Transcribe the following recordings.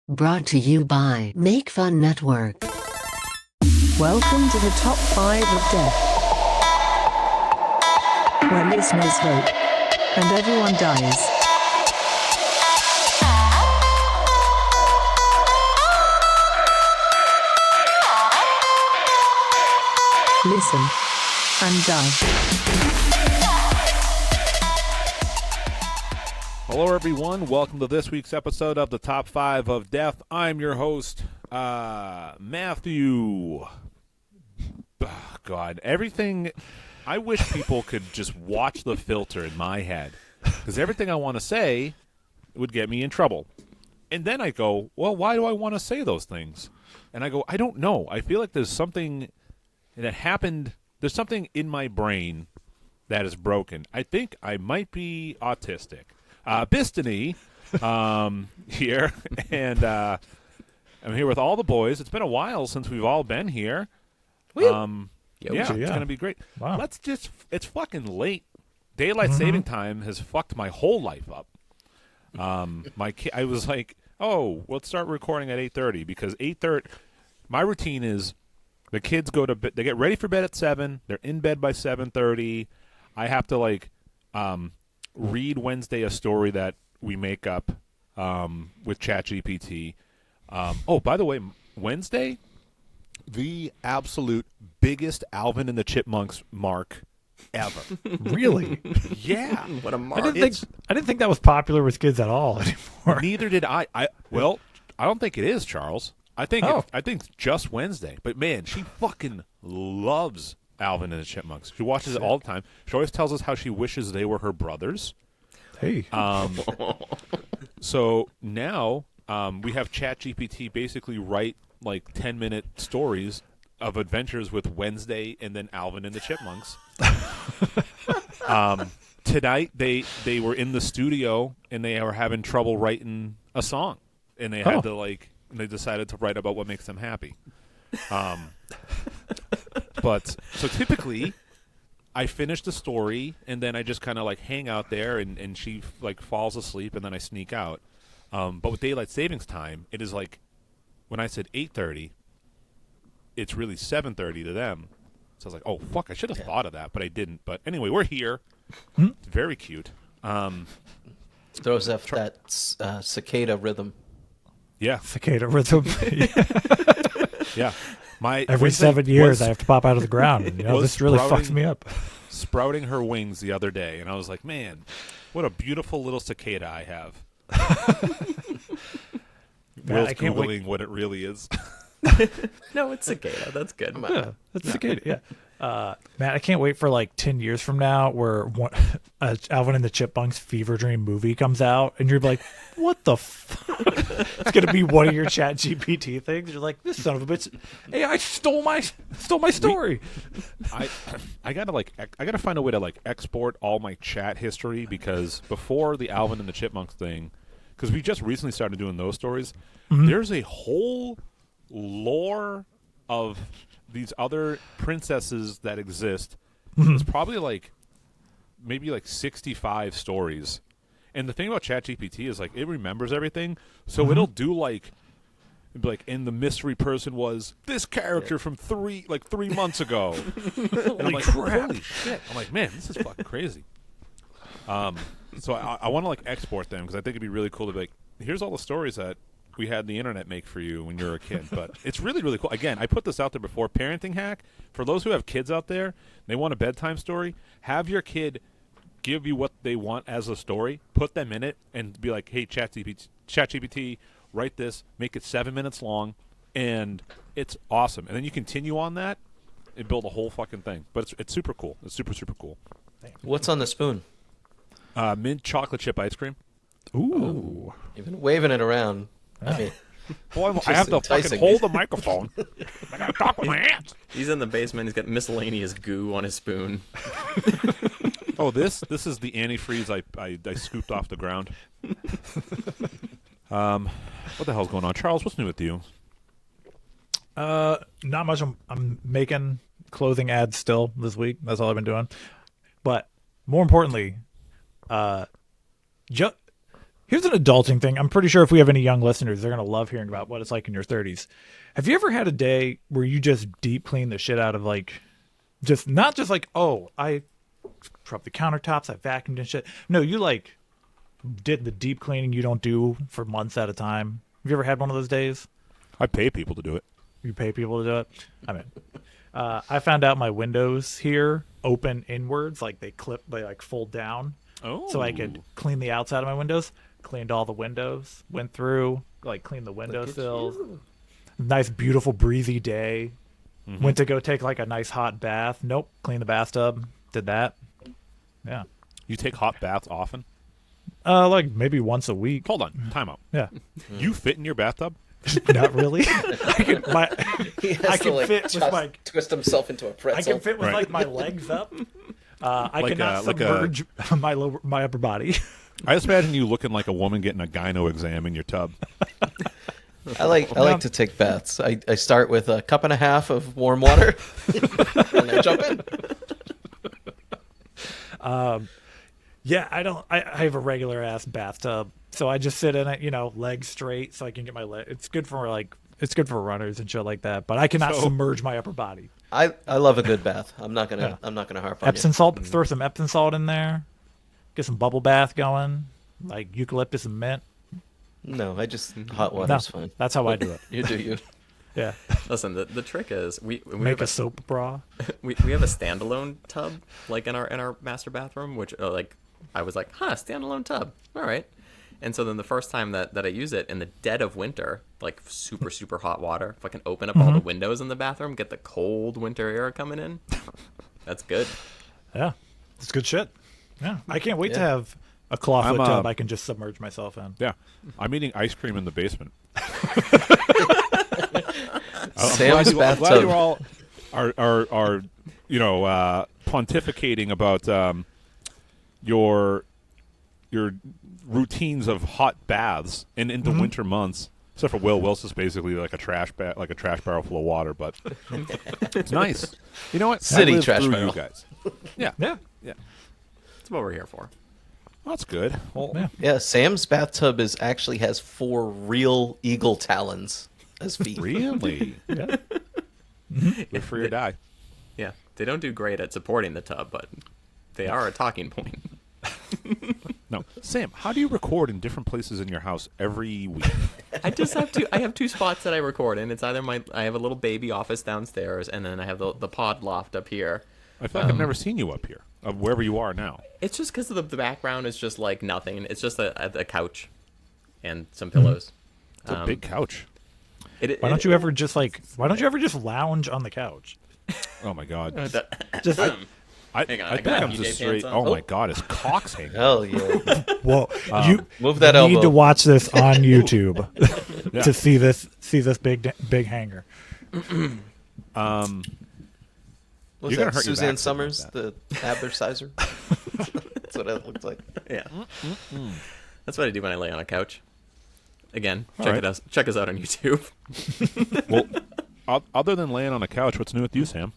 Brought to you by Make Fun Network. Welcome to the Top 5 of Death, where listeners vote, and everyone dies. Listen and die. Hello, everyone. Welcome to this week's episode of the Top 5 of Death. I'm your host, Matthew. Oh, God, everything. I wish people could just watch the filter in my head, because everything I want to say would get me in trouble. And then I go, well, why do I want to say those things? And I go, I don't know. I feel like there's something that happened. There's something in my brain that is broken. I think I might be autistic. Bistany here, and I'm here with all the boys. It's been a while since we've all been here. It's going to be great. Wow. It's fucking late. Daylight saving time has fucked my whole life up. I was like, oh, let's start recording at 8:30, because 8:30, my routine is the kids go to bed, they get ready for bed at 7, they're in bed by 7:30. I have to read Wednesday a story that we make up with ChatGPT. Oh, by the way, Wednesday, the absolute biggest Alvin and the Chipmunks mark ever. Really? Yeah. What a mark. I didn't think that was popular with kids at all anymore. Neither did I. I don't think it is, Charles. I think it's just Wednesday. But man, she fucking loves Alvin and the Chipmunks. She watches it all the time. She always tells us how she wishes they were her brothers. Hey. So now we have ChatGPT basically write 10-minute stories of adventures with Wednesday and then Alvin and the Chipmunks. Tonight they were in the studio and they were having trouble writing a song, and they had to they decided to write about what makes them happy. But so typically, I finish the story and then I just kind of hang out there, and she falls asleep, and then I sneak out. But with daylight savings time, it is when I said 8:30, it's really 7:30 to them. So I was like, oh fuck, I should have thought of that, but I didn't. But anyway, we're here. It's very cute. Throws up that cicada rhythm. Yeah, Cicada rhythm. yeah. Every 7 years, I have to pop out of the ground. And, this really fucks me up. Sprouting her wings the other day, and I was like, man, what a beautiful little cicada I have. Will's Googling what it really is. No, it's cicada. That's good. Yeah, that's cicada, yeah. Matt, I can't wait for 10 years from now where Alvin and the Chipmunks Fever Dream movie comes out, and you're like, what the fuck? It's going to be one of your Chat GPT things. You're like, this son of a bitch. Hey, I stole my story. I gotta find a way to export all my chat history, because before the Alvin and the Chipmunks thing, because we just recently started doing those stories, there's a whole lore of these other princesses that exist. It's probably maybe 65 stories. And the thing about ChatGPT is it remembers everything, so it'll do and the mystery person was this character from 3 months ago. And I'm holy shit! I'm like, man, this is fucking crazy. So I want to export them, because I think it'd be really cool to be here's all the stories that we had the internet make for you when you were a kid. But it's really, really cool. Again, I put this out there before. Parenting hack for those who have kids out there. They want a bedtime story. Have your kid give you what they want as a story. Put them in it and be like, hey, ChatGPT, write this. Make it 7 minutes long, and it's awesome. And then you continue on that and build a whole fucking thing. But it's super cool. It's super, super cool. What's on the spoon? Mint chocolate chip ice cream. Ooh. You've been waving it around. I mean, Boy, I have to fucking hold the microphone. I gotta talk with my hands. He's in the basement. He's got miscellaneous goo on his spoon. Oh, this is the antifreeze I scooped off the ground. What the hell's going on, Charles? What's new with you? Not much. I'm making clothing ads still this week. That's all I've been doing. But more importantly, Here's an adulting thing. I'm pretty sure if we have any young listeners, they're going to love hearing about what it's like in your 30s. Have you ever had a day where you just deep clean the shit out of like, just not just like, oh, I scrubbed the countertops, I vacuumed and shit. No, you like did the deep cleaning you don't do for months at a time. Have you ever had one of those days? I pay people to do it. You pay people to do it? I mean, I found out my windows here open inwards, like they like fold down. Oh. So I could clean the outside of my windows. Cleaned all the windows, went through, like cleaned the windowsills. Nice, beautiful, breezy day. Mm-hmm. Went to go take like a nice hot bath. Nope, cleaned the bathtub. Did that. Yeah. You take hot baths often? Like maybe once a week. Hold on, time out. Yeah. You fit in your bathtub? Not really. He has I to can like fit with my. twist himself into a pretzel. I can fit with Right. like my legs up. I Like cannot like submerge my upper body. I just imagine you looking like a woman getting a gyno exam in your tub. I like to take baths. I start with a cup and a half of warm water, and I jump in. Yeah, I have a regular ass bathtub, so I just sit in it, legs straight, so I can get my leg. It's good for runners and shit like that. But I cannot submerge my upper body. I love a good bath. I'm not gonna harp on Epsom salt. Throw some Epsom salt in there. Get some bubble bath going, like eucalyptus and mint. you. No, I just hot No, water's fine. that's how I do it. You do you. Yeah, Listen, the trick is we make have a soap bra. we have a standalone tub like in our master bathroom, which I was like, standalone tub, all right. And so then the first time that I use it in the dead of winter, like super super hot water, if I can open up all the windows in the bathroom, get the cold winter air coming in, that's good. Yeah, it's good shit. Yeah, I can't wait to have a clawfoot I'm, tub I can just submerge myself in. Yeah. I'm eating ice cream in the basement. Sam's I'm glad bathtub. you all are pontificating about your routines of hot baths and in the winter months. Except for Will. Will's is basically like a trash barrel full of water, but it's nice. You know what? City I live trash through barrel. you guys. Yeah. Yeah, Yeah. That's what we're here for. That's good. Well, yeah. Yeah, Sam's bathtub actually has 4 real eagle talons as feet. really? Yeah. Live free or die. Yeah, they don't do great at supporting the tub, but they are a talking point. No. Sam, how do you record in different places in your house every week? I have 2 spots that I record in. It's either I have a little baby office downstairs, and then I have the pod loft up here. I feel like I've never seen you up here, wherever you are now. It's just because the background is just like nothing. It's just a couch and some pillows. It's a big couch. Why don't you ever just lounge on the couch? Oh, my God. Just Hang on, I I think got I'm PJ just straight. pants on. Oh, my God. His cock's hanging. Hell yeah. well, you Move that need elbow. to watch this on YouTube Yeah. to see this big hanger. Was You're gonna that hurt your Suzanne back Summers, like the Adlerciser? That's what it looked like. Yeah. That's what I do when I lay on a couch. Again, All check right. check us out on YouTube. Well, other than laying on a couch, what's new with you, Sam?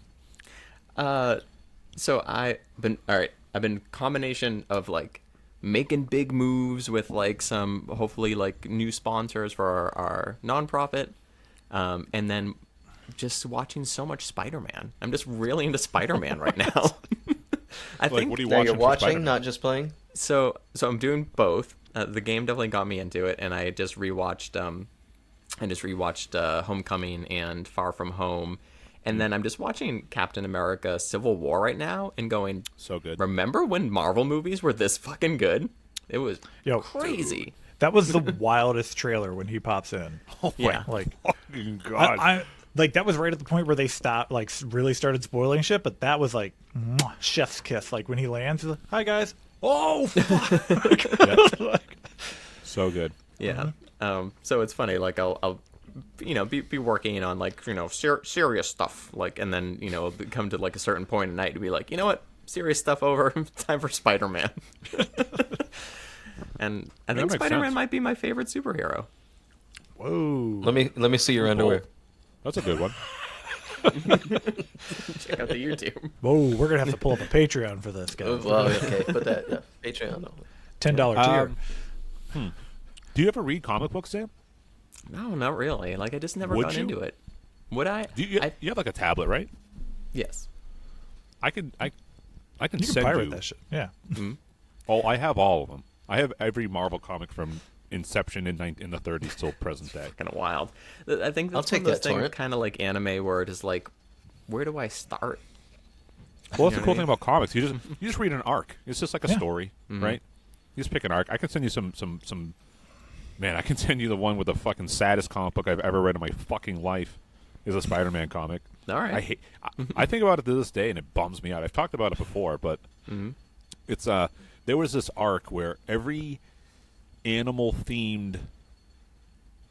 So I've been combination of like making big moves with like some hopefully like new sponsors for our nonprofit, and then just watching so much Spider-Man. I'm just really into Spider-Man right now. I think What are you Now watching? you're for watching, Spider-Man? not just playing? so. I'm doing both. The game definitely got me into it, and I just rewatched Homecoming and Far From Home, and then I'm just watching Captain America: Civil War right now, and going, So good. remember when Marvel movies were this fucking good? It was Yo, crazy. that was the wildest trailer when he pops in. Oh, Yeah. Like, fucking God. I like that was right at the point where they stopped, like really started spoiling shit. But that was like chef's kiss. Like when he lands, he's like, "Hi guys." Oh, fuck. Like, So good. Yeah. So it's funny. Like I'll be working on like serious stuff. Like and then come to like a certain point at night to be like, you know what, serious stuff over. Time for Spider-Man. And I think makes Spider-Man sense. might be my favorite superhero. whoa. Let me see your underwear. That's a good one. Check out the YouTube. Whoa, we're gonna have to pull up a Patreon for this, guys. Well, okay, put that Patreon on. $10 tier. Do you ever read comic books, Sam? No, not really. Like I just never Would got you? into it. Would I? You have like a tablet, right? Yes. I can You can send pirate you. that shit. Yeah. Oh, I have all of them. I have every Marvel comic from Inception in the 30s till present day. Kind of wild. I think I'll that's take one of those that things, torrent. kind of like anime, where it is like, where do I start? Well, that's the know cool what I thing about comics. You just read an arc. It's just like a Yeah. story, right? You just pick an arc. I can send you some. Man, I can send you the one with the fucking saddest comic book I've ever read in my fucking life. Is a Spider-Man comic. All right. I hate. I think about it to this day, and it bums me out. I've talked about it before, but it's there was this arc where every animal-themed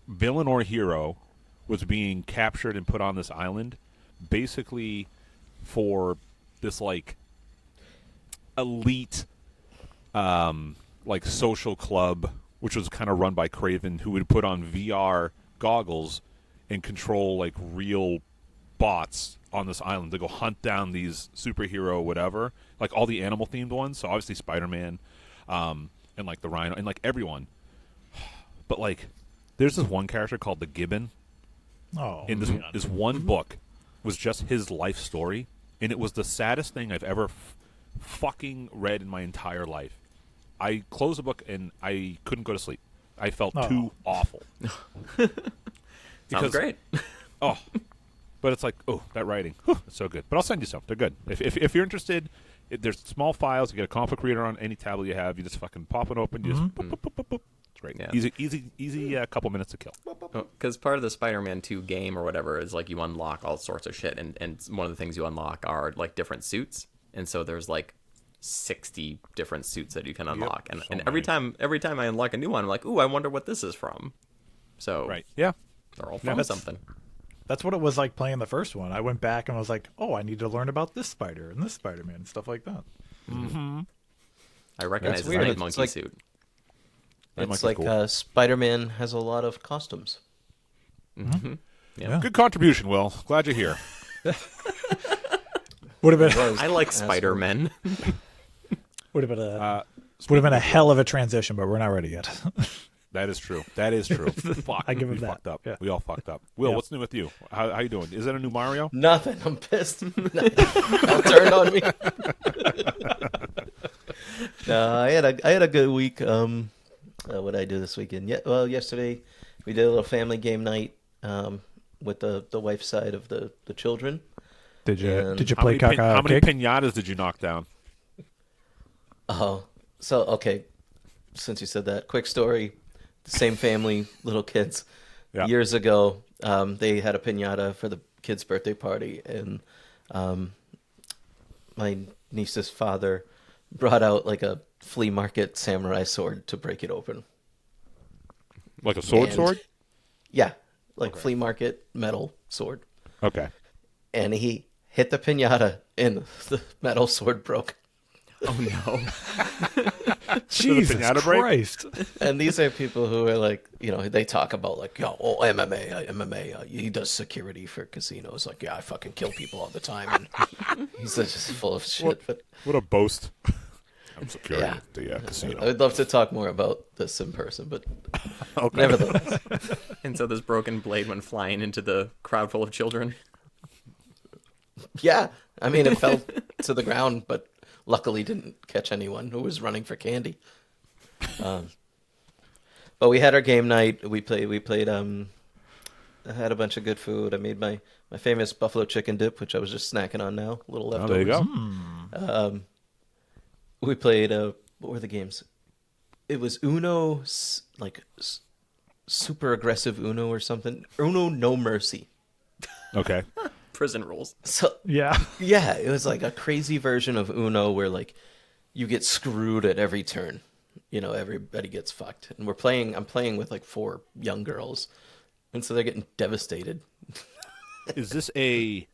villain or hero was being captured and put on this island, basically for this like elite, like social club, which was kind of run by Craven, who would put on VR goggles and control like real bots on this island to go hunt down these superhero whatever, like all the animal themed ones. So obviously Spider-Man, and like the Rhino and like everyone. But like, there's this one character called the Gibbon. Oh. In this one book was just his life story, and it was the saddest thing I've ever fucking read in my entire life. I closed the book and I couldn't go to sleep. I felt too awful. Sounds great. Oh, but it's like, oh, that writing, it's so good. But I'll send you some. They're good. If you're interested, there's small files. You get a comic book reader on any tablet you have. You just fucking pop it open. You just boop, boop, boop, boop, boop. It's great. Yeah. Easy. Couple minutes to kill. Because part of the Spider-Man 2 game or whatever is like you unlock all sorts of shit, and one of the things you unlock are like different suits, and so there's like 60 different suits that you can unlock, and every time I unlock a new one, I'm like, ooh, I wonder what this is from. So Right. Yeah. they're all Yeah, from that's- something. That's what it was like playing the first one. I went back and was like, oh, I need to learn about this spider and this Spider-Man and stuff like that. I recognize his weird. night It's monkey like- suit. That It's might like be cool. Spider-Man has a lot of costumes. Yeah. Good contribution, Will. Glad you're here. Would have been I like Spider-Man. would have been a hell of a transition, but we're not ready yet. That is true. Fuck. I give him we that. fucked up. Yeah. We all fucked up. Will, Yeah. what's new with you? How you doing? Is that a new Mario? Nothing. I'm pissed. Don't turn on me. I had a good week. What did I do this weekend? Yeah. Well, yesterday we did a little family game night with the wife's side of the children. Did you And did you How play how many cake? pinatas did you knock down? Oh, so okay. Since you said that, quick story. The same family, little kids. Yeah. Years ago, they had a pinata for the kid's birthday party, and my niece's father brought out like a flea market samurai sword to break it open. Like a sword And- sword? Yeah, like flea market metal sword. Okay. And he hit the pinata, and the metal sword broke. Oh no. Jesus pinata break? Christ! And these are people who are like, they talk about like, MMA. He does security for casinos. Like, yeah, I fucking kill people all the time. And he's just full of shit. But What a boast. I'm security Yeah. at the casino. I would love to talk more about this in person, but Okay. nevertheless, And so this broken blade went flying into the crowd full of children. yeah. I mean, it fell to the ground, but luckily didn't catch anyone who was running for candy. But we had our game night. We played. I had a bunch of good food. I made my famous buffalo chicken dip, which I was just snacking on now. A little Oh, leftovers. there you go. We played. What were the games? It was Uno, super aggressive Uno or something. Uno No Mercy. Okay. Prison rules. So Yeah, yeah, it was like a crazy version of Uno where like you get screwed at every turn. Everybody gets fucked. And I'm playing with like 4 young girls. And so they're getting devastated. Is this a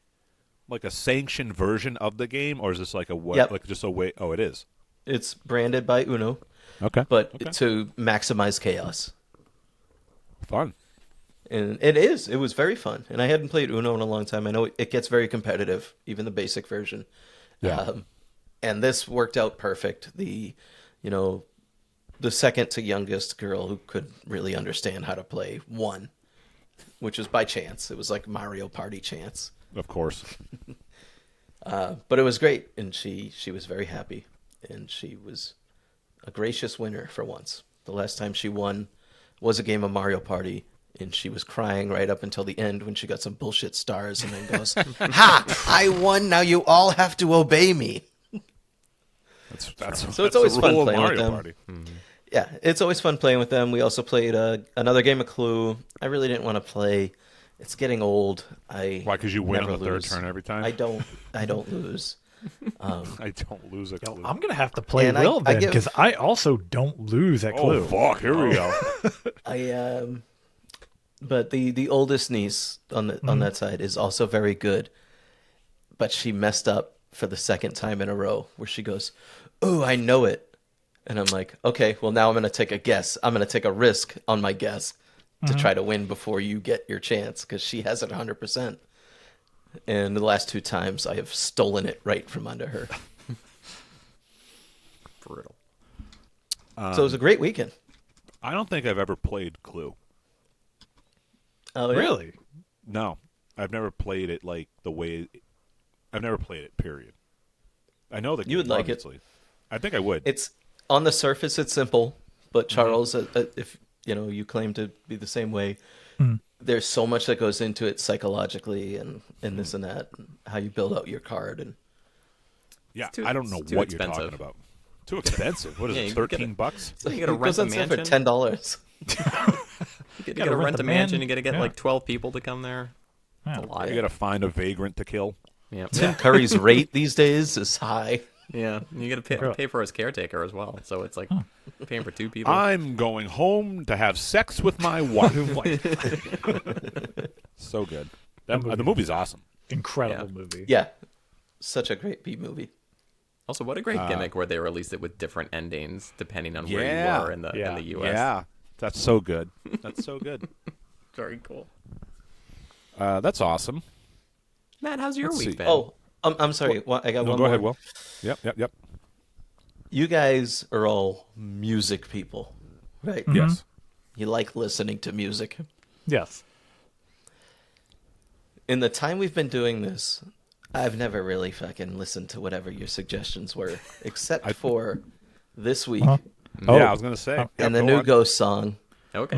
sanctioned version of the game, or is this like a what? Yep. Like just a way? Oh, it is. It's branded by Uno, Okay. but Okay. to maximize chaos. Fun. And it was very fun. And I hadn't played Uno in a long time. I know it gets very competitive, even the basic version. Yeah. And this worked out perfect. The the second to youngest girl who could really understand how to play won, which was by chance. It was like Mario Party chance. Of course. But it was great, and she was very happy, and she was a gracious winner for once. The last time she won was a game of Mario Party, and she was crying right up until the end when she got some bullshit stars, and then goes, "Ha! I won. Now you all have to obey me." So it's always fun playing with them. Party. Yeah, it's always fun playing with them. We also played another game of Clue. I really didn't want to play. It's getting old. Why? Because you win on the lose. third turn every time? I don't lose. I don't lose a clue. I'm gonna have to play And Will I then give- because I also don't lose at Clue. Oh, fuck. Here we go. But the oldest niece on that side is also very good, but she messed up for the second time in a row where she goes, "Oh, I know it," and I'm like, "Okay, well now I'm gonna take a guess. I'm gonna take a risk on my guess to try to win before you get your chance because she has it 100%." And the last two times I have stolen it right from under her. Brutal. So it was a great weekend. I don't think I've ever played Clue. Oh, yeah? Really? No. I've never played it like the way... I've never played it, period. I know that You would like it. obviously. I think I would. It's on the surface, it's simple, but Charles, if you claim to be the same way, there's so much that goes into it psychologically and this and that, and how you build out your card. And yeah, too- I don't know it's too what expensive. you're talking about. Too expensive. What is Yeah, it, you gotta- 13 bucks? So you gotta it rent goes a on sale mansion. for $10. You gotta rent a mansion. You gotta get Yeah. like 12 people to come there. Yeah. It's a lot. You gotta find a vagrant to kill. Yeah. Tim Curry's rate these days is high. Yeah. You gotta Really? pay for his caretaker as well. So it's like paying for two people. I'm going home to have sex with my wife. So good. The movie's awesome. Incredible Yeah. movie. Yeah, such a great B movie. Also, what a great gimmick where they released it with different endings depending on where Yeah. you were in the Yeah. U.S. Yeah. That's so good. That's so good. Very cool. That's awesome. Matt, how's your Let's week see. been? Oh, I'm sorry. I got No, one go more. ahead, Will. Yep. You guys are all music people, right? Yes. You like listening to music. Yes. In the time we've been doing this, I've never really fucking listened to whatever your suggestions were, except for this week Oh. Yeah, I was gonna say. and the Go new on. Ghost song, Okay.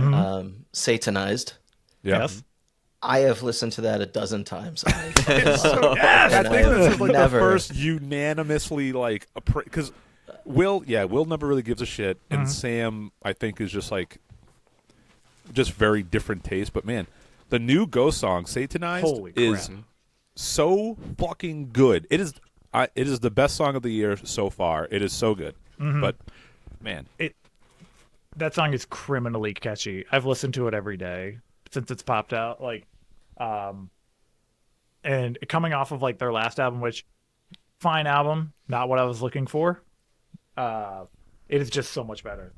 Satanized. Yeah. Yes. I have listened to that a dozen times. I think this is like never- the first unanimously like because Will never really gives a shit, and Sam I think is just very different taste. But man, the new Ghost song "Satanized" Holy is crap. so fucking good. It is the best song of the year so far. It is so good. But man, That song is criminally catchy. I've listened to it every day since it's popped out. And coming off of their last album, which fine album, not what I was looking for. It is just so much better.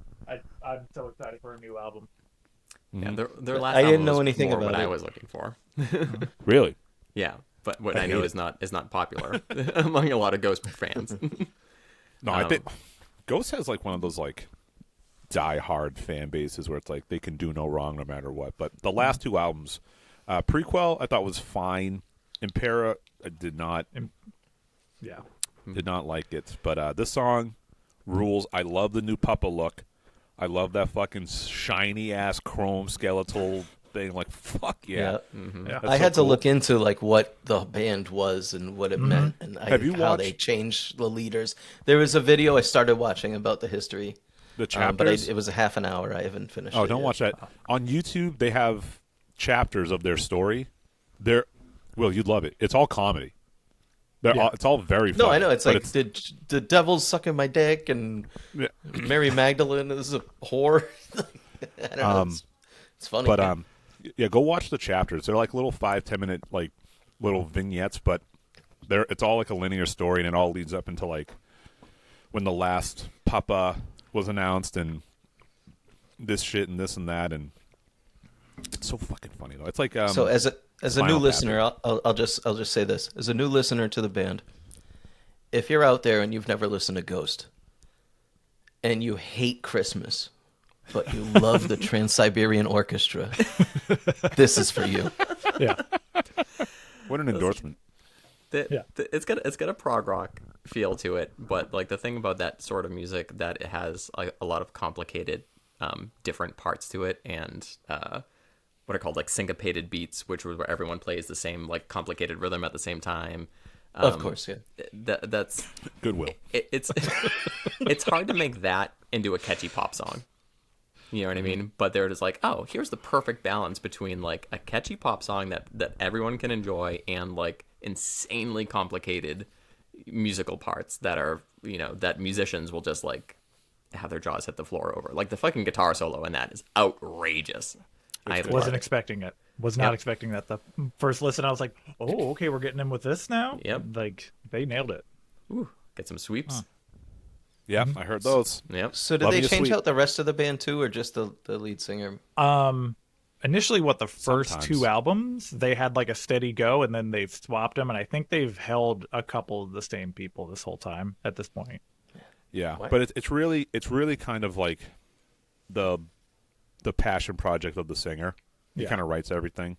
I'm so excited for a new album. Yeah, their last I didn't album know was anything more about what I it. was looking for. really, Yeah, but what I I know hate is not popular among a lot of Ghost fans. no, I think Ghost has one of those die-hard fan bases where it's they can do no wrong no matter what. But the last two albums, Prequel I thought was fine. Impera I did not Yeah. like it. But this song rules. I love the new Puppa look. I love that fucking shiny ass chrome skeletal thing. Fuck yeah. Yeah. That's I so had to cool. look into what the band was and what it meant, and Have you how they watched- changed the leaders. There was a video I started watching about the history, The but chapters. it was a half an hour. I haven't finished. Oh, it don't yet. watch that. On YouTube, they have chapters of their story. Will, you'd love it. It's all comedy. It's all very funny. No, I know. It's but like the devil's sucking my dick, and Yeah. Mary Magdalene is a whore. I don't know. It's funny. But yeah, go watch the chapters. They're little 5-10 minute little vignettes, but it's all a linear story, and it all leads up into when the last Papa was announced, and this shit and this and that, and it's so fucking funny though. It's so as a new Final listener, I'll just say this: as a new listener to the band, if you're out there and you've never listened to Ghost, and you hate Christmas, but you love the Trans-Siberian Orchestra, this is for you. Yeah. What an endorsement. It's got a prog rock feel to it, but like the thing about that sort of music that it has a lot of complicated different parts to it, and what are called like syncopated beats, which was where everyone plays the same like complicated rhythm at the same time. Of course, yeah. That's Goodwill. it's it's hard to make that into a catchy pop song. You know what I mean? But they're just like, oh, here's the perfect balance between like a catchy pop song that everyone can enjoy and like insanely complicated musical parts that are, you know, that musicians will just like have their jaws hit the floor over. Like the fucking guitar solo in that is outrageous. I Wasn't expecting it. Was not expecting that. The first listen, I was like, oh, okay, we're getting in with this now? Yep. Like, they nailed it. Ooh, get some sweeps. Yeah, I heard those. Yep. So did Love they Me to change Sleep. out the rest of the band too, or just the lead singer? Initially, the first Sometimes. 2 albums, they had like a steady go, and then they've swapped them, and I think they've held a couple of the same people this whole time at this point. Yeah, Wow. but it's really kind of like the passion project of the singer. He Yeah. kind of writes everything.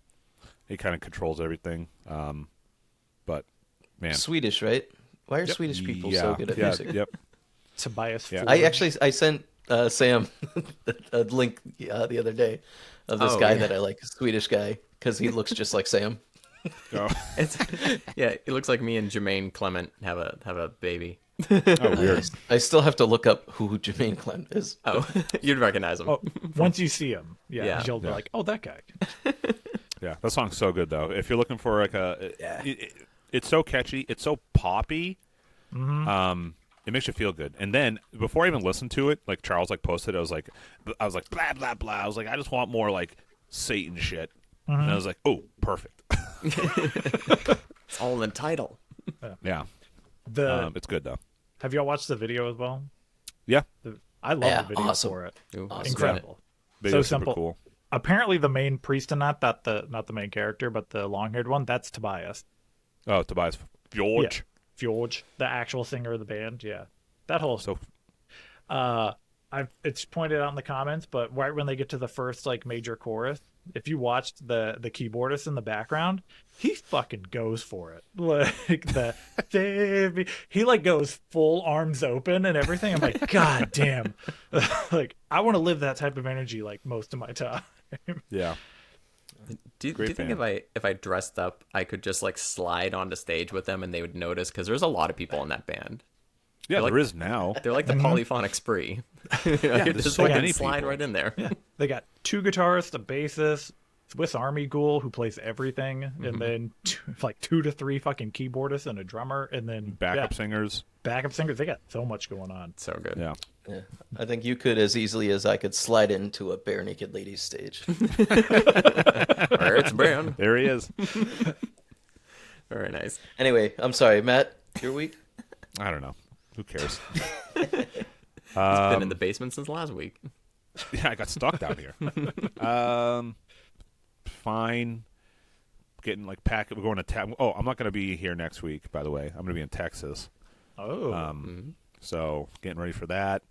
He kind of controls everything. But man, Swedish, right? Why are Swedish people so good at music? Yep. Tobias Yeah. Forge. I sent Sam a link the other day of this Oh, guy yeah. that I like, a Swedish guy, because he looks just like Sam. Oh, It's yeah, it looks like me and Jermaine Clement have a baby. oh, weird. I still have to look up who Jermaine Clement is. Oh, you'd recognize him. Oh, once you see him, Yeah. you'll be Yeah. like, oh, that guy. Yeah, that song's so good though. If you're looking for like it's so catchy, it's so poppy. It makes you feel good. And then before I even listened to it, like Charles like posted, I was like blah blah blah. I was like, I just want more like Satan shit. And I was like, oh, perfect. It's all in the title. Yeah, it's good though. Have y'all watched the video as well? Yeah, I love Yeah, the video awesome. for it. Ooh, Incredible. Video's So super simple. cool. Apparently, the main priest in that, not the main character, but the long-haired one, that's Tobias. Oh, Tobias George. Fjord, the actual singer of the band. Yeah, that whole. So It's pointed out in the comments, but right when they get to the first like major chorus, if you watched the keyboardist in the background, he fucking goes for it. Like he like goes full arms open and everything. I'm like, God damn. Like I want to live that type of energy like most of my time. yeah, Do you Great think if I dressed up, I could just like slide onto stage with them and they would notice? Because there's a lot of people in that band. yeah. like- There is now. They're like the polyphonic spree. You know, you there's just so fucking many slide people. right in there. They got 2 guitarists, a bassist, Swiss Army Ghoul who plays everything, and then 2 to 3 fucking keyboardists and a drummer, and then Backup singers. backup singers. They got so much going on. So good. Yeah. Yeah. I think you could as easily as I could slide into a bare naked ladies stage. It's band. There he is. Very nice. Anyway, I'm sorry, Matt. Your week? I don't know. Who cares? He's been in the basement since last week. Yeah, I got stuck down here. Fine. Getting like packed. We're going to Oh, I'm not going to be here next week. By the way, I'm going to be in Texas. Oh, So getting ready for that.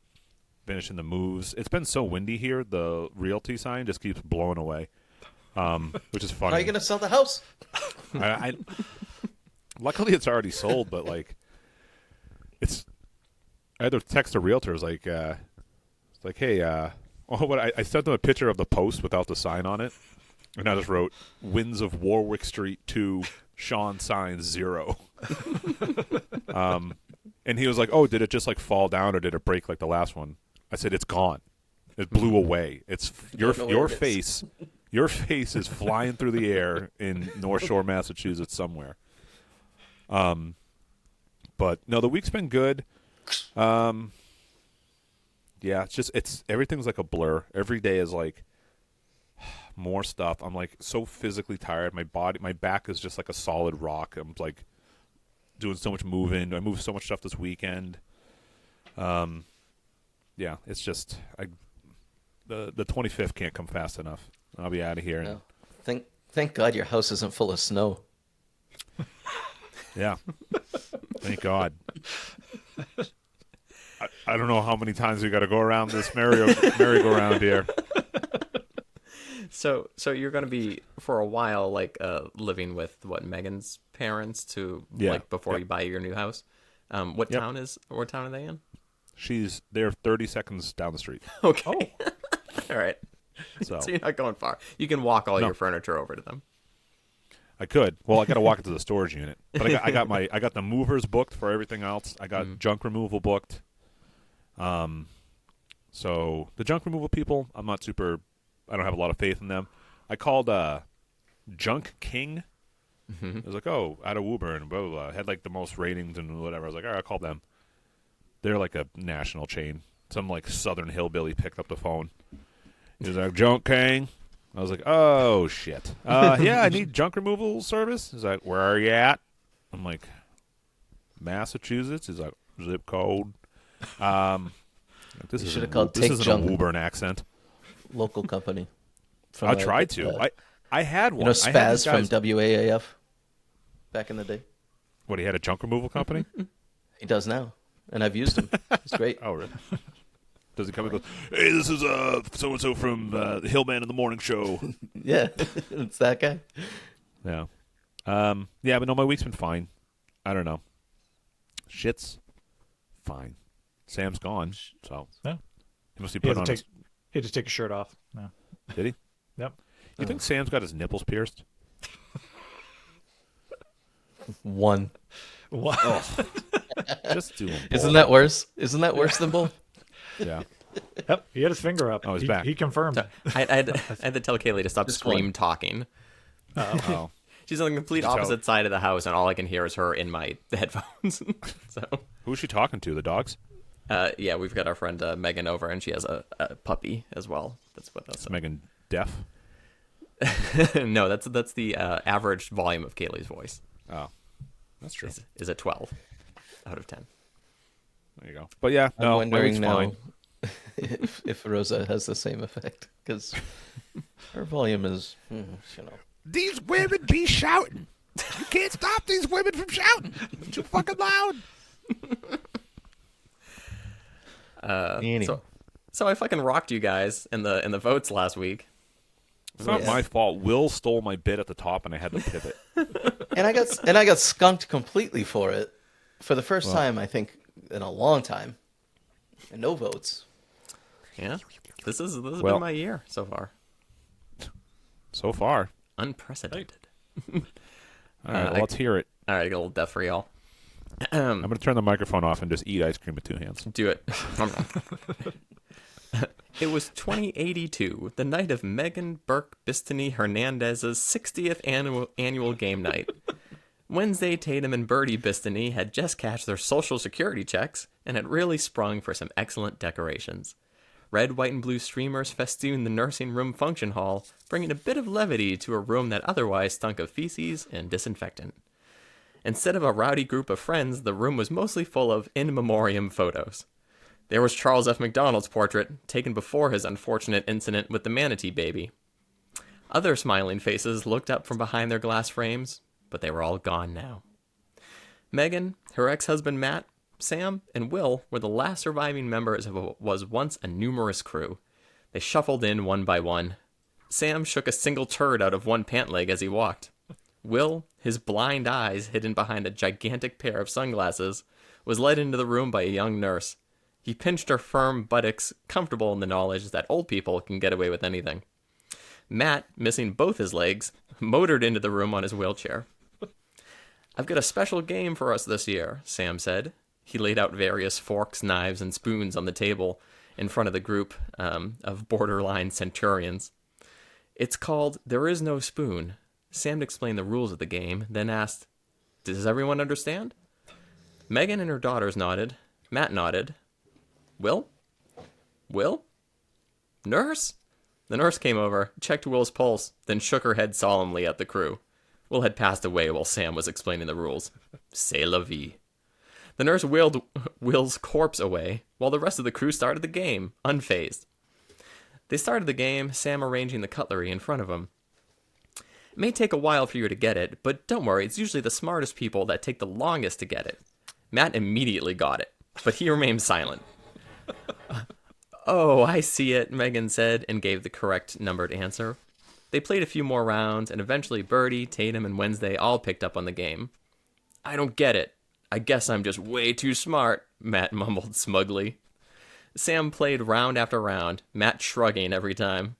Finishing the moves. It's been so windy here. The realty sign just keeps blowing away, which is funny. How are you going to sell the house? I luckily it's already sold, but like it's. I had to text the realtors like, it's like, hey, I sent them a picture of the post without the sign on it, and I just wrote Winds of Warwick Street 2, Sean signs 0. And he was like, oh, did it just like fall down or did it break like the last one? I said, it's gone. It blew away. It's your know where it is. face. Your face is flying through the air in North Shore, Massachusetts somewhere. But no, the week's been good. Yeah, it's everything's like a blur. Every day is like more stuff. I'm like so physically tired. My back is just like a solid rock. I'm like doing so much moving. I moved so much stuff this weekend. Yeah, it's just the 25th can't come fast enough. I'll be out of here. No. Thank God your house isn't full of snow. Yeah. Thank God. I don't know how many times we got to go around this merry-go-round here. So you're going to be for a while like living with Megan's parents to like before you buy your new house. What town are they in? They're 30 seconds down the street. Okay. All right. So you're not going far. You can walk all your furniture over to them. I could. Well, I got to walk into the storage unit. But I got the movers booked for everything else. I got junk removal booked. So the junk removal people, I don't have a lot of faith in them. I called Junk King. It was like, out of Uber and blah, blah, blah. Had like the most ratings and whatever. I was like, all right, I'll call them. They're like a national chain. Some like southern hillbilly picked up the phone. He was like, Junk King. I was like, oh, shit. Yeah, I need junk removal service. He's like, where are you at? I'm like, Massachusetts. He's like, zip code. This should have called This Take isn't Junk. a Woburn accent. Local company. I tried to. I had one. You know I had Spaz these guys- from WAAF back in the day? What, he had a junk removal company? He does now. And I've used him. It's great. Oh, really? Does he come and go, hey, this is so-and-so from the Hillman in the Morning Show. Yeah, it's that guy. Yeah. Yeah, but no, my week's been fine. I don't know. Shit's fine. Sam's gone, so Yeah. he must be He put had on to his... take his shirt off. No. Did he? Yep. You think Sam's got his nipples pierced? One. What? Just do them. Isn't that worse? Isn't that worse than both? Yeah. Yep. He had his finger up. Oh, he's back. He confirmed. I had to tell Kaylee to stop scream talking. Oh. She's on the complete Just how- opposite side of the house, and all I can hear is her in my headphones. So, Who's she talking to? The dogs? yeah, we've got our friend Megan over, and she has a puppy as well. That's what that's. Is Megan deaf? No, that's the average volume of Kaylee's voice. Oh. That's true. Is a 12 out of 10. There you go. But yeah, I'm no, my wondering week's now fine. if Rosa has the same effect. Because her volume is, These women be shouting. You can't stop these women from shouting. It's too fucking loud. Anyway. So I fucking rocked you guys in the votes last week. It's not my fault. Will stole my bit at the top, and I had to pivot. And I got skunked completely for it for the first time, I think, in a long time. And no votes. Yeah, this has Well- been my year so far. So far. Unprecedented. All right, well, let's hear it. All right, I got a little death for y'all. I'm going to turn the microphone off and just eat ice cream with two hands. Do it. It was 2082, the night of Megan Burke Bistany Hernandez's 60th annual game night. Wednesday, Tatum and Birdie Bistany had just cashed their social security checks and had really sprung for some excellent decorations. Red, white, and blue streamers festooned the nursing room function hall, bringing a bit of levity to a room that otherwise stunk of feces and disinfectant. Instead of a rowdy group of friends, the room was mostly full of in memoriam photos. There was Charles F. McDonald's portrait, taken before his unfortunate incident with the manatee baby. Other smiling faces looked up from behind their glass frames, but they were all gone now. Megan, her ex-husband Matt, Sam, and Will were the last surviving members of what was once a numerous crew. They shuffled in one by one. Sam shook a single turd out of one pant leg as he walked. Will, his blind eyes hidden behind a gigantic pair of sunglasses, was led into the room by a young nurse. He pinched her firm buttocks, comfortable in the knowledge that old people can get away with anything. Matt, missing both his legs, motored into the room on his wheelchair. "I've got a special game for us this year," Sam said. He laid out various forks, knives, and spoons on the table in front of the group of borderline centurions. "It's called There Is No Spoon." Sam explained the rules of the game, then asked, "Does everyone understand?" Megan and her daughters nodded. Matt nodded. "Will? Will? Nurse?" The nurse came over, checked Will's pulse, then shook her head solemnly at the crew. Will had passed away while Sam was explaining the rules. C'est la vie. The nurse wheeled Will's corpse away, while the rest of the crew started the game, unfazed. They started the game, Sam arranging the cutlery in front of him. "It may take a while for you to get it, but don't worry, it's usually the smartest people that take the longest to get it." Matt immediately got it, but he remained silent. Oh, I see it, Megan said, and gave the correct numbered answer. They played a few more rounds, and eventually Birdie, Tatum, and Wednesday all picked up on the game. I don't get it. I guess I'm just way too smart, Matt mumbled smugly. Sam played round after round, Matt shrugging every time.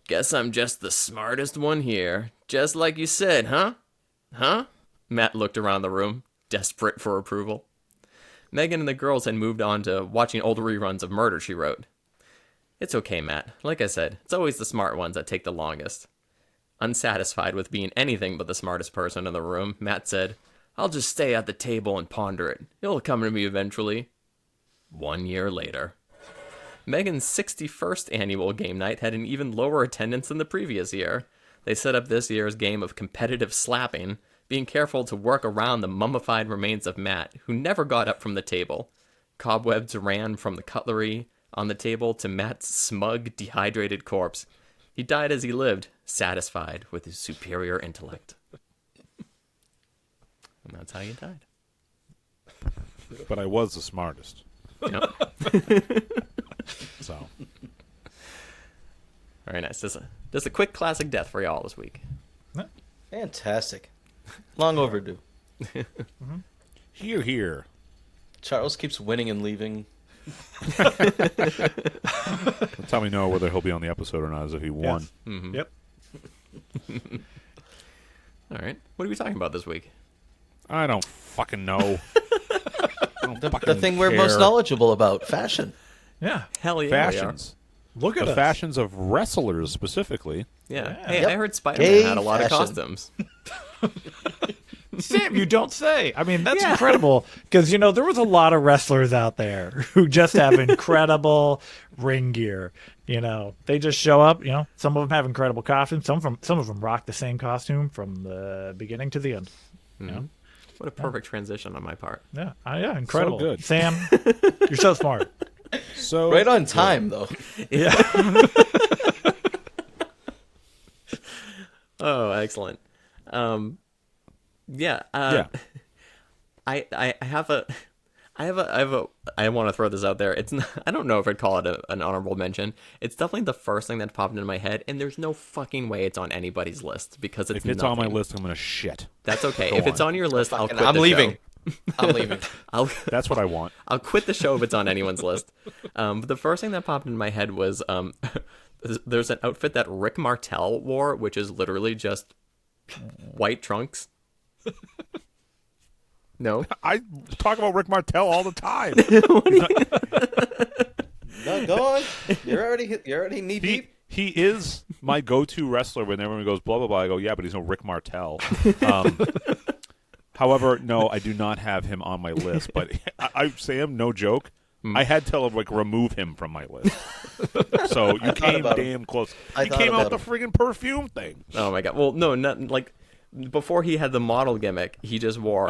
Guess I'm just the smartest one here. Just like you said, huh? Huh? Matt looked around the room, desperate for approval. Megan and the girls had moved on to watching old reruns of Murder, She Wrote. It's okay, Matt. Like I said, it's always the smart ones that take the longest. Unsatisfied with being anything but the smartest person in the room, Matt said, I'll just stay at the table and ponder it. It'll come to me eventually. 1 year later. Megan's 61st annual game night had an even lower attendance than the previous year. They set up this year's game of competitive slapping, being careful to work around the mummified remains of Matt, who never got up from the table. Cobwebs ran from the cutlery on the table to Matt's smug, dehydrated corpse. He died as he lived, satisfied with his superior intellect. And that's how he died. But I was the smartest. Yep. So Very nice. Just a quick classic death for y'all this week. Fantastic. Long overdue. here. Charles keeps winning and leaving. That's how we know whether he'll be on the episode or not, is if he won. Yes. Mm-hmm. Yep. All right. What are we talking about this week? I don't fucking know. I don't The fucking thing we're most care. knowledgeable about, fashion. Yeah. Hell yeah. Fashions. Look at The us. fashions of wrestlers specifically. Yeah. Yeah. Hey, Yep. I heard Spider-Man Gay had a lot fashion. of costumes. Sam, you don't say. I mean, that's Yeah. incredible because, there was a lot of wrestlers out there who just have incredible ring gear. They just show up, some of them have incredible costumes. Some of them rock the same costume from the beginning to the end. What a perfect transition on my part. Yeah. Yeah. Incredible. good. Sam, you're so smart. So Right on time, though. Yeah. Oh, excellent. Yeah. Yeah. I want to throw this out there. It's not, I don't know if I'd call it an honorable mention. It's definitely the first thing that popped into my head, and there's no fucking way it's on anybody's list because it's If it's on my nothing. list, I'm gonna shit. That's okay. Go If it's on. on your list, I'll And quit I'm the leaving. show. I'm leaving. That's what I want. I'll quit the show if it's on anyone's list. But the first thing that popped into my head was there's an outfit that Rick Martel wore, which is literally just white trunks. No? I talk about Rick Martel all the time. No, go on. You're already knee deep. He is my go-to wrestler when everyone goes blah blah blah. I go, yeah, but he's no Rick Martel. However, no, I do not have him on my list. But Sam, no joke, I had to remove him from my list. So you came about damn close. I You thought came out about the friggin' perfume thing. Oh my god. Well, no, not like before he had the model gimmick, he just wore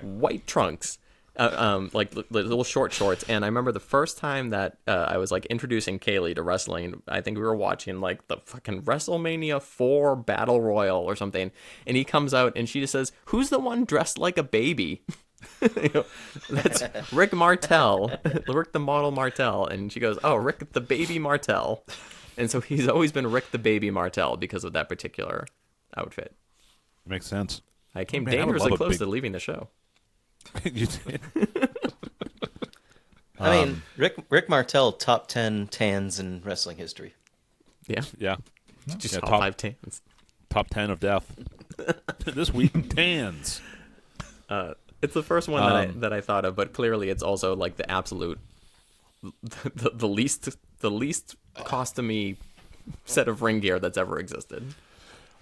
white trunks. Like little short shorts. And I remember the first time that I was introducing Kaylee to wrestling, I think we were watching the fucking WrestleMania 4 Battle Royal or something, and he comes out and she just says, "Who's the one dressed like a baby?" That's Rick Martel, Rick the model Martel. And she goes, "Oh, Rick the baby Martel." And so he's always been Rick the baby Martel because of that particular outfit. Makes sense. I came Man, I would dangerously love a close big- to leaving the show. You did. I mean, Rick Martel, top 10 tans in wrestling history. Yeah. Yeah. Just Yeah, top top- 5 tans. Top 10 of death. This week in tans. It's the first one that I thought of, but clearly it's also the absolute the least costumey set of ring gear that's ever existed.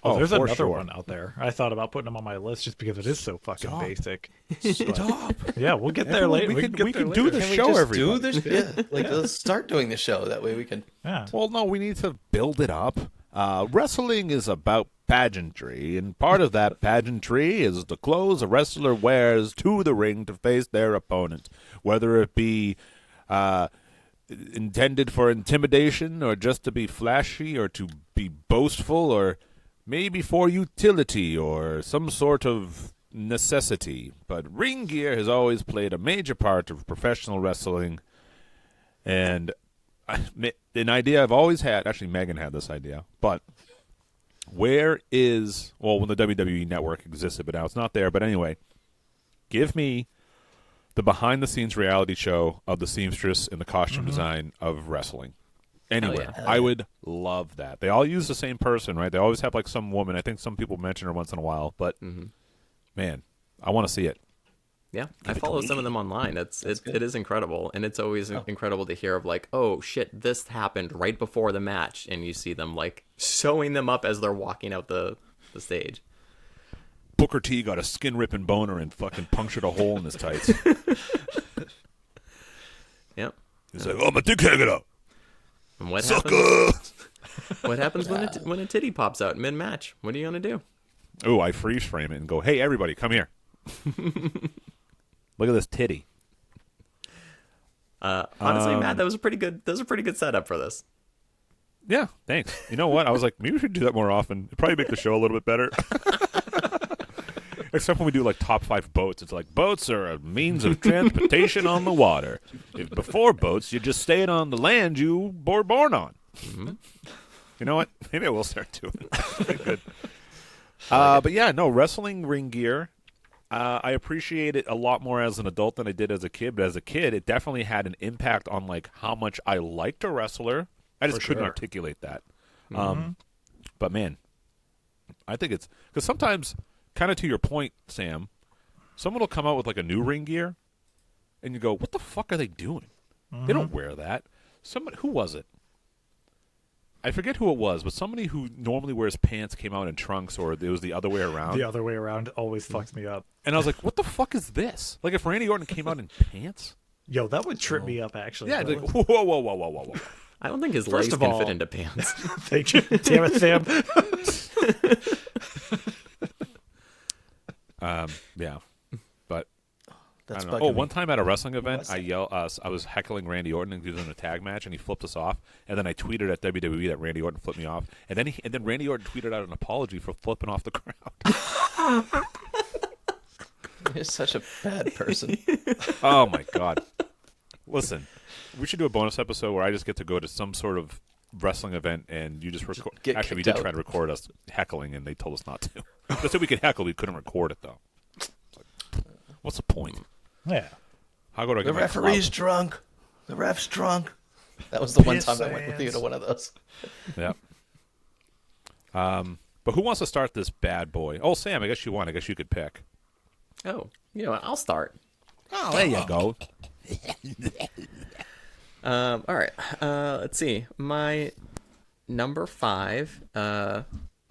Oh, there's for another sure. one out there. I thought about putting him on my list just because it is so fucking Stop. basic. Stop. Yeah, we'll get there Everyone, later. we get there can do later. the Can we show, just everybody. do this? Yeah, let's start doing the show. That way we can. Yeah. Well, no, we need to build it up. Wrestling is about pageantry, and part of that pageantry is the clothes a wrestler wears to the ring to face their opponent, whether it be intended for intimidation or just to be flashy or to be boastful or maybe for utility or some sort of necessity. But ring gear has always played a major part of professional wrestling, And an idea I've always had, actually Megan had this idea, but where is, well, when the WWE Network existed, but now it's not there, but anyway, give me the behind-the-scenes reality show of the seamstress and the costume design of wrestling. Anywhere. yeah. I would love that. They all use the same person, right? They always have like some woman. I think some people mention her once in a while, but man, I want to see it. Yeah, I follow some of them online. It is incredible, and it's always incredible to hear of like, oh shit, this happened right before the match, and you see them like sewing them up as they're walking out the stage. Booker T got a skin ripping boner and fucking punctured a hole in his tights. Yep. He's like, "Oh, my dick hanging up." And what Sucker! happens? What happens when a titty pops out mid match? What are you gonna do? Oh, I freeze frame it and go, "Hey, everybody, come here! Look at this titty." Honestly, Matt, that was a pretty good setup for this. Yeah, thanks. You know what? I was like, maybe we should do that more often. It'd probably make the show a little bit better. Except when we do like top 5 boats. It's like, boats are a means of transportation on the water. If before boats, you just stayed on the land you were born on. You know what? Maybe I will start doing it. Good. But yeah, no, wrestling ring gear. I appreciate it a lot more as an adult than I did as a kid. But as a kid, it definitely had an impact on like how much I liked a wrestler. I just couldn't articulate that. But man, I think it's because sometimes, kind of to your point, Sam, someone will come out with like a new ring gear, and you go, "What the fuck are they doing? They don't wear that." Somebody, who was it? I forget who it was, but somebody who normally wears pants came out in trunks, or it was the other way around. The other way around always fucks me up. And I was like, "What the fuck is this?" Like if Randy Orton came out in pants. Yo, that would trip me up, actually. Yeah, like, whoa. I don't think his First legs of can all- fit into pants. Thank you. Damn it, Sam. Yeah, but That's I don't know. bugging Oh, me. one time at a wrestling event, was I I was heckling Randy Orton and he was in a tag match, and he flipped us off. And then I tweeted at WWE that Randy Orton flipped me off, and then Randy Orton tweeted out an apology for flipping off the crowd. You're such a bad person. Oh my god! Listen, we should do a bonus episode where I just get to go to some sort of wrestling event and you just record. get Actually, we kicked did out. try to record us heckling, and they told us not to. They said we could heckle, we couldn't record it though. It's like, what's the point? Yeah. How do I The get my referee's club? drunk. The ref's drunk. That was the one time I went with you to one of those. Yeah. But who wants to start this bad boy? Oh, Sam, I guess you won. I guess you could pick. Oh, you know what? I'll start. Oh, there you go. All right. Let's see. My number 5. My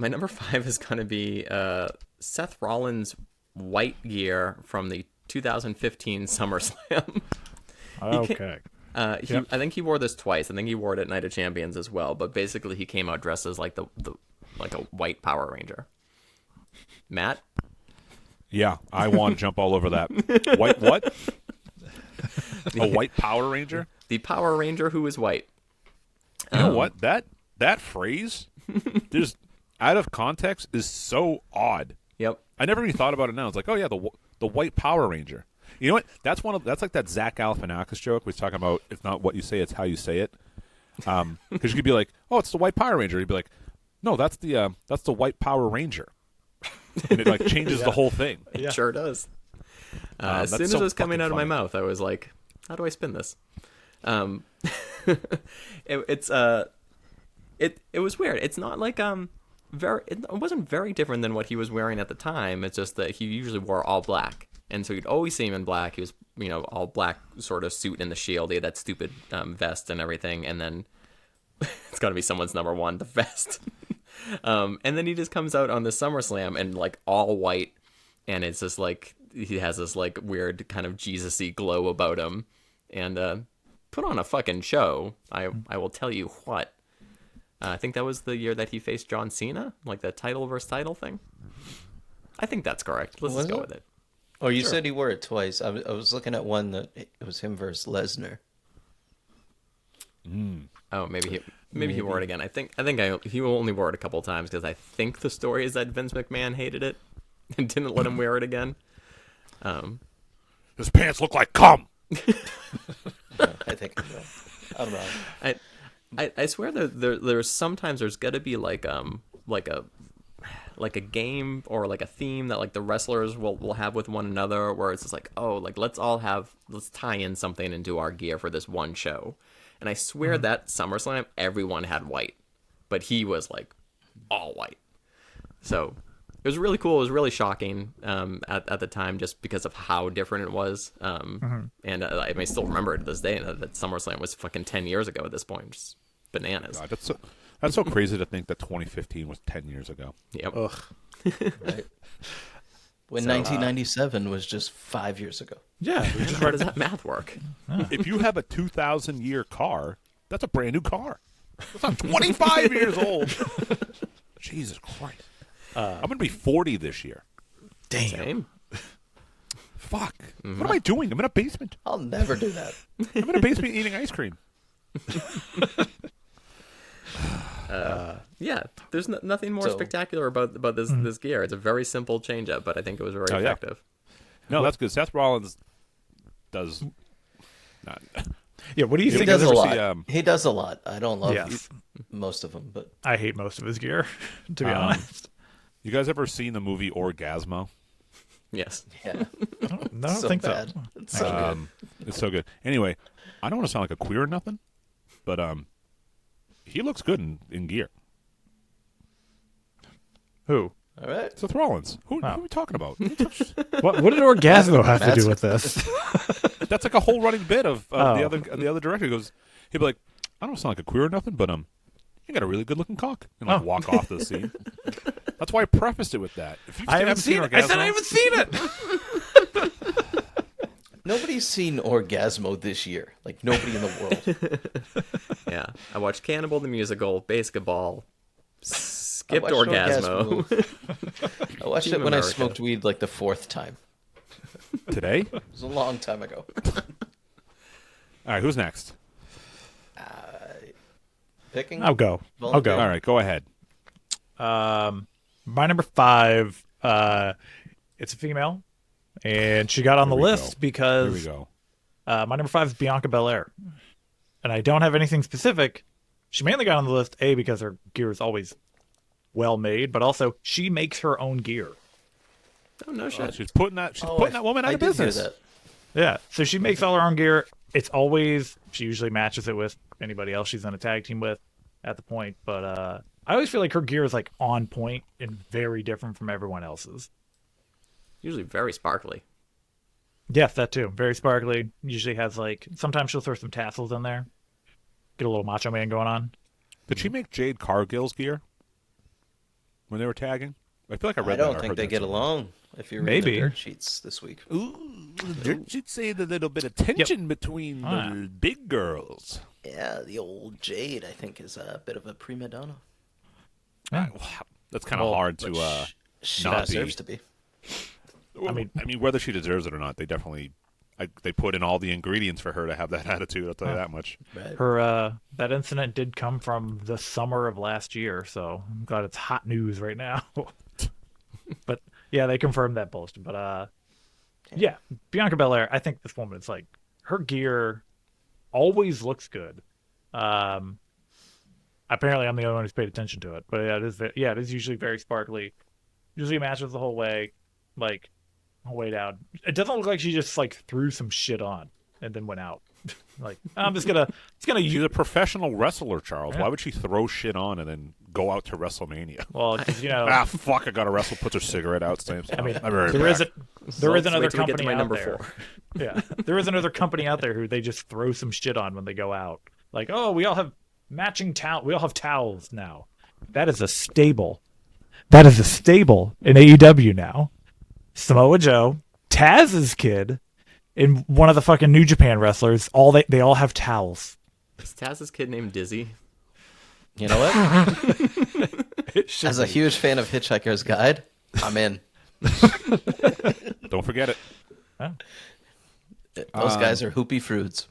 number 5 is going to be Seth Rollins' white gear from the 2015 SummerSlam. Okay. I think he wore this twice. I think he wore it at Night of Champions as well. But basically, he came out dressed as like the like a white Power Ranger. Matt. Yeah, I want to jump all over that. White what? A white Power Ranger? The Power Ranger who is white. You know what? That phrase, just out of context, is so odd. Yep. I never even thought about it now. It's like, oh yeah, the white Power Ranger. You know what? That's like that Zach Galifianakis joke. We was talking about it's not what you say, it's how you say it. Because you could be like, oh, it's the white Power Ranger. You'd be like, no, that's the white Power Ranger. And it like changes the whole thing. It sure does. As that's soon as so it was coming fucking out of my funny. mouth, I was like, how do I spin this? It was weird. It's not like it wasn't very different than what he was wearing at the time. It's just that he usually wore all black, and so you'd always see him in black. He was all black sort of suit and the shield. He had that stupid vest and everything, and then it's got to be someone's number one, the vest. And then he just comes out on the SummerSlam and like all white, and it's just like he has this like weird kind of Jesus-y glow about him, and put on a fucking show. I will tell you what. I think that was the year that he faced John Cena, like the title versus title thing. I think that's correct. Let's just go with it. Oh, you said he wore it twice. I was looking at one that it was him versus Lesnar. Oh, maybe he wore it again. I think he only wore it a couple times because I think the story is that Vince McMahon hated it and didn't let him wear it again. His pants look like cum. I think. I don't know. I swear that there's sometimes there's got to be like a game or like a theme that like the wrestlers will have with one another, where it's just like, oh, like let's tie in something into our gear for this one show. And I swear that SummerSlam everyone had white, but he was like all white. So it was really cool. It was really shocking at the time, just because of how different it was. And I may still remember it to this day that SummerSlam was fucking 10 years ago at this point. Just bananas. God, that's so crazy to think that 2015 was 10 years ago. Yep. Ugh. Right. When 1997 was just 5 years ago. Yeah. How does that math work? If you have a 2,000-year car, that's a brand new car. It's not 25 years old. Jesus Christ. I'm going to be 40 this year. Damn. Same. Fuck. What am I doing? I'm in a basement. I'll never do that. I'm in a basement eating ice cream. Yeah, there's nothing more So- spectacular about this gear. It's a very simple change-up, but I think it was very Oh, yeah. effective. No, that's good. Seth Rollins does not. Yeah, what do you He think does of a ever lot. see, He does a lot. I don't love Yes. most of them, but I hate most of his gear, to be honest. You guys ever seen the movie Orgasmo? Yes. yeah, No, I don't so think bad. so. It's so good. It's so good. Anyway, I don't want to sound like a queer or nothing, but he looks good in gear. Who? All right. Seth Rollins. Who are we talking about? What did Orgasmo have to do with this? That's like a whole running bit of Oh. the other director. He goes, he'd be like, I don't sound like a queer or nothing, but you got a really good looking cock, and like Oh. walk off the scene. That's why I prefaced it with that. If you've I haven't seen it. I said I haven't seen it. Nobody's seen Orgasmo this year. Like nobody in the world. Yeah. I watched Cannibal the Musical, Basketball, skipped I watched Orgasmo. I watched Team it when I America. smoked weed like the fourth time. Today. It was a long time ago. All right, who's next? Picking. I'll go. I'll go. All right, go ahead. My number 5, it's a female, and she got on the Here we list go. because Here we go. my number 5 is Bianca Belair, and I don't have anything specific. She mainly got on the list because her gear is always well made, but also she makes her own gear. Oh, no shit. She's putting that woman out I of did hear business. that. Yeah, so she makes all her own gear. It's always, she usually matches it with anybody else she's in a tag team with at the point, but I always feel like her gear is like on point and very different from everyone else's. Usually very sparkly. Yes, that too. Very sparkly. Usually has like, sometimes she'll throw some tassels in there. Get a little Macho Man going on. Did she make Jade Cargill's gear when they were tagging? I feel like I I read that. don't or think heard they that get somewhere. along. If you read Maybe. the dirt sheets this week. Ooh, should say the little bit of tension between Ah. the big girls. Yeah, the old Jade, I think, is a bit of a prima donna. Wow, that's kind of hard to. Which she not be. deserves to be. I mean, whether she deserves it or not, they definitely. They put in all the ingredients for her to have that attitude. I'll tell you that much. Right. Her that incident did come from the summer of last year, so I'm glad it's hot news right now. But yeah, they confirmed that post. But yeah, Bianca Belair, I think this woman is like, her gear always looks good. Apparently I'm the only one who's paid attention to it, but yeah, it is usually very sparkly. Usually matches the whole way, like whole way down. It doesn't look like she just like threw some shit on and then went out. Like, I'm just gonna She's use. a professional wrestler, Charles. Yeah. Why would she throw shit on and then go out to WrestleMania? Well, because you know, Fuck! I gotta wrestle. Puts her cigarette out. Stamps. I mean, I'm very there is back. there is Let's another wait till we get to company my out number there. 4. Yeah, there is another company out there who they just throw some shit on when they go out. Like, oh, we all have matching towel. We all have towels now. That is a stable. That is a stable in AEW now. Samoa Joe, Taz's kid, and one of the fucking New Japan wrestlers. They all have towels. Is Taz's kid named Dizzy? You know what? It should As a be. huge fan of Hitchhiker's Guide, I'm in. Don't forget it. Those guys are hoopy fruits.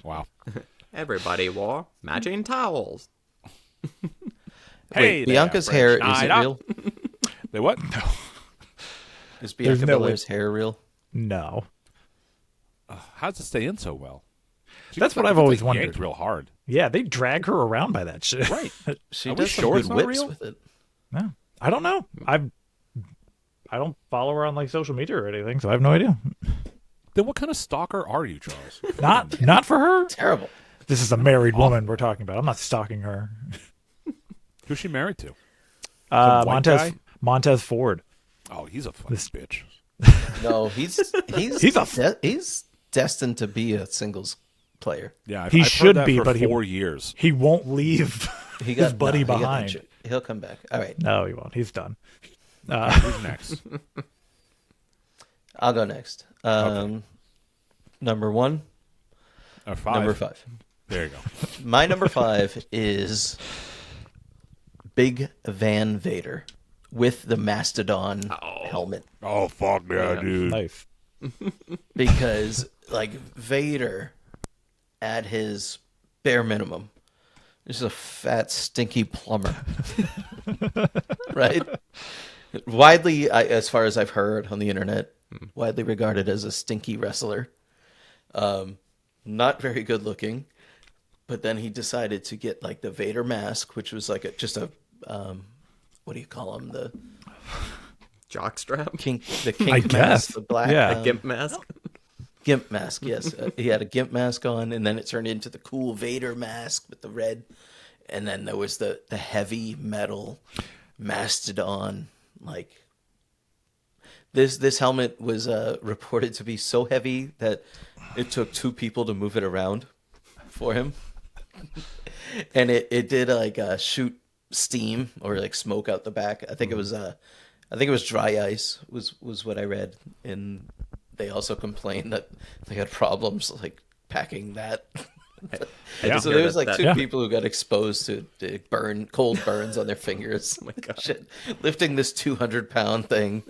Wow. Everybody wore matching towels. Hey, Wait, Bianca's hair, is Night it up. real? They what? Is Bianca no way. Belair's hair real? No. How does it stay in so well? That's what She I've gets, always like, wondered. yanked real hard. Yeah, they drag her around by that shit. Right. She Are we does sure some it's good not whips real? with it. No, I don't know. I don't follow her on like social media or anything, so I have no idea. Then what kind of stalker are you, Charles? Not for her. Terrible. This is a married woman we're talking about. I'm not stalking her. Who's she married to? Some white guy? Montez Ford. Oh, he's a fucking bitch. No, he's he's destined to be a singles player. Yeah, He I've should heard that be, for but 4 years. he won't leave his buddy behind. He'll come back. All right, No, he won't. He's done. Who's next? I'll go next. Number 1, Or 5. number 5. There you go. My number 5 is Big Van Vader with the Mastodon helmet. Oh, fuck yeah, dude. Nice. Because, like, Vader, at his bare minimum, is a fat, stinky plumber. Right? Widely, as far as I've heard on the internet, widely regarded as a stinky wrestler. Not very good looking. But then he decided to get, like, the Vader mask, which was like just a, what do you call him? The Jockstrap? the kink I mask, guess. the black Yeah. Gimp mask? gimp mask. Yes, he had a gimp mask on, and then it turned into the cool Vader mask with the red, and then there was the heavy metal Mastodon. Like this helmet was reported to be so heavy that it took 2 people to move it around for him, and it did like shoot steam or like smoke out the back. I think it was dry ice was what I read, and they also complained that they had problems like packing that. Yeah. So there was like That- 2 people who got exposed to cold burns on their fingers. Oh my God. Shit. Lifting this 200-pound thing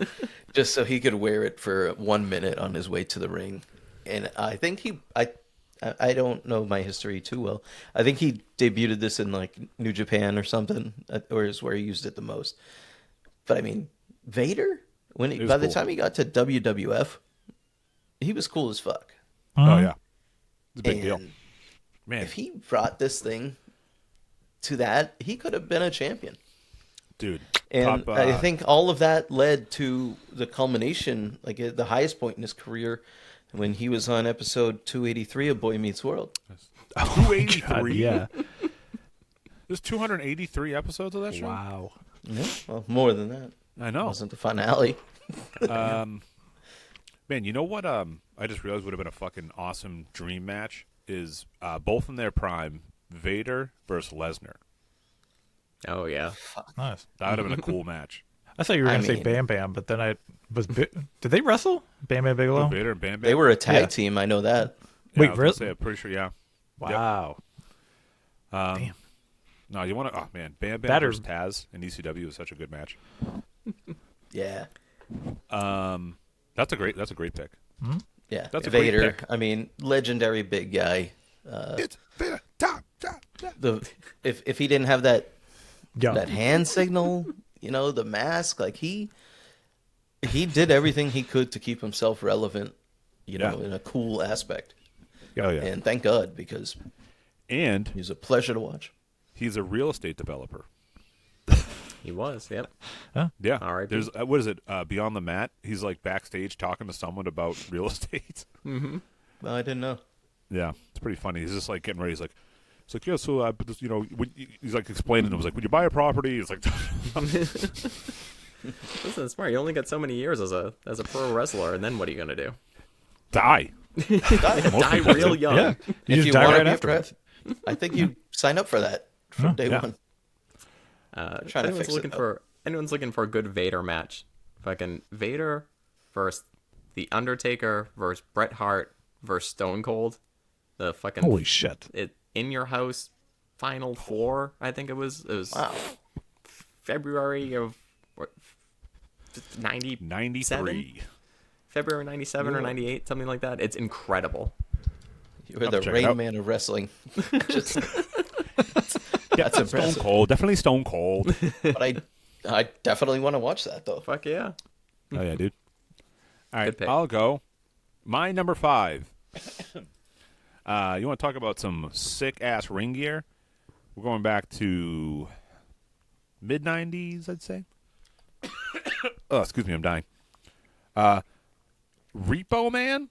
just so he could wear it for 1 minute on his way to the ring. And I think I don't know my history too well. I think he debuted this in like New Japan or something, or is where he used it the most. But I mean, Vader, by the cool. time he got to WWF, he was cool as fuck. Oh, yeah. It's a big deal. And Man, if he brought this thing to that, he could have been a champion. dude. And top, I think all of that led to the culmination, like the highest point in his career, when he was on episode 283 of Boy Meets World. 283? Yeah. There's 283 episodes of that show? Wow. Yeah, well, more than that. I It know. wasn't the finale. Man, you know what I just realized would have been a fucking awesome dream match is both in their prime, Vader versus Lesnar. Oh, yeah. Nice. That would have been a cool match. I thought you were I going to say mean- Bam Bam, but then I was. Did they wrestle? Bam Bam Bigelow? Vader and Bam Bam. They were a tag Yeah. team, I know that. Yeah, Wait, I was gonna really? say, I'm pretty sure, yeah. Wow. Damn. No, you want to? Oh man, Bam Bam That or- versus Taz in ECW is such a good match. Yeah. That's a great pick. Yeah. That's a great Vader, pick. I mean, legendary big guy. It's Vader. Top. If he didn't have that Yeah. hand signal, the mask, like he did everything he could to keep himself relevant, Yeah. in a cool aspect. Oh yeah. And thank God, because And he's a pleasure to watch. he's a real estate developer. He was, yep. Yeah. R.I.P. There's what is it? Beyond the Mat. He's like backstage talking to someone about real estate. Well, I didn't know. Yeah, it's pretty funny. He's just like getting ready. He's like, yeah. So, but this, he's like explaining. It was like, when you buy a property, it's like, Listen, smart. You only got so many years as a pro wrestler, and then what are you gonna do? die. Die real young. Yeah. You If just you die want right to after. I think you sign up for that from day yeah. one. If trying to anyone's fix it looking up. for a good Vader match, fucking Vader versus The Undertaker versus Bret Hart versus Stone Cold, the fucking Holy shit. in your house Final Four, I think it was. It was Wow. February of what, 93. February 97 or 98, something like that. It's incredible. You were the check it Rain out. Man of wrestling. Just, Yeah, that's Stone impressive. Cold. Definitely Stone Cold. But I definitely want to watch that, though. Fuck yeah. Oh yeah, dude. All right, Good pick. I'll go. My number 5. You want to talk about some sick ass ring gear? We're going back to mid '90s, I'd say. Oh, excuse me, I'm dying. Repo Man,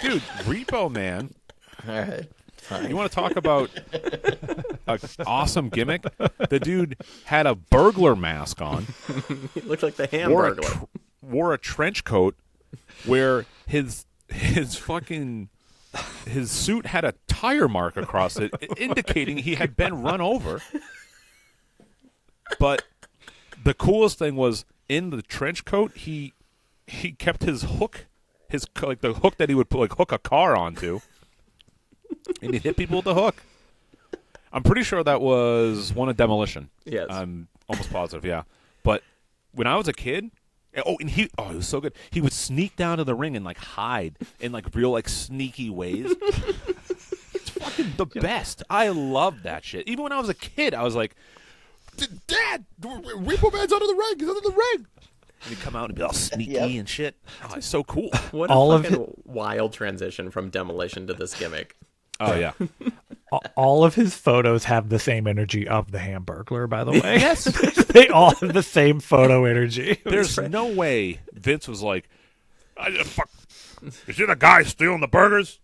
dude, Repo Man. All right. Fine. You want to talk about an awesome gimmick? The dude had a burglar mask on. He looked like the wore a, Hamburglar. wore a trench coat where his suit had a tire mark across it, indicating he had been run over. But the coolest thing was in the trench coat, he kept his hook, the hook that he would hook a car onto, and he'd hit people with the hook. I'm pretty sure that was one of Demolition. Yes. I'm almost positive, yeah. But when I was a kid, it was so good. He would sneak down to the ring and hide in real sneaky ways. It's fucking the best. I love that shit. Even when I was a kid, I was like, Dad, Repo Man's under the ring. He's under the ring. And he'd come out and be all sneaky and shit. Oh, it's so cool. What a fucking wild transition from Demolition to this gimmick. Oh, yeah. All of his photos have the same energy of the Hamburglar, by the way. Yes. They all have the same photo energy. There's no way Vince was like, fuck. Is he the guy stealing the burgers?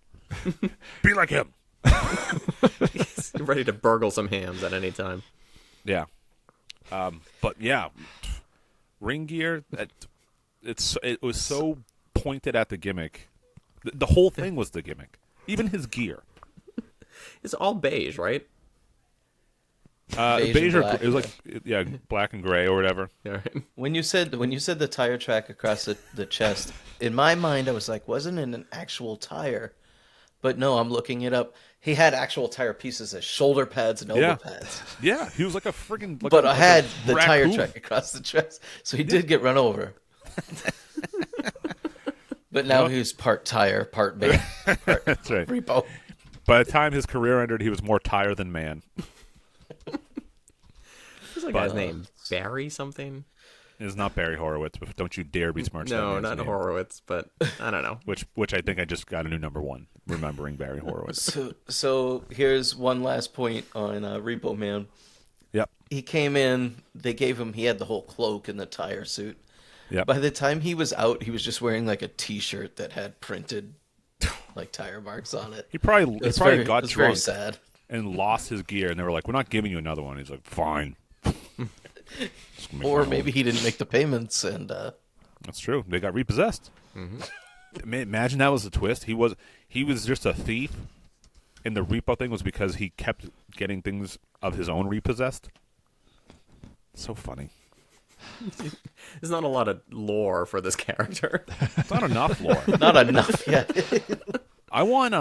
Be like him. He's ready to burgle some hams at any time. Yeah. But yeah, ring gear, it was so pointed at the gimmick. The whole thing was the gimmick. Even his gear. It's all beige, right? Beige or black, it was black and gray or whatever. All right. When you said the tire track across the chest, in my mind I was like, wasn't it an actual tire? But no, I'm looking it up. He had actual tire pieces as shoulder pads and elbow pads. Yeah, he was like a freaking. But I had the tire raccoon. track across the chest, so he did get run over. But now he was part tire, part man, part That's right. repo. By the time his career ended, he was more tire than man. What's that guy's name? Barry something? It's not Barry Horowitz, but don't you dare be smart. No, not Horowitz, but I don't know. Which I think I just got a new number one, remembering Barry Horowitz. So here's one last point on Repo Man. Yep. He came in. They gave him. He had the whole cloak and the tire suit. Yep. By the time he was out, he was just wearing a T-shirt that had printed tire marks on it. He probably got very drunk sad. and lost his gear, and they were like, "We're not giving you another one." He's like, "Fine." Or maybe he didn't make the payments, and that's true. They got repossessed. Mm-hmm. Imagine that was the twist. He was just a thief, and the repo thing was because he kept getting things of his own repossessed. So funny. There's not a lot of lore for this character. It's not enough lore. not enough yet. I want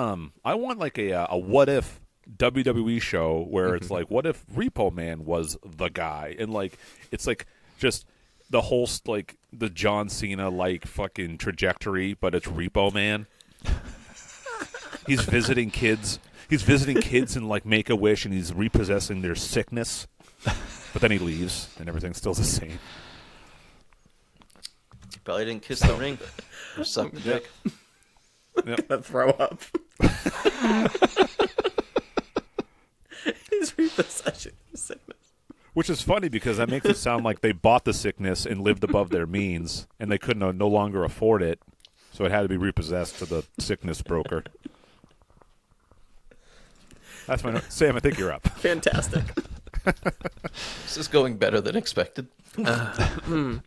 like a what if WWE show where it's like, what if Repo Man was the guy, and it's just the whole the John Cena fucking trajectory, but it's Repo Man. He's visiting kids. He's visiting kids in Make-A-Wish, and he's repossessing their sickness. But then he leaves, and everything's still the same. Probably didn't kiss the ring or suck the dick. Yep. Gonna throw up. He's repossession sickness. Which is funny because that makes it sound like they bought the sickness and lived above their means, and they couldn't no longer afford it, so it had to be repossessed to the sickness broker. That's my note. Sam, I think you're up. Fantastic. This is going better than expected. My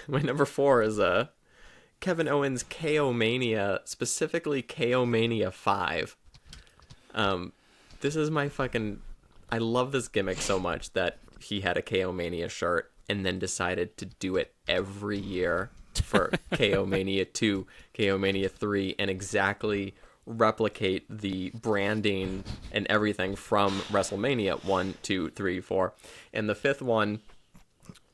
number 4 is Kevin Owens KO Mania, specifically KO Mania 5. This is my fucking. I love this gimmick so much that he had a KO Mania shirt and then decided to do it every year for KO Mania 2, KO Mania 3, and exactly replicate the branding and everything from WrestleMania 1, 2, 3, 4. And the 5th one,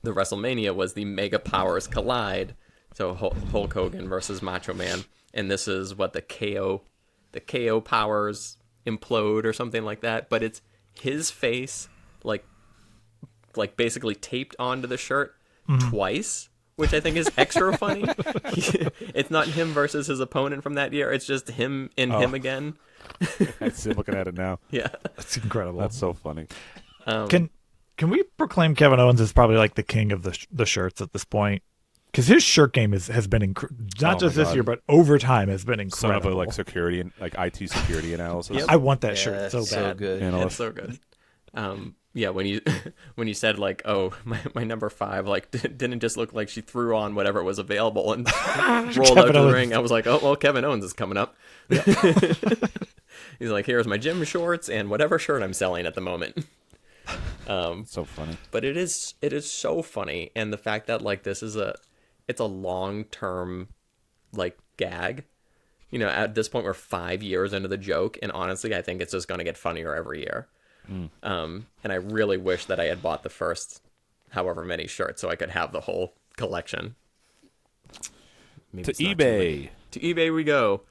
the WrestleMania, was the Mega Powers Collide. So Hulk Hogan versus Macho Man. And this is what the KO powers implode or something like that. But it's his face like basically taped onto the shirt twice which I think is extra funny. It's not him versus his opponent from that year. It's just him and him again. I see, looking at it now. Yeah. That's incredible. That's so funny. Can we proclaim Kevin Owens as probably like the king of the shirts at this point? Because his shirt game has been not just this year, but over time has been Some incredible. of it, like security and like IT security analysis. Yep. I want that Yeah, shirt so it's bad. so good. It's so good. Yeah, when you said like, oh, my number 5 like didn't just look like she threw on whatever was available and rolled out to the ring. I was like, oh well, Kevin Owens is coming up. Yeah. He's like, here's my gym shorts and whatever shirt I'm selling at the moment. So funny. But it is so funny, and the fact that like it's a long-term like gag. You know, at this point we're 5 years into the joke, and honestly, I think it's just going to get funnier every year. And I really wish that I had bought the first however many shirts so I could have the whole collection. Maybe To it's not too late. eBay. To eBay we go.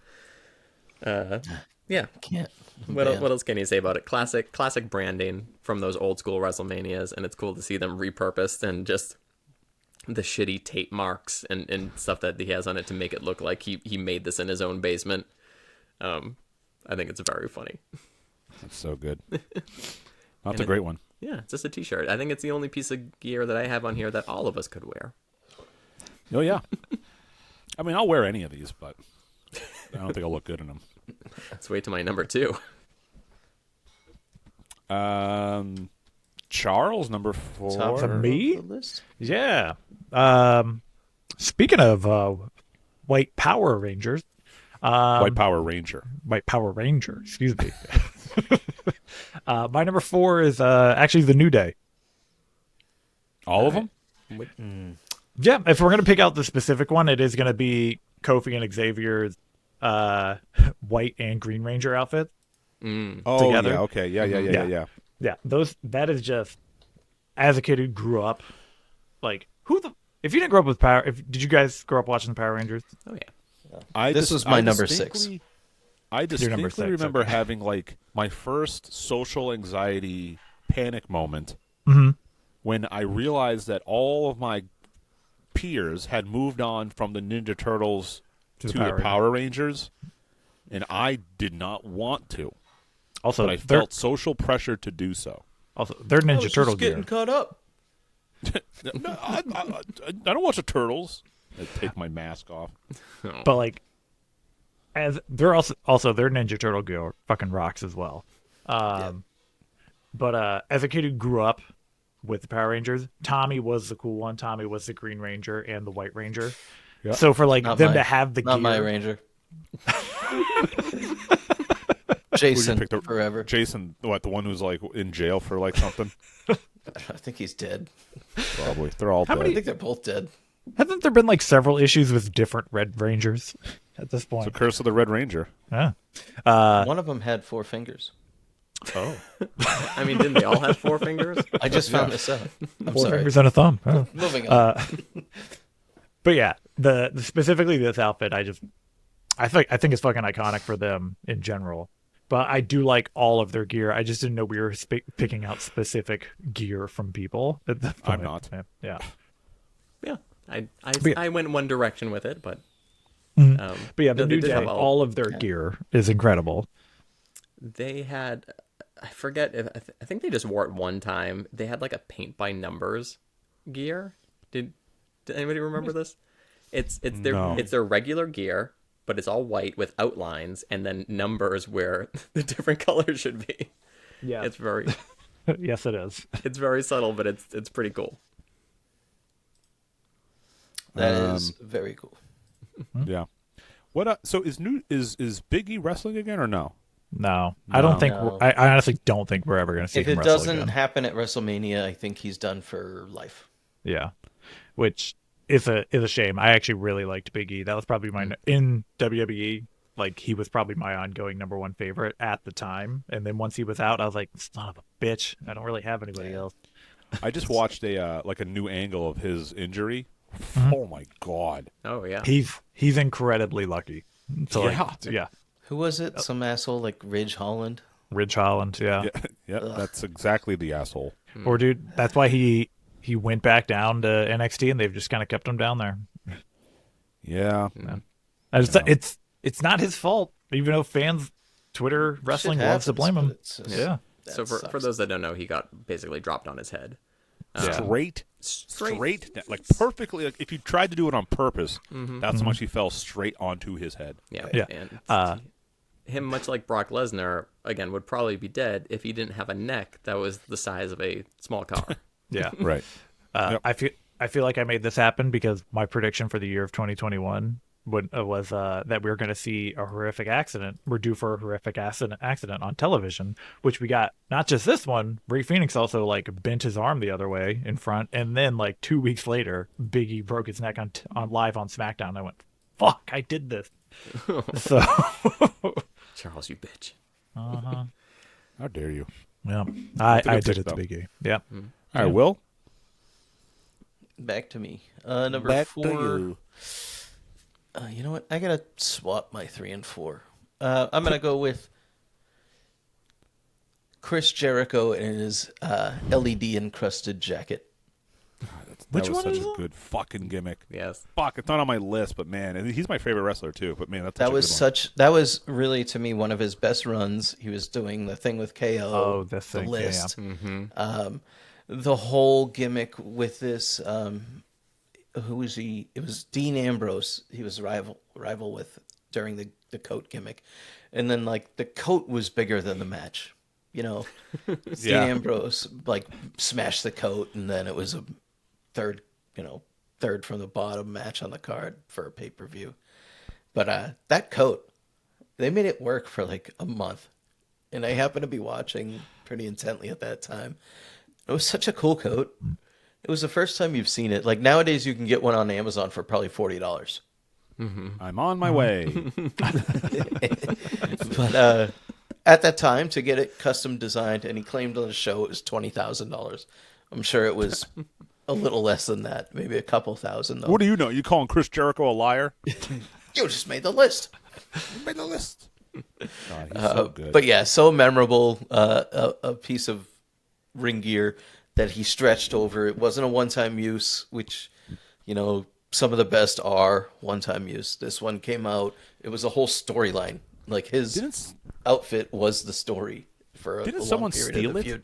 Yeah. Can't. What Man. else can you say about it? Classic branding from those old school WrestleManias, and it's cool to see them repurposed and just the shitty tape marks and stuff that he has on it to make it look like he made this in his own basement. I think it's very funny. That's so good. That's a great one. Yeah, it's just a t-shirt. I think it's the only piece of gear that I have on here that all of us could wear. Oh yeah. I mean, I'll wear any of these, but I don't think I'll look good in them. Let's wait to my number 2. Charles, number 4. Top To me? of the list? Yeah. Speaking of White Power Rangers. White Power Ranger. White Power Ranger, excuse me. My number 4 is actually the New Day. All of them? Yeah, if we're gonna pick out the specific one, it is gonna be Kofi and Xavier's White and Green Ranger outfit. Oh, Together. yeah. Okay. Yeah. Yeah, that is just as a kid who grew up, like if you didn't grow up with did you guys grow up watching the Power Rangers? Oh yeah. This was my number 6. I Your number distinctly 6, remember okay. having like my first social anxiety panic moment when I realized that all of my peers had moved on from the Ninja Turtles to the Power Rangers, and I did not want to. Also, But I felt social pressure to do so. Also, they're Ninja Turtle gear. Getting caught up. No, I don't watch the Turtles. I take my mask off. But like, as they're also their Ninja Turtle gear fucking rocks as well. But as a kid who grew up with the Power Rangers, Tommy was the cool one. Tommy was the Green Ranger and the White Ranger. Yeah. So for like Not them my- to have the Not gear, my Ranger. Who Jason, you picked up? forever. Jason, what, the one who's like in jail for like something? I think he's dead. Probably. They're all dead. I think they're both dead. hasn't there been like several issues with different Red Rangers at this point? It's a Curse of the Red Ranger. Yeah. One of them had 4 fingers. Oh. I mean, didn't they all have 4 fingers? I just found this out. I'm 4 sorry. fingers and a thumb. Oh. Moving on. But yeah, the specifically this outfit, I think it's fucking iconic for them in general. But I do like all of their gear. I just didn't know we were picking out specific gear from people at this point. I'm not. Yeah. Yeah. I yeah. went one direction with it, but But yeah, the they New did Day, have all of their gear is incredible. they had, I forget if I think they just wore it one time. They had like a paint by numbers gear. Did anybody remember this? It's their regular gear, but it's all white with outlines and then numbers where the different colors should be. Yeah. It's very Yes, it is. it's very subtle, but it's pretty cool. That is very cool. Yeah. What? So is Big E wrestling again or no? No, I don't think. No. I honestly don't think we're ever going to see If him it wrestle doesn't again. happen at WrestleMania, I think he's done for life. Yeah, which is a shame. I actually really liked Big E. That was probably my in WWE. Like he was probably my ongoing number one favorite at the time. And then once he was out, I was like, son of a bitch. I don't really have anybody else. I just watched a new angle of his injury. Oh my god. Oh yeah. He's incredibly lucky. So yeah. Who was it? Some asshole like Ridge Holland? Ridge Holland, yeah. Yeah, that's exactly the asshole. Or dude, that's why he he went back down to NXT, and they've just kind of kept him down there. Yeah. It's not his fault, even though fans, Twitter, wrestling loves to blame him. Yeah. So for those that don't know, he got basically dropped on his head. Straight, like perfectly. Like if you tried to do it on purpose, that's how much he fell straight onto his head. Yeah. And him, much like Brock Lesnar, again, would probably be dead if he didn't have a neck that was the size of a small car. Yeah. Right. Yep. I feel like I made this happen because my prediction for the year of 2021 was that we were going to see a horrific accident. We're due for a horrific accident on television, which we got. Not just this one. Rey Fenix also like bent his arm the other way in front, and then like 2 weeks later, Big E broke his neck on live on SmackDown. I went, "Fuck, I did this." So, Charles, you bitch. How dare you? Yeah, That's a I good did pick, it to though. Big E. Yeah. All right, Will. Back to me. Number Back 4. to you. You know what? I gotta swap my 3 and 4. I'm gonna go with Chris Jericho in his LED encrusted jacket. Which one was is such a that? good fucking gimmick. Yes. Fuck, it's not on my list, but man, and he's my favorite wrestler too. But man, That was really to me one of his best runs. He was doing the thing with KO. Oh, this the thing, yeah, list. yeah. The whole gimmick with this. Who was he? It was Dean Ambrose. He was rival with during the coat gimmick, and then like the coat was bigger than the match. You know, Dean Ambrose like smashed the coat, and then it was a third from the bottom match on the card for a pay-per-view. But that coat, they made it work for like a month, and I happened to be watching pretty intently at that time. It was such a cool coat. It was the first time you've seen it. Like nowadays, you can get one on Amazon for probably $40. I'm on my way. But at that time, to get it custom designed, and he claimed on the show it was $20,000. I'm sure it was a little less than that, maybe a couple thousand. Though. What do you know? You calling Chris Jericho a liar? You just made the list. You made the list. He's so good. But yeah, so memorable. A piece of ring gear that he stretched over. It wasn't a one-time use, which, some of the best are one-time use. This one came out. It was a whole storyline. Like his outfit was the story for a long someone period steal of the it? feud.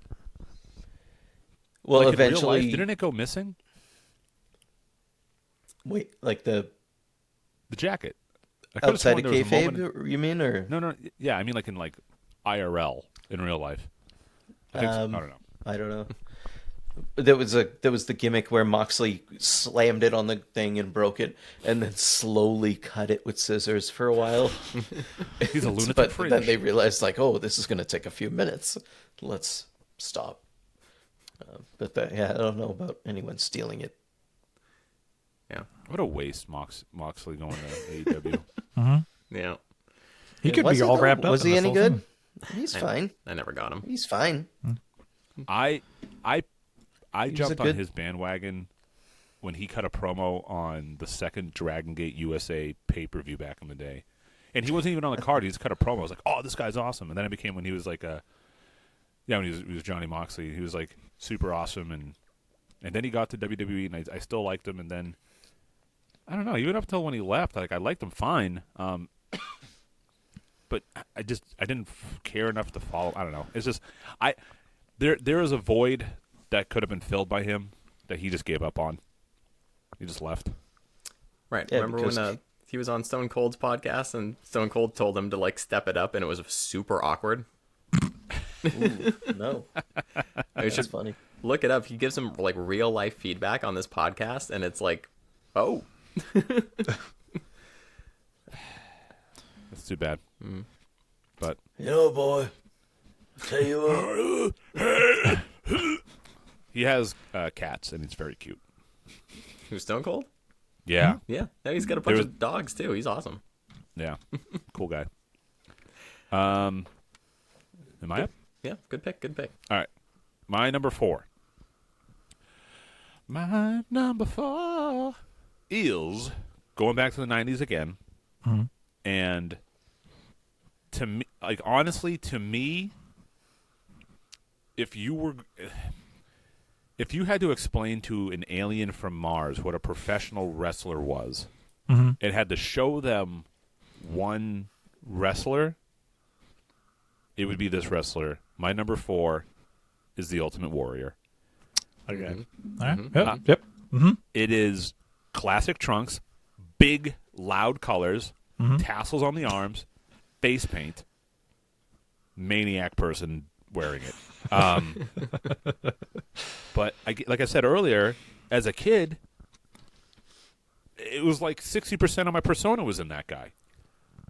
Well, like in real eventually, life, didn't it go missing? wait, like the The jacket. I could've outside sworn of there was a moment- kayfabe, you mean, or No, yeah, I mean like in IRL in real life. I think so. I don't know. I don't know. There was the gimmick where Moxley slammed it on the thing and broke it, and then slowly cut it with scissors for a while. He's a lunatic But fringe. then they realized, like, oh, this is going to take a few minutes. Let's stop. I don't know about anyone stealing it. Yeah. What a waste, Moxley going to AEW. Yeah. He could Was be he, all though? wrapped up. Was in he this any whole good? thing. He's fine. I never got him. He's fine. I was jumped a on good- his bandwagon when he cut a promo on the second Dragon Gate USA pay-per-view back in the day. And he wasn't even on the card. He just cut a promo. I was like, oh, this guy's awesome. And then it became when he was like when he was Johnny Moxley. He was like super awesome. And then he got to WWE, and I still liked him. And then, I don't know, even up until when he left, like I liked him fine. But I didn't care enough to follow. I don't know. It's just, there is a void that could have been filled by him that he just gave up on. He just left. Right. Yeah, Remember because- when he was on Stone Cold's podcast and Stone Cold told him to like step it up and it was super awkward? No. You That's should funny. look it up. He gives him like real life feedback on this podcast and it's like, oh. That's too bad. But Boy. Tell you what. he has cats, and he's very cute. Who's Stone Cold? Yeah. Yeah. Now he's got a bunch There of dogs too. He's awesome. Yeah. Cool guy. Am I up? Yeah. Good pick. Good pick. All right. My number 4. My number 4 is going back to the 90s again. And to me, like, honestly, to me, if you were... if you had to explain to an alien from Mars what a professional wrestler was, it had to show them one wrestler, it would be this wrestler. My number 4 is the Ultimate Warrior. Okay. All right. Yep. It is classic trunks, big, loud colors, tassels on the arms, face paint, maniac person wearing it. But like I said earlier, as a kid, it was like 60% of my persona was in that guy.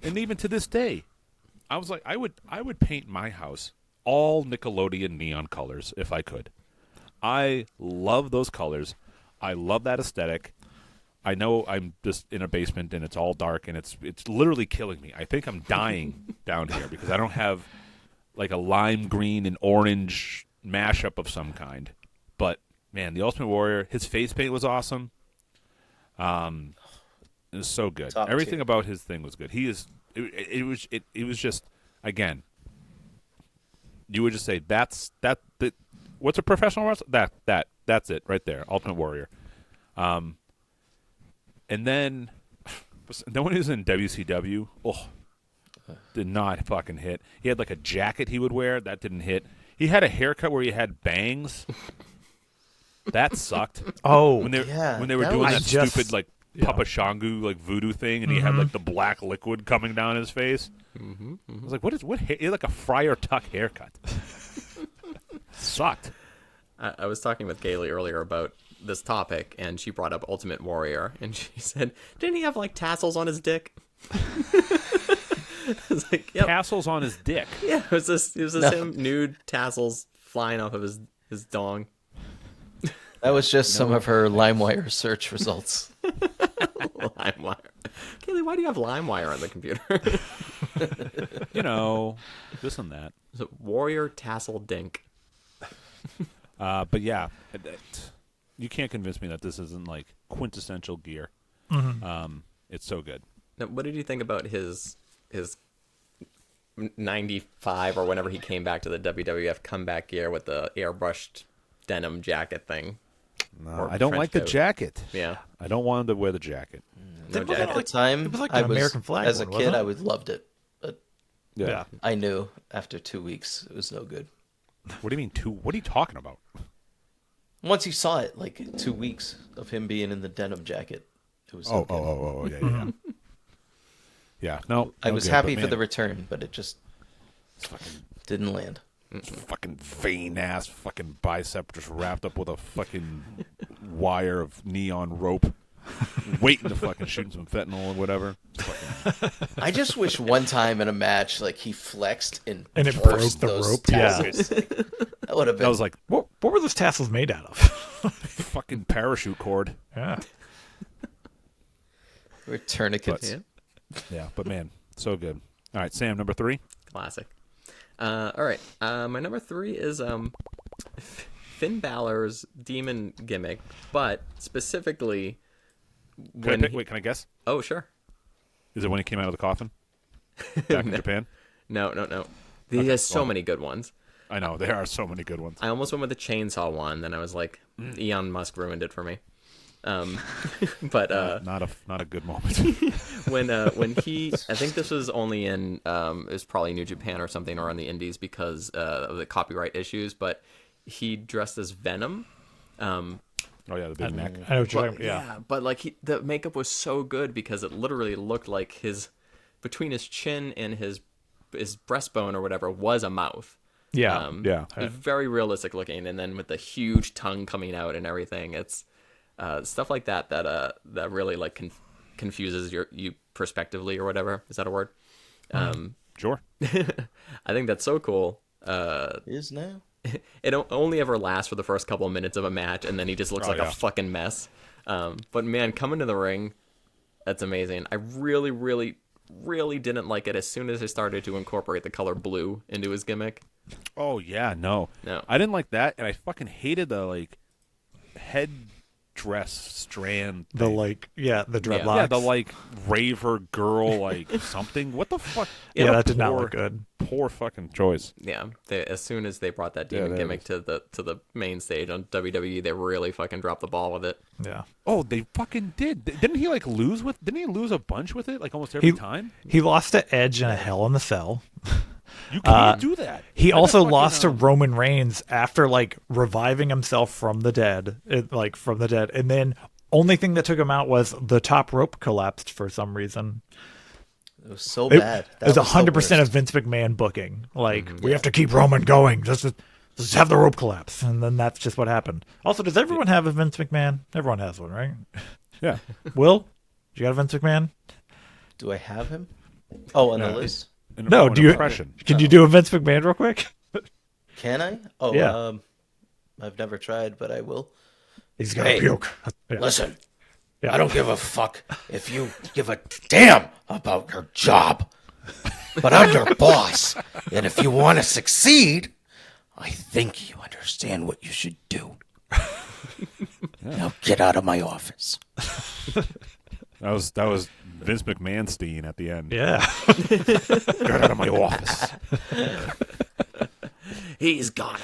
And even to this day, I was like, I would paint my house all Nickelodeon neon colors if I could. I love those colors. I love that aesthetic. I know I'm just in a basement and it's all dark and it's literally killing me. I think I'm dying down here because I don't have like a lime green and orange mashup of some kind. But man, the Ultimate Warrior, his face paint was awesome. It was so good. Top Everything tier. about his thing was good. He is. It was just, again. You would just say that's that. What's a professional wrestler? That's it right there. Ultimate Warrior. And then when he was in WCW, did not fucking hit. He had like a jacket he would wear that didn't hit. He had a haircut where he had bangs. That sucked. Oh, when they were that doing was- that I just- stupid like Papa Shangu like voodoo thing, and he had like the black liquid coming down his face. I was like, what? He had like a Friar Tuck haircut. Sucked. I was talking with Kaylee earlier about this topic, and she brought up Ultimate Warrior, and she said, "Didn't he have like tassels on his dick?" I was like, "Yep, Tassels on his dick. yeah." It was just him nude tassels flying off of his dong. That was just some of her LimeWire search results. LimeWire. Kaylee, why do you have LimeWire on the computer? You know, this and that. So, Warrior tassel dink. But yeah, you can't convince me that this isn't like quintessential gear. It's so good. Now, what did you think about his 95 or whenever he came back to the WWF comeback gear with the airbrushed denim jacket thing? No, Or I don't French like the coat. jacket. Yeah. I don't want him to wear the jacket. No At jacket. the time, it was like I an American flag as a one, wasn't kid, it? I would loved it. But Yeah. I knew after 2 weeks it was no good. What do you mean two? What are you talking about? Once you saw it, like 2 weeks of him being in the denim jacket, it was so good. Yeah. Yeah, no. I no was good, happy but for the man, return, but it just didn't land. fucking vein ass fucking bicep just wrapped up with a fucking wire of neon rope, waiting to fucking shoot some fentanyl or whatever. Fucking, I just wish one time in a match, like he flexed and And it burst broke the those rope, yeah. tassels. That would have been. that was like What were those tassels made out of? fucking parachute cord. Yeah. We're tourniquets. Yeah. Yeah, but man, so good. All right, Sam, number 3. Classic. All right. My number 3 is Finn Balor's demon gimmick, but specifically when. Can I guess? Oh, sure. Is it when he came out of the coffin back in Japan? No. He has so go on. many good ones. I know there are so many good ones. I almost went with the chainsaw one, then I was like, Elon Musk ruined it for me. But Not a good moment. when he, I think this was only in it was probably New Japan or something, or on the Indies because of the copyright issues. But he dressed as Venom. Oh yeah, the big neck. I know what you're But, talking about. but like the makeup was so good because it literally looked like his between his chin and his breastbone or whatever was a mouth. Yeah. Yeah. It was very realistic looking, and then with the huge tongue coming out and everything, it's stuff like that that really like confuses you prospectively or whatever. Is that a word? Sure. I think that's so cool. Is now. It only ever lasts for the first couple of minutes of a match, and then he just looks like yeah. a fucking mess. But man, coming to the ring, that's amazing. I really, really, really didn't like it as soon as I started to incorporate the color blue into his gimmick. Oh yeah, no. No. I didn't like that, and I fucking hated the like head dress strand The thing. the dreadlocks. Yeah, the like raver girl, like something. What the fuck? Yeah, What a that did not poor- look good. Poor fucking choice. Yeah, as soon as they brought that demon that gimmick is. to the main stage on WWE, they really fucking dropped the ball with it. Yeah. Oh, they fucking did. Didn't he like lose with? Didn't he lose a bunch with it? Like almost every time. He lost to Edge in a Hell in the Cell. You can't do that. He Like a also fucking, lost to Roman Reigns after like reviving himself from the dead, and then only thing that took him out was the top rope collapsed for some reason. It was so It, bad. it was the 100% of worst. Vince McMahon booking. Like we have to keep Roman going. Just have the rope collapse, and then that's just what happened. Also, does everyone have a Vince McMahon? Everyone has one, right? Yeah. Will, you got a Vince McMahon? Do I have him? Oh, on the Yeah. list. No. An Do you? impression. Can you do a Vince McMahon real quick? Can I? Oh, Yeah. I've never tried, but I will. He's got Hey, to puke. Yeah. Listen, Yeah. I don't give a fuck if you give a damn about your job, but I'm your boss, and if you want to succeed, I think you understand what you should do. Now get out of my office. That was Vince McMahon-stein at the end. Yeah. Get out of my office. He's gonna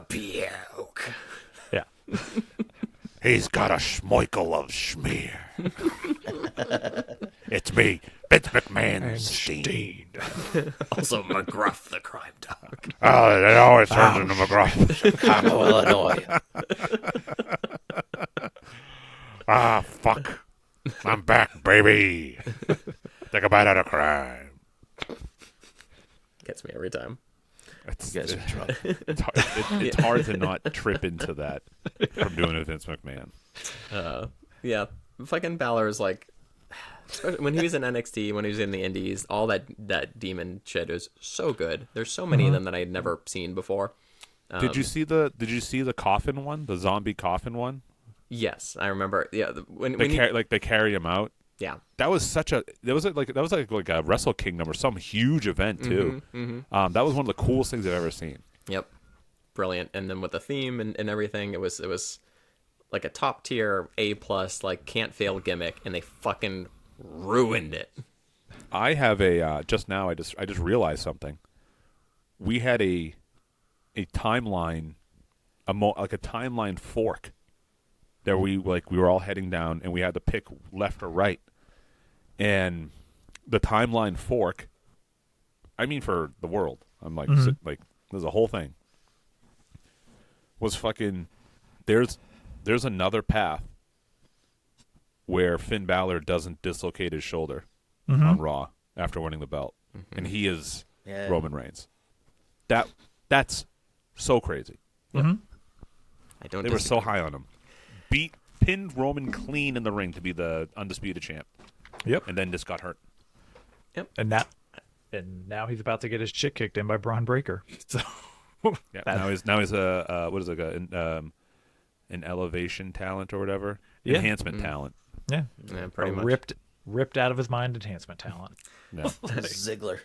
puke. Yeah. He's got a schmoikel of schmear. It's me, Vince McMahon-stein. Also, McGruff the crime dog. Oh, it always turns into McGruff. Chicago, Illinois. Ah, fuck. I'm back, baby. Take a bite out of crime. Gets me every time. It's, You guys are drunk. it's hard to not trip into that from doing it with Vince McMahon. Yeah, fucking Balor is like, when he was in NXT, when he was in the Indies, all that demon shit is so good. There's so many of them that I had never seen before. Did you see the coffin one, the zombie coffin one? Yes, I remember. Yeah, when They carry him out. yeah, That was like a Wrestle Kingdom or some huge event too. That was one of the coolest things I've ever seen. yep, brilliant. And then with the theme and everything, it was like a top tier A+, like can't fail gimmick, and they fucking ruined it. I have a just now. I just realized something. We had a timeline, like a timeline fork. That we were all heading down, and we had to pick left or right. And the timeline fork, I mean for the world, I'm like, there's a whole thing. Was fucking, there's another path where Finn Balor doesn't dislocate his shoulder on Raw after winning the belt, and he is Roman Reigns. That's so crazy. I don't. They were so high on him. Pinned Roman clean in the ring to be the undisputed champ. Yep. And then just got hurt. And now he's about to get his chick kicked in by Braun Breaker. So Yeah. Now he's a what is it? An elevation talent or whatever. Yeah. Enhancement talent. yeah, Yeah, pretty much. ripped out of his mind enhancement talent. Yeah. Ziggler.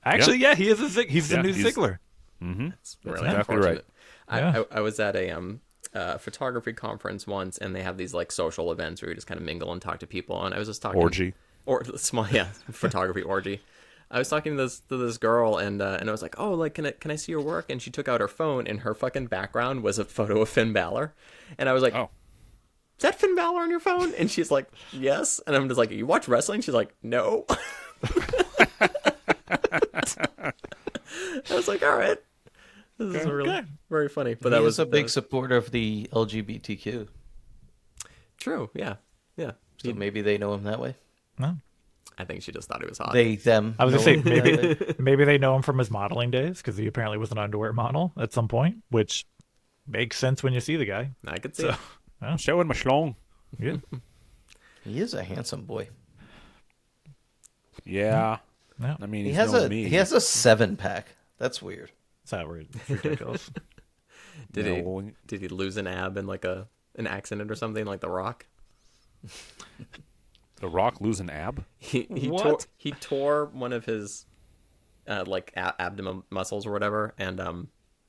Actually, yeah, he is he's the Yeah, new he's- Ziggler. It's really exactly unfortunate. right. I was at a photography conference once, and they have these like social events where you just kind of mingle and talk to people. And I was just talking Orgy. or small, photography orgy. I was talking to this girl, and I was like, oh, like can I see your work? And she took out her phone, and her fucking background was a photo of Finn Balor, and I was like, Oh. is that Finn Balor on your phone? And she's like, yes. And I'm just like, you watch wrestling? She's like, no. I was like, all right. This is really very funny. But He that was a big that- supporter of the LGBTQ. true. Yeah. Yeah. So maybe they know him that way. No. I think she just thought it was hot. They, them. I was gonna say know him that way. maybe they know him from his modeling days because he apparently was an underwear model at some point, which makes sense when you see the guy. I could see. it. Showing my schlong. Yeah. He is a handsome boy. Yeah. No. I mean, He he's has no a me. 7-pack. That's weird. It's ridiculous. Did Yeah, he well, did he lose an ab in like an accident or something like The Rock? The Rock lose an ab? He What? tore one of his abdomen muscles or whatever, and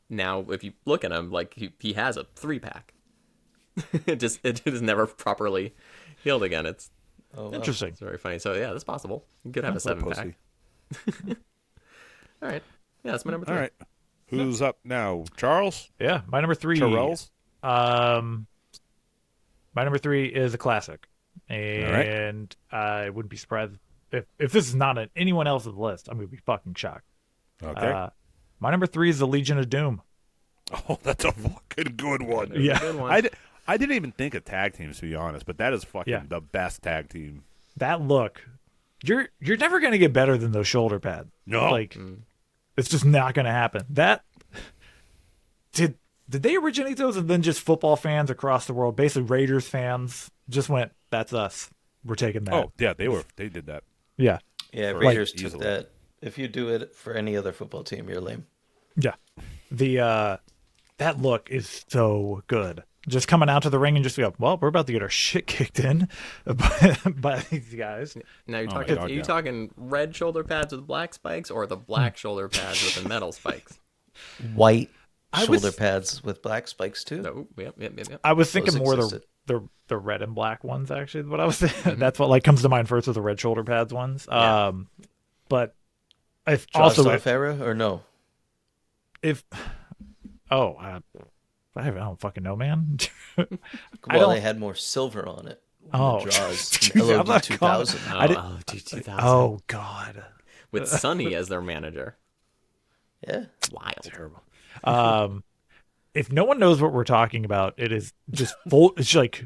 now if you look at him, like he has a 3-pack. it is never properly healed again. It's Oh, wow. Interesting. very funny. So yeah, that's possible. You could have a 7-pack. Pussy. All right. Yeah, that's my number 3. All right. Who's up now? Charles? Yeah, my number 3. Charles? My number 3 is a classic, and I wouldn't be surprised if this is not on anyone else's list. I'm gonna be fucking shocked. Okay. My number 3 is the Legion of Doom. Oh, that's a fucking good one. Yeah. Good one. I didn't even think of tag teams, to be honest, but that is fucking Yeah. the best tag team. That look, you're never gonna get better than those shoulder pads. No. Like, it's just not gonna happen. That did they originate those, and then just football fans across the world, basically Raiders fans, just went, "That's us. We're taking that." Oh, yeah, they did that. Yeah, Yeah, For Raiders like, took easily. that. If you do it for any other football team, you're lame. yeah. The that look is so good. Just coming out to the ring and just go, well, we're about to get our shit kicked in by these guys. Now you're Oh my talking. God, Are you yeah. talking red shoulder pads with black spikes, or the black shoulder pads with the metal spikes? White I shoulder was- pads with black spikes too. No. Yep. I was thinking Those more existed. the red and black ones actually. What I was thinking. That's what like comes to mind first with the red shoulder pads ones. Yeah. But if Also, also era or no? if oh I don't fucking know, man. I Well, don't- they had more silver on it. Oh, the draws. dude, I'm LOD not 2000. I did- Oh, dude, 2000. Oh God. With Sonny as their manager. Yeah. Wild. Terrible. If no one knows what we're talking about, it is just full. It's like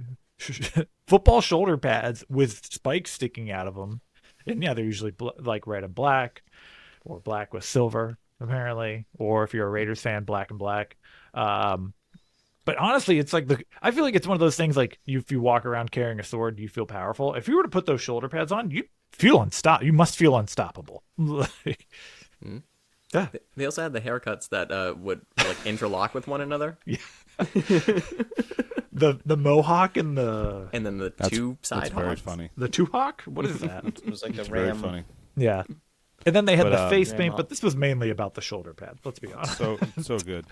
football shoulder pads with spikes sticking out of them, and yeah, they're usually like red and black, or black with silver, apparently. Or if you're a Raiders fan, black and black. But honestly, it's like I feel like it's one of those things like if you walk around carrying a sword, you feel powerful. If you were to put those shoulder pads on, you feel You must feel unstoppable. Yeah. They also had the haircuts that would like interlock with one another, The mohawk and the and then the two side That's very hawks. funny. tuhawk. What is that? It was like a It's very ram. funny. Yeah. And then they had But, the face paint, Grandma. but this was mainly about the shoulder pads. Let's be honest. So good.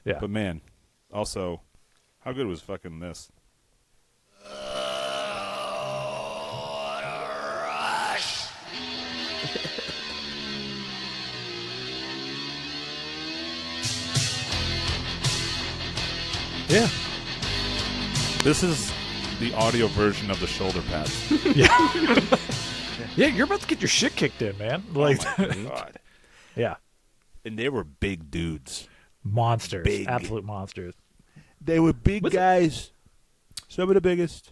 Yeah. But man, also, how good was fucking this? Yeah. This is the audio version of the shoulder pads. Yeah, you're about to get your shit kicked in, man. Like, Oh my God. yeah. And they were big dudes. Monsters. Big. Absolute monsters. They were big guys. Some of the biggest.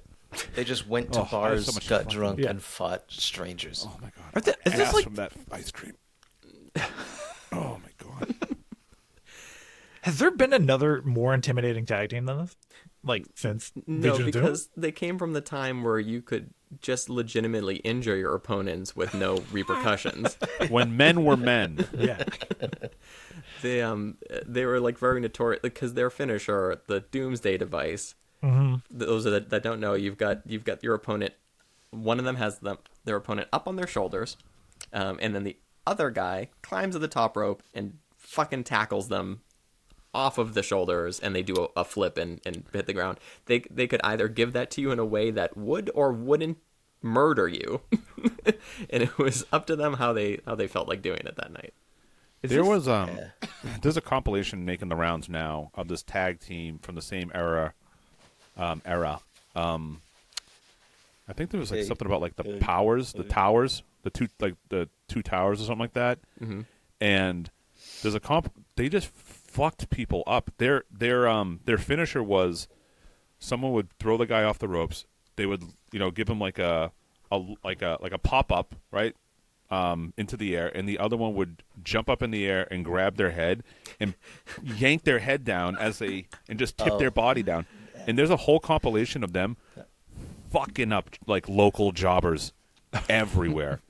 They just went to Oh, I have bars, so much got fucking- drunk, Yeah. and fought strangers. Oh my God. Are they- is this Ass like- from that ice cream. Oh my God. Has there been another more intimidating tag team than this? Like, since No, Legion of Doom? because they came from the time where you could just legitimately injure your opponents with no repercussions. When men were men. Yeah. They were like very notorious because their finisher, the Doomsday device. Those that don't know, you've got your opponent. One of them has their opponent up on their shoulders, and then the other guy climbs to the top rope and fucking tackles them off of the shoulders, and they do a flip and hit the ground. They could either give that to you in a way that would or wouldn't murder you, and it was up to them how they felt like doing it that night. There was there's a compilation making the rounds now of this tag team from the same era. I think there was like something about like the towers, the two towers or something like that. Mm-hmm. And there's a they just fucked people up. Their finisher was someone would throw the guy off the ropes. They would give him like a pop up, right? Into the air, and the other one would jump up in the air and grab their head and yank their head down and just tip their body down. And there's a whole compilation of them fucking up like local jobbers everywhere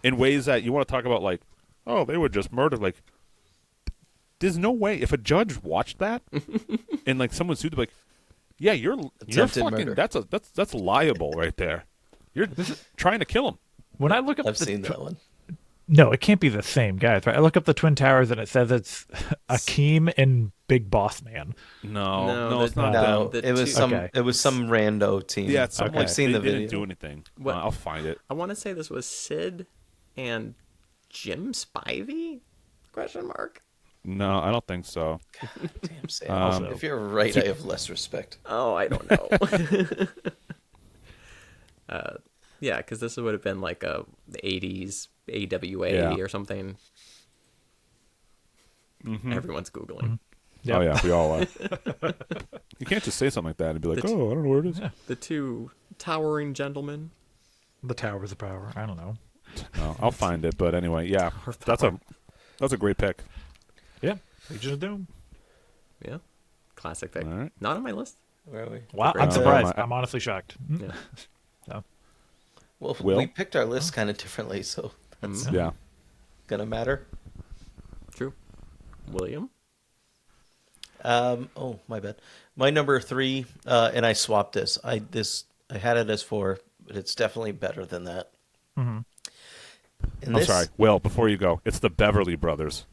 in ways that you want to talk about, like, oh, they were just murdered. Like, there's no way if a judge watched that and like someone sued them, like, yeah, you're Attempted fucking murder. that's liable right there. You're trying to kill him. When I look up I've the seen that one. No, it can't be the same guys, right? I look up the Twin Towers and it says it's Akeem and Big Boss Man. No, it's the- not No, them. the it was two- some Okay. it was some rando team. Yeah, it's someone. I've seen the they video. didn't do anything. What- I'll find it. I want to say this was Sid and Jim Spivey? Question mark. No, I don't think so. Damn, Sam. If you're right, I have less respect. Oh, I don't know. Yeah, because this would have been like the 80s AWA Yeah. or something. Everyone's Googling. Oh yeah, we all are. You can't just say something like that and be like, "Oh, I don't know where it is." The two towering gentlemen. The Towers of Power. I don't know. No, I'll find it. But anyway, yeah, that's a great pick. Yeah. Legion of Doom. Yeah. Classic pick. All right. Not on my list. Where are we? Wow, Great. I'm surprised. my- I'm honestly shocked. Yeah. So, Well, Will? we picked our list kind of differently, so that's Yeah. gonna matter. True. William? Oh, my bad. My number 3, and I swapped this. I had it as 4, but it's definitely better than that. Mhm. And I'm sorry. Will, before you go, it's the Beverly Brothers.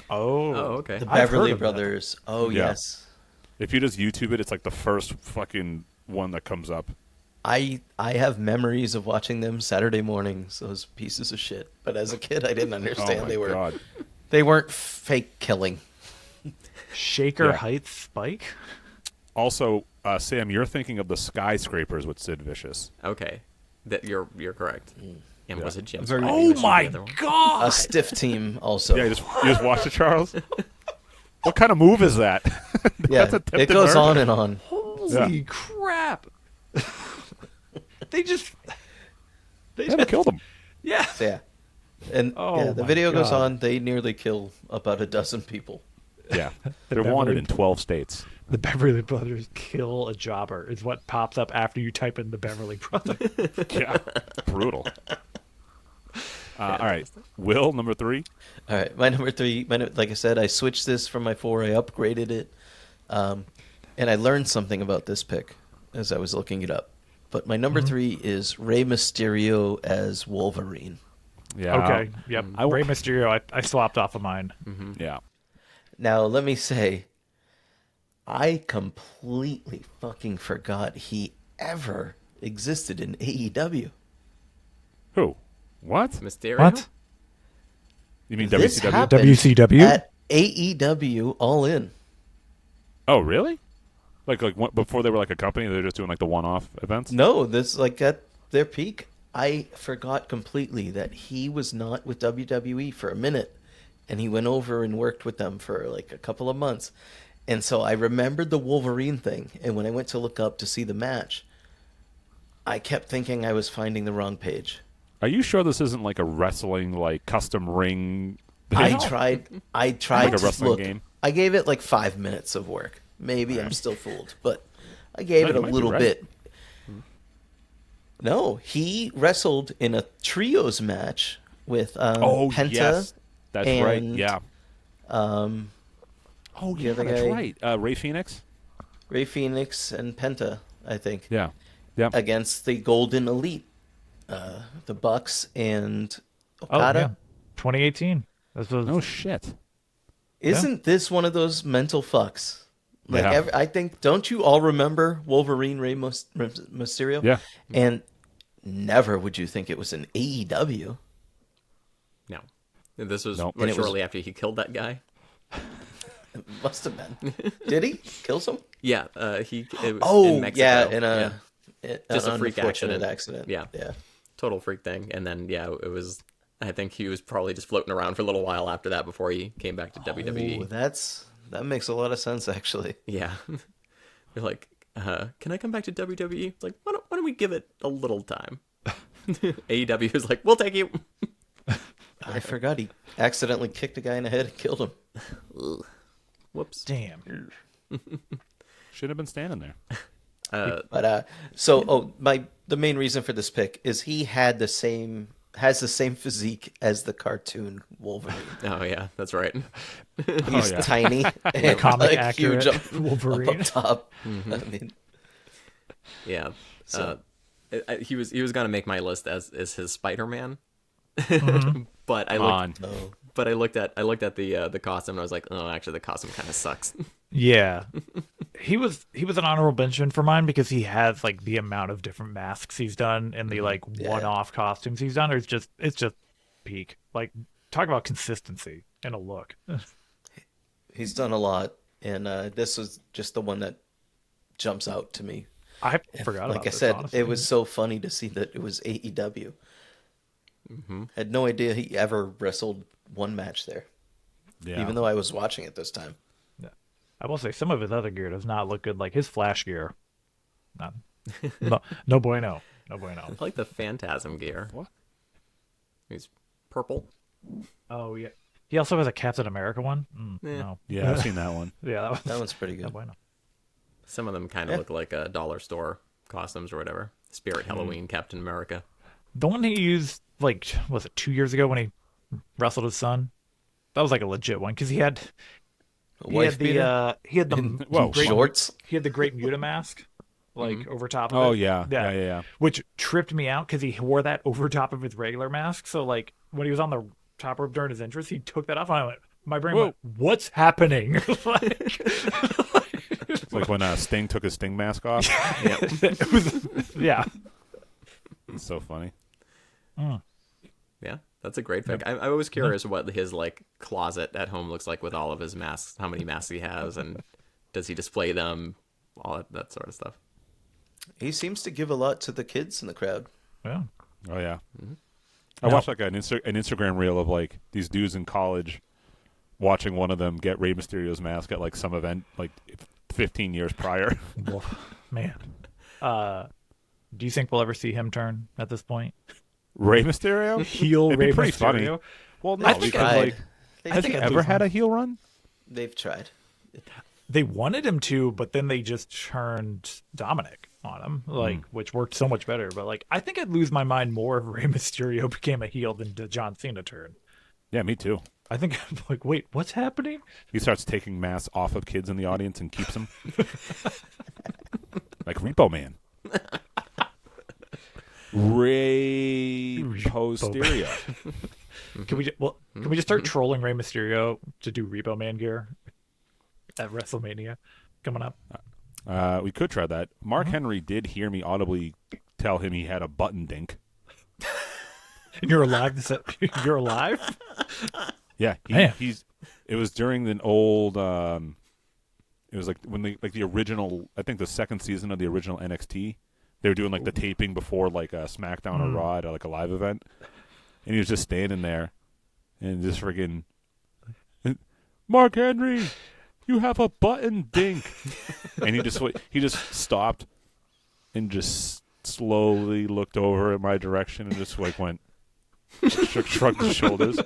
oh, Oh, okay. The I've heard Beverly of that. Brothers. Oh, Yeah. yes. If you just YouTube it, it's like the first fucking one that comes up. I have memories of watching them Saturday mornings. Those pieces of shit. But as a kid, I didn't Oh understand my god. they weren't fake killing. Shaker Yeah. Heights Spike. Also, Sam, you're thinking of the Skyscrapers with Sid Vicious. Okay. That you're correct. And was it Jim? Very- Spivey, Oh which is the my other one? god! A stiff team also. Yeah, you just watched it, Charles. What kind of move is that? Yeah, That's attempted it goes murder. on and on. Holy crap! they just They killed him. yeah. So, yeah. And Oh yeah, the my video goes God. on. They nearly kill about a dozen people. Yeah, they're wanted Beverly- in 12 states. The Beverly Brothers kill a jobber is what pops up after you type in the Beverly Brothers. Yeah, brutal. All right, Will, number 3. All right, my number 3. Like I said, I switched this from my 4. I upgraded it, and I learned something about this pick as I was looking it up. But my number 3 is Rey Mysterio as Wolverine. Yeah. Okay, yep. I- Rey Mysterio, I swapped off of mine. Yeah. Now, let me say, I completely fucking forgot he ever existed in AEW. Who? What? Mysterio? What? You mean This WCW? happened WCW? at AEW All In. Oh, really? Like before they were like a company, they were just doing like the one-off events. No, this like at their peak. I forgot completely that he was not with WWE for a minute, and he went over and worked with them for like a couple of months. And so I remembered the Wolverine thing, and when I went to look up to see the match, I kept thinking I was finding the wrong page. Are you sure this isn't like a wrestling like custom ring? I thing? tried Like a to wrestling look. game? I gave it like 5 minutes of work. Maybe I'm still fooled, but I gave No, it you a might be little right. bit. No, he wrestled in a trios match with Oh Penta. yes, that's right. and, Yeah. Um, Oh the yeah, other that's guy- right. Ray Phoenix. Ray Phoenix and Penta, I think, Yeah. Yeah. against the Golden Elite, the Bucks and Oh, Okada. yeah. 2018. This was Oh shit. Isn't this one of those mental fucks? Like Yeah. I think, don't you all remember Wolverine Rey Mysterio? Yeah. And never would you think it was an AEW. No. This was Nope. And it was- shortly after he killed that guy. It must have been. Did he kill some? Yeah, it was Oh, in Mexico. yeah, in a Just an a freak unfortunate accident. Yeah. yeah. Total freak thing. And then, yeah, it was, I think he was probably just floating around for a little while after that before he came back to WWE. Oh, that makes a lot of sense actually. Yeah. You're like, can I come back to WWE? Like, why don't we give it a little time? AEW is like, we'll take you. I forgot he accidentally kicked a guy in the head and killed him. Whoops. damn. Should have been standing there. But the main reason for this pick is he has the same physique as the cartoon Wolverine. Oh, yeah, that's right. He's yeah. tiny and Comic like, accurate huge up, Wolverine. up top. I mean, Yeah. So- He was going to make my list as his Spider-Man. but I Come looked, on. Oh, but I looked at the costume and I was like, oh, actually, the costume kind of sucks. Yeah, he was an honorable mention for mine because he has like the amount of different masks he's done and the like Yeah. one-off costumes he's done. It's just peak. Like talk about consistency and a look. he's done a lot, and this was just the one that jumps out to me. I forgot about Like I this, said, honestly. it was so funny to see that it was AEW. Had no idea he ever wrestled one match there, Yeah. even though I was watching it this time. I will say some of his other gear does not look good. Like his Flash gear, not, no bueno, no bueno. I like the Phantasm gear. What? He's purple. Oh yeah, he also has a Captain America one. No, Yeah, I've seen that one. yeah, That one's pretty no good. bueno. Some of them kind of look like dollar store costumes or whatever. Spirit Halloween, Captain America. The one he used, like, was it 2 years ago when he wrestled his son? That was like a legit one because he had Wife beater he had the Whoa, great, shorts. he had the Great Muta mask like over top of Oh it. yeah. Which tripped me out because he wore that over top of his regular mask. So like when he was on the top rope during his entrance, he took that off, and I went, my brain went, "What's happening?" Like, It's like when Sting took his Sting mask off. it was, yeah. It's so funny. Yeah, that's a great pick. I was curious what his like closet at home looks like with all of his masks. How many masks he has, and does he display them? All that sort of stuff. He seems to give a lot to the kids in the crowd. Yeah. Oh yeah. I watched like an Instagram reel of like these dudes in college watching one of them get Rey Mysterio's mask at like some event like 15 years prior. Well, man. Do you think we'll ever see him turn at this point? Rey Mysterio? Heel It'd be Rey pretty Mysterio? funny. Well, no, I think because Tried. like They've, has he I'd ever lose had my- a heel run? they've tried. They wanted him to, but then they just turned Dominic on him, like which worked so much better. But like, I think I'd lose my mind more if Rey Mysterio became a heel than the John Cena turn. Yeah, me too. I think I'm like, wait, what's happening? He starts taking masks off of kids in the audience and keeps them. Like Repo Man. Rey Mysterio. Can we just start trolling Rey Mysterio to do Repo Man gear at WrestleMania coming up? We could try that. Mark Henry did hear me audibly tell him he had a button dink. And you're alive. You're alive. Yeah, Man. he's. It was during an old. It was like when the original. I think the second season of the original NXT. They were doing like the taping before like a SmackDown or Raw at like a live event, and he was just standing there, and just friggin' Mark Henry, you have a button dink, and he just stopped, and just slowly looked over at my direction and just like went, shrugged his shoulders.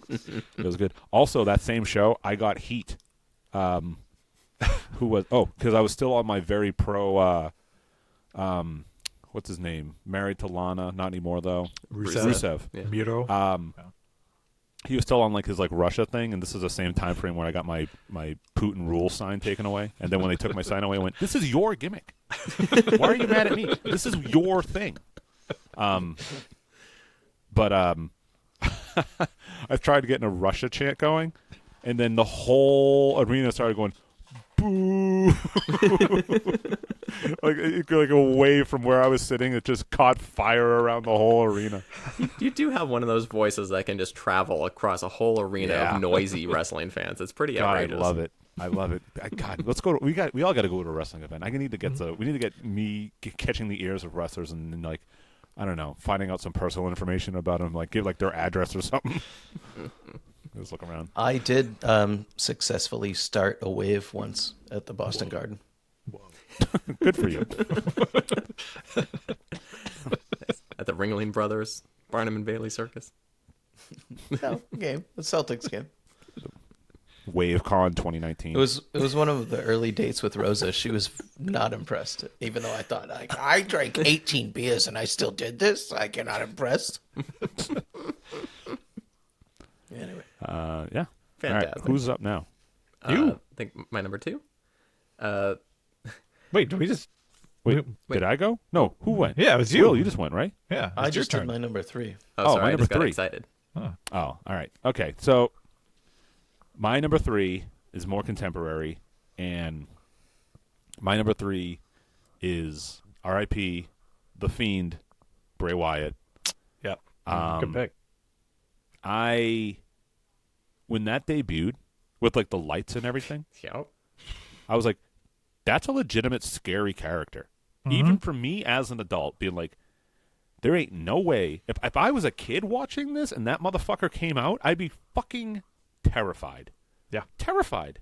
It was good. Also, that same show, I got heat. Who was? Oh, because I was still on my very pro. What's his name? Married to Lana, not anymore though. Rusev. Yeah. Miro. He was still on like his like Russia thing, and this is the same time frame where I got my Putin rule sign taken away. And then when they took my sign away, I went, "This is your gimmick. Why are you mad at me? This is your thing." But I've tried getting a Russia chant going, and then the whole arena started going, "Boo!" like away from where I was sitting, it just caught fire around the whole arena. You do have one of those voices that can just travel across a whole arena Yeah. of noisy wrestling fans. It's pretty God, I outrageous. love it. I love it. God, let's go. We all got to go to a wrestling event. I need to get we need to get me catching the ears of wrestlers and like, I don't know, finding out some personal information about them, like give like their address or something. Just look around. I did successfully start a wave once at the Boston Garden. Good for you. At the Ringling Brothers, Barnum and Bailey Circus. No, game. The Celtics game. WaveCon 2019. It was one of the early dates with Rosa. She was not impressed, even though I thought I drank 18 beers and I still did this. Like, you're not impressed. Anyway, Yeah. All Fantastic. right, who's up now? I think my number 2. Wait, do we just? Wait, did I go? No, who went? Yeah, it was you. Will, you just went, right? Yeah, I it's your just did turn. my number 3. Oh, Oh, sorry, my I just number got 3. excited. Oh, all right. Okay, so my number 3 is more contemporary, and my number 3 is R.I.P. The Fiend, Bray Wyatt. Yep. Good pick. When that debuted with like the lights and everything, Yep. I was like, that's a legitimate scary character. Even for me as an adult, being like, there ain't no way. If I was a kid watching this and that motherfucker came out, I'd be fucking terrified. Yeah. Terrified.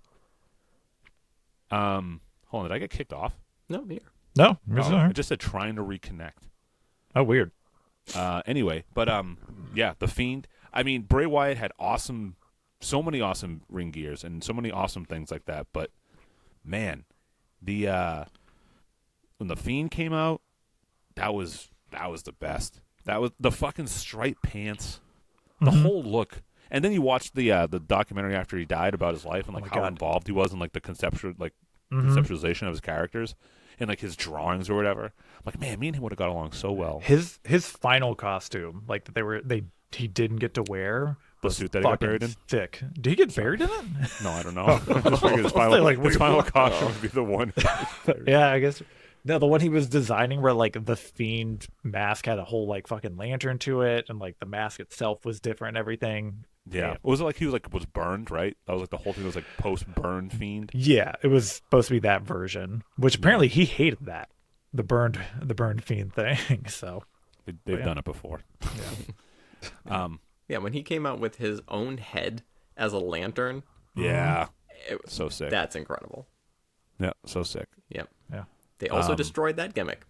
Hold on, did I get kicked off? No, here. No, I just said trying to reconnect. oh, weird. Anyway, but yeah, The Fiend. I mean, Bray Wyatt had so many awesome ring gears and so many awesome things like that. But man, when The Fiend came out, that was the best. That was the fucking striped pants, the whole look. And then you watch the documentary after he died about his life and like how involved he was in like the conceptualization of his characters and like his drawings or whatever. I'm like, man, me and him would have got along so well. His final costume, like that he didn't get to wear, The was suit that he got fucking buried in? thick. Did he get buried in it? No, I don't know. I just figured his final costume would be the one. Yeah, I guess. No, the one he was designing where like the Fiend mask had a whole like fucking lantern to it, and like the mask itself was different and everything. Yeah. Was it like he was burned, right? That was like the whole thing was like post-burn Fiend. Yeah, it was supposed to be that version, which apparently he hated that. The burned Fiend thing. So They've done it before. yeah. Yeah, when he came out with his own head as a lantern. Yeah. So sick. That's incredible. Yeah, so sick. Yep. Yeah. They also destroyed that gimmick.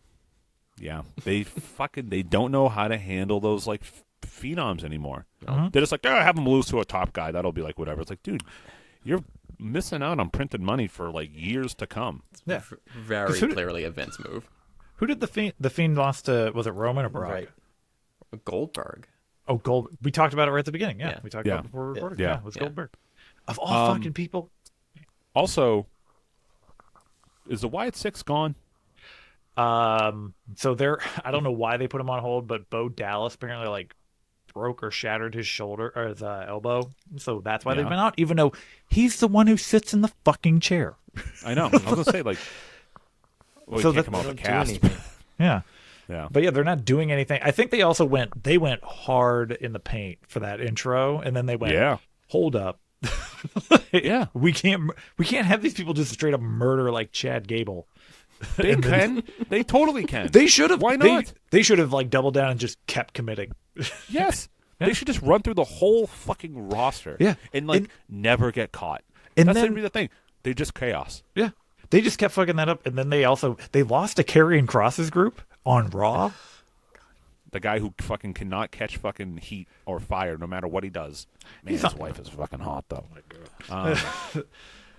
Yeah. They don't know how to handle those like phenoms anymore. They're just like, have them lose to a top guy. That'll be like whatever. It's like, dude, you're missing out on printed money for like years to come. Yeah. Very clearly a Vince move. Who did the Fiend lost to? Was it Roman or Brock? Right. Goldberg. Oh, Gold. We talked about it right at the beginning. Yeah, Yeah. we talked Yeah. about it before we recorded. Yeah. Yeah, it was Yeah. Goldberg. Of all fucking people. Also, is the Wyatt Six gone? So I don't know why they put him on hold, but Bo Dallas apparently like broke or shattered his shoulder or his elbow, so that's why they've been out. Even though he's the one who sits in the fucking chair. I know. I was gonna say like, well, So he can't that- come out They of the don't do cast. anything. Yeah, Yeah. but yeah, they're not doing anything. I think they also went hard in the paint for that intro, and then they went, Yeah. hold up. Yeah. we can't have these people just straight up murder like Chad Gable. They can. They totally can. They should have. Why not? They should have like doubled down and just kept committing. Yes. They should just run through the whole fucking roster. Yeah. And like And- never get caught. And That's then- gonna be the thing. They're just chaos. Yeah. They just kept fucking that up, and then they lost to Karrion Kross's group on Raw. The guy who fucking cannot catch fucking heat or fire no matter what he does. Man, his wife is fucking hot though.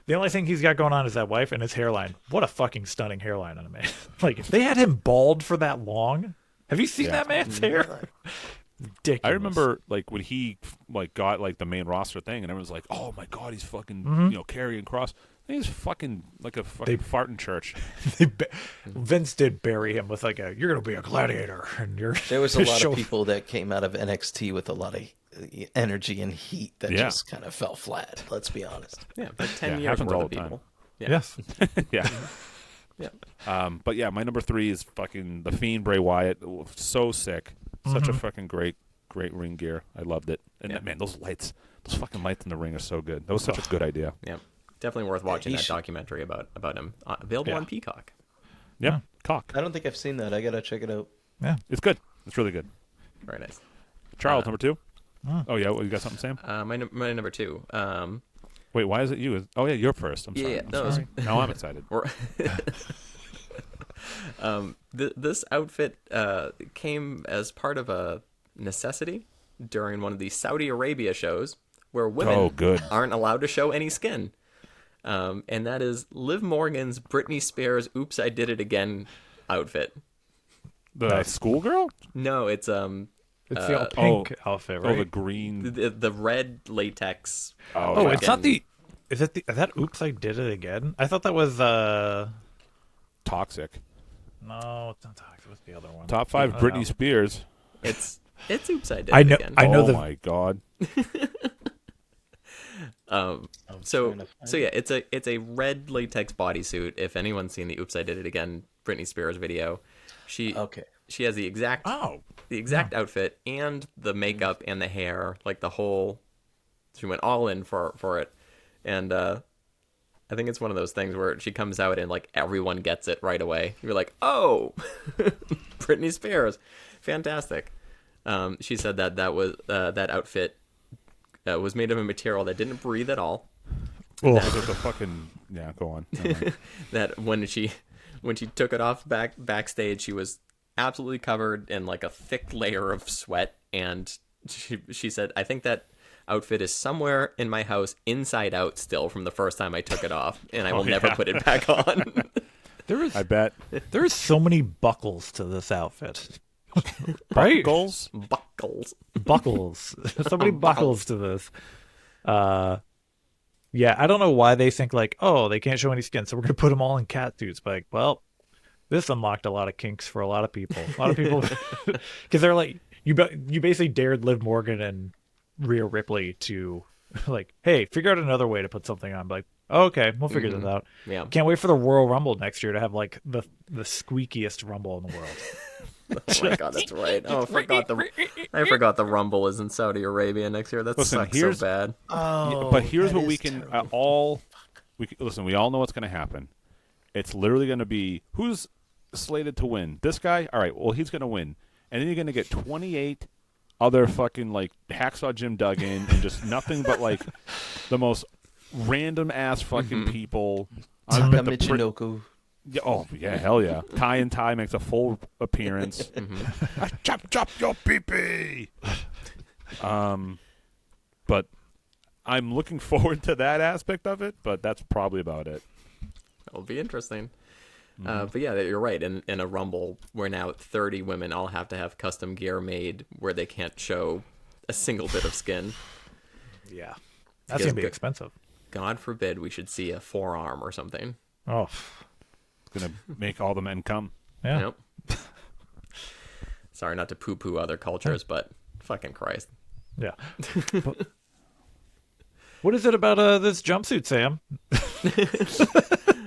The only thing he's got going on is that wife and his hairline. What a fucking stunning hairline on a man! Like if they had him bald for that long. Have you seen Yeah. that man's hair? Ridiculous. I remember like when he like got like the main roster thing and everyone's like, "Oh my god, he's fucking Karrion Kross." He's fucking like a fucking fart in church. Vince did bury him with like you're gonna be a gladiator, and you're. There was a lot show- of people that came out of NXT with a lot of energy and heat that Yeah. just kind of fell flat. Let's be honest. Yeah, but 10 Yeah, years happens worth all of the time. people. Yeah. Yes. Yeah. Yeah. But yeah, my number 3 is fucking The Fiend, Bray Wyatt. So sick. Such a fucking great ring gear. I loved it. And Yeah. man, those fucking lights in the ring are so good. That was such a good idea. Yeah. Definitely worth watching he that should- documentary about him. Available Yeah. on Peacock. Yeah. Cock. I don't think I've seen that. I gotta check it out. Yeah. It's good. It's really good. Very nice. Charles, number 2? Oh yeah, you got something, Sam? My number 2. Wait, why is it you? Oh yeah, you're first. I'm sorry. Yeah, I'm no, sorry. Now I'm excited. Or this outfit came as part of a necessity during one of the Saudi Arabia shows where women Oh, good. aren't allowed to show any skin. And that is Liv Morgan's Britney Spears "Oops, I Did It Again" outfit. The schoolgirl? No, it's It's the all pink outfit, right? Oh, the green. the red latex. Oh, it's not fucking- Is that Oops, I Did It Again? I thought that was Toxic. no, it's not Toxic. What's the other one? Top 5 I don't Britney know. Spears. It's It's Oops, I Did I It know. Again. I know oh the. my god. So trying to find so yeah, it's a red latex bodysuit. If anyone's seen the Oops, I Did It Again Britney Spears video, Okay. she has the exact outfit and the makeup and the hair, like the whole. She went all in for it, and I think it's one of those things where she comes out and like everyone gets it right away. You're like, oh, Britney Spears, fantastic. She said that was that outfit was made of a material that didn't breathe at all. That was a fucking yeah. Go on. Never mind. That when she took it off backstage, she was absolutely covered in like a thick layer of sweat, and she said, I think that outfit is somewhere in my house inside out still from the first time I took it off, and I will never put it back on. I bet. There's so many buckles to this outfit. Right? Goals. Buckles. So many buckles to this. Yeah, I don't know why they think like, oh, they can't show any skin, so we're gonna put them all in cat suits. But like, well, this unlocked a lot of kinks for a lot of people. A lot of people, because they're like, you basically dared Liv Morgan and Rhea Ripley to like, hey, figure out another way to put something on. Like, oh, okay, we'll figure this out. Yeah. Can't wait for the Royal Rumble next year to have like the squeakiest Rumble in the world. Oh my god, that's right. Oh, I forgot the Rumble is in Saudi Arabia next year. That sucks so bad. Oh, but here's that what we is can terrible. listen. We all know what's going to happen. It's literally going to be who's slated to win. This guy, all right. Well, he's going to win, and then you're going to get 28 other fucking like Hacksaw Jim Duggan and just nothing but like the most random ass fucking people. I bet the Michinoku. Yeah, oh yeah, hell yeah! Ty and Ty makes a full appearance. I chop your pee-pee. But I'm looking forward to that aspect of it. But that's probably about it. It'll be interesting. But yeah, you're right. In a Rumble, where now 30 women all have to have custom gear made where they can't show a single bit of skin. Yeah, that's gonna be Because expensive. God forbid we should see a forearm or something. Oh, Gonna make all the men come. yeah. Yep. Sorry, not to poo-poo other cultures, but fucking Christ. Yeah. What is it about this jumpsuit, Sam?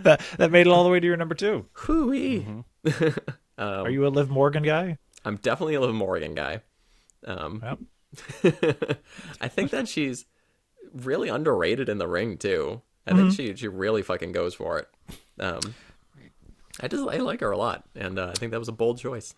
that made it all the way to your number 2. Hooey. Are you a Liv Morgan guy? I'm definitely a Liv Morgan guy. Yep. I think that she's really underrated in the ring too. I think she really fucking goes for it. I like her a lot, and I think that was a bold choice.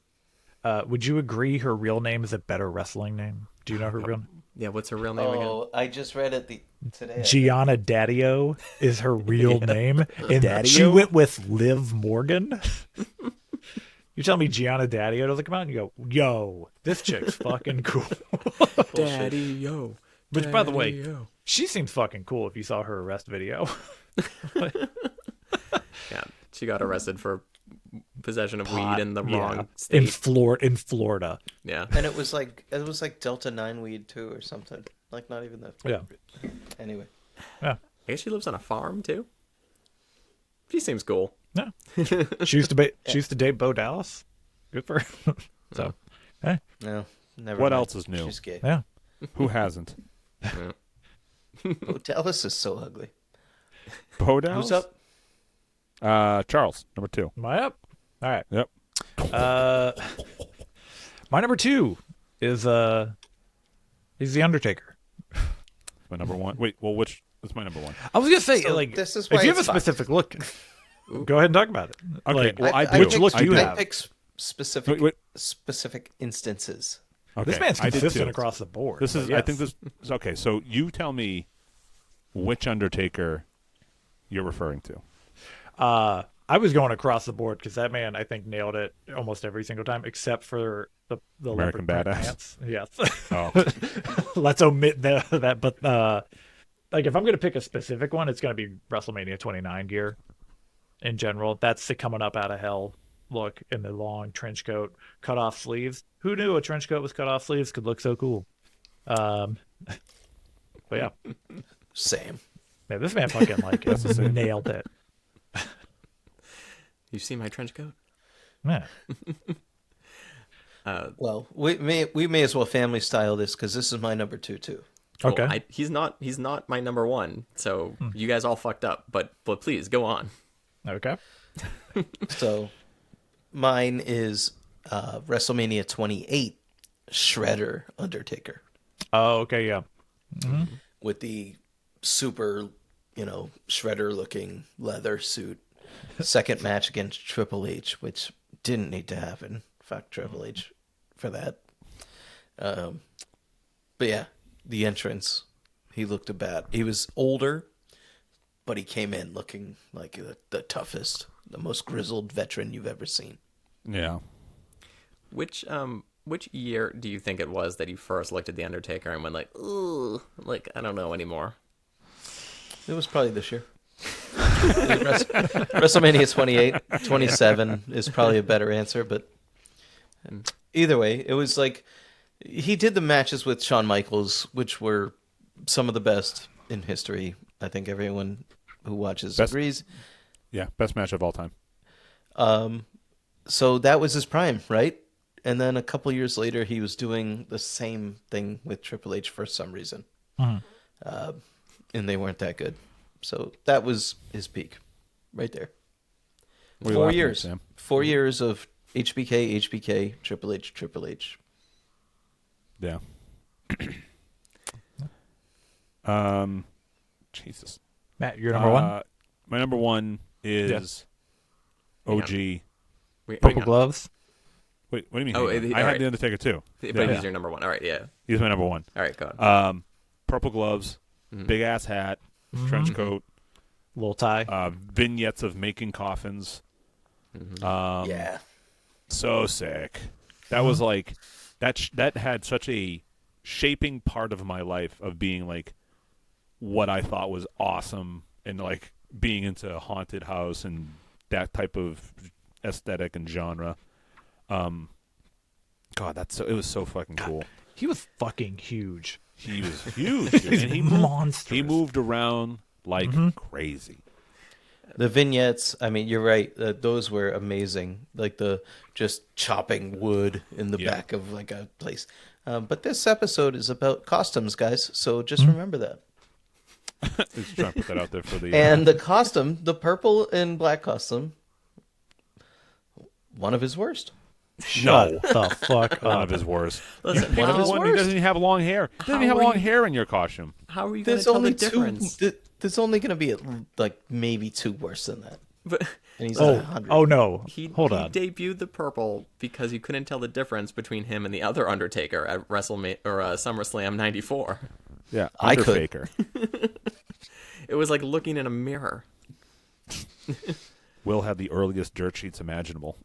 Would you agree her real name is a better wrestling name? Do you know her real name? Yeah, what's her real name again? Oh, I just read it today. Gianna Daddio is her real name, and she Daddio? went with Liv Morgan. You tell me Gianna Daddio doesn't come out and you go, yo, this chick's fucking cool. Daddy yo. Which, by the way, Daddy-o. she seems fucking cool if you saw her arrest video. Yeah, she got arrested for possession of weed in the Yeah. wrong in state. In Florida. Yeah. And it was like Delta 9 weed too or something. Like not even that. Yeah. Anyway. Yeah. I guess she lives on a farm too. She seems cool. Yeah. She used to date Bo Dallas. Good for her. So, hey. No, never. What mind. else is new? She's gay. Yeah. Who hasn't? Oh, Dallas is so ugly. Podals? Who's up? Charles, number 2. Am I up? All right. Yep. My number 2 is he's the Undertaker. My number 1. Wait, well, which is my number 1? I was gonna say, So like, this is why if you have a it's fucked. specific look, go ahead and talk about it. Okay, Like, well, I do. which look do you I have? pick specific Wait. specific instances. Okay, This man's I did consistent too. across the board. This is. but I think yes. this. Is, okay, so you tell me which Undertaker you're referring to. I was going across the board because that man, I think, nailed it almost every single time, except for the American leopard print Badass? pants. Yes. Oh, Let's omit that. But like, if I'm going to pick a specific one, it's going to be WrestleMania 29 gear. In general, that's the coming up out of hell look in the long trench coat, cut off sleeves. Who knew a trench coat with cut off sleeves could look so cool? But yeah, Same. man, this man fucking like nailed it. You see my trench coat? Yeah. Well, we may as well family style this because this is my number 2 too. Okay. Well, he's not my number one, so you guys all fucked up. But please go on. Okay. So mine is WrestleMania 28 Shredder Undertaker Oh, okay, yeah. with the super, Shredder looking leather suit. Second match against Triple H, which didn't need to happen. Fuck Triple H for that. But yeah, the entrance, he looked bad. He was older, but he came in looking like the toughest, the most grizzled veteran you've ever seen. Yeah. Which year do you think it was that you first looked at the Undertaker and went like, ooh, like I don't know anymore? It was probably this year. WrestleMania 28, 27 is probably a better answer, but either way, it was like he did the matches with Shawn Michaels, which were some of the best in history. I think everyone who watches agrees. Yeah, best match of all time. So that was his prime, right? And then a couple years later, he was doing the same thing with Triple H for some reason. And they weren't that good. So that was his peak right there. What are you 4 laughing at, years. Sam? 4 years of HBK, Triple H. Yeah. Jesus. Matt, you're number one? My number one is OG. Wait, Purple hang on. gloves? Wait, what do you mean? Oh, hang on? I all had right. The Undertaker too. But Yeah. he's your number one. All right, yeah. He's my number one. All right, go on. Purple gloves, big ass hat, trench coat, Little tie. vignettes of making coffins. Yeah. So sick. That was like that had such a shaping part of my life of being like what I thought was awesome and like being into a haunted house and that type of aesthetic and genre. God, it was so fucking cool. He was fucking huge. He was huge, dude. And he monstrous. He moved around like crazy. The vignettes, I mean, you're right. Those were amazing. Like the just chopping wood in the back of like a place. But this episode is about costumes, guys. So just remember that. Just trying to put that out there for the And the costume, the purple and black costume, one of his worst. Shut the fuck one up. of his worst. Listen, One of his He worst. doesn't even have long hair. He doesn't even have How are long you- hair in your costume. how are you going to There's tell only the difference? there's only going to be like maybe two worse than that. But And he's at Oh, 100. oh no. Hold he on. debuted the purple because you couldn't tell the difference between him and the other Undertaker at WrestleMania or SummerSlam '94. Yeah, I could. Undertaker. It was like looking in a mirror. Will had the earliest dirt sheets imaginable.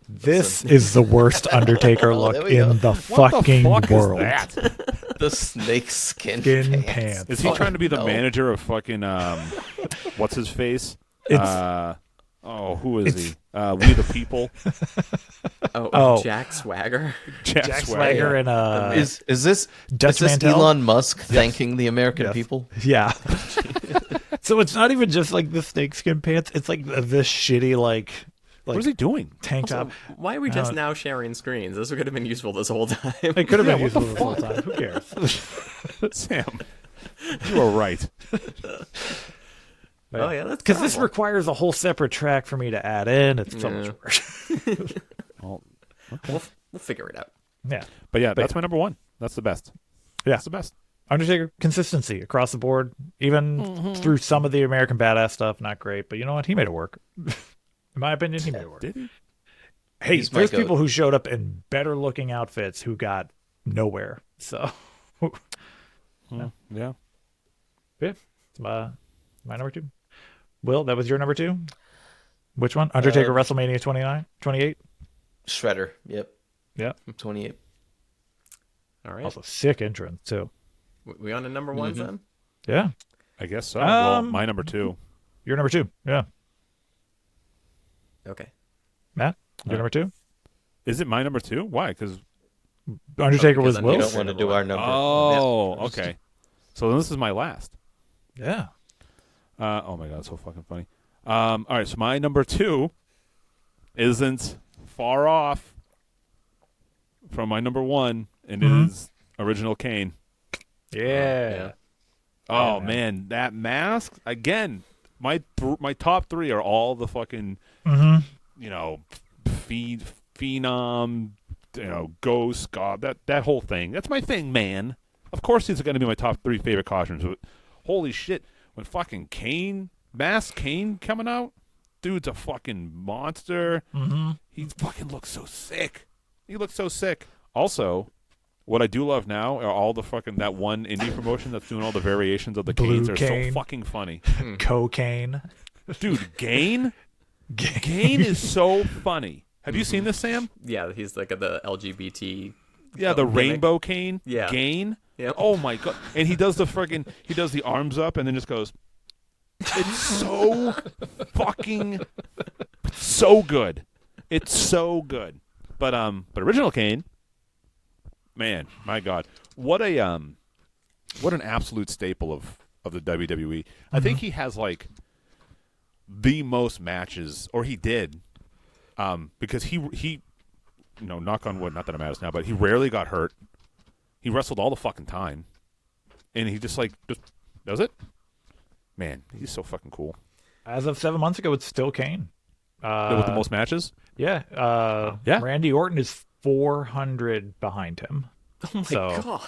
This is the worst Undertaker Oh, look there we go. in the What fucking the fuck world. is that? The snake skin Skin pants. pants. Is he trying to be the no. manager of fucking what's his face? Who is he? We the People. Oh. Jack Swagger. Jack Swagger and Is this Dutch is this Mantel? Elon Musk thanking the American Yes. people? yeah. So it's not even just like the snakeskin pants. It's like this shitty like What is he doing? tank Also, top. why are we just now sharing screens? This could have been useful this whole time. It could have been Yeah, what useful the this whole time. Who cares? Sam, you are right. Oh yeah, that's Because this terrible. requires a whole separate track for me to add in. It's so much work. Well, We'll figure it out. Yeah. but yeah, that's my number one. That's the best. Yeah. That's the best. Undertaker consistency across the board, even through some of the American Badass stuff, not great. But you know what? He made it work. In my opinion, he made it work. Did he? Hey, He's my there's goat. people who showed up in better looking outfits who got nowhere. So, Yeah. yeah, it's my number two. Will, that was your number two? Which one? Undertaker WrestleMania 29? 28? Shredder. Yep. Yeah. 28. All right. Also, sick entrance, too. We on to number ones then? Yeah. I guess so. Well, Um, my number two. You're number two. Yeah. Okay. Matt, you're number two? Is it my number two? Why? Because Undertaker because was then We Will? Will's? don't want to do our number. oh, okay. So this is my last. Yeah. Oh my god, it's so fucking funny. All right, so my number two isn't far off from my number one, and it is Original Kane. Yeah. Oh man. man, that mask again. My top three are all the fucking you know phenom, ghost god, that whole thing. That's my thing, man. Of course, these are going to be my top three favorite costumes. But holy shit, when fucking Mask Kane coming out, dude's a fucking monster. He fucking looks so sick. He looks so sick. Also, what I do love now are all the fucking that one indie promotion that's doing all the variations of the Blue Canes. They're Cane. so fucking funny. Cocaine. Dude, Gain is so funny. Have you seen this, Sam? Yeah, he's like the LGBT. Yeah, the gimmick. rainbow cane. Yeah. Gain. Yep. Oh my god! And he does the arms up and then just goes. It's so fucking so good. It's so good. But Original Kane, man, my god, what an absolute staple of the WWE. I think he has like the most matches, or he did, because he knock on wood, not that it matters now, but he rarely got hurt. He wrestled all the fucking time, and he just does it. Man, he's so fucking cool. As of 7 months ago, it's still Kane. With the most matches? Yeah. Yeah. Randy Orton is 400 behind him. Oh my god.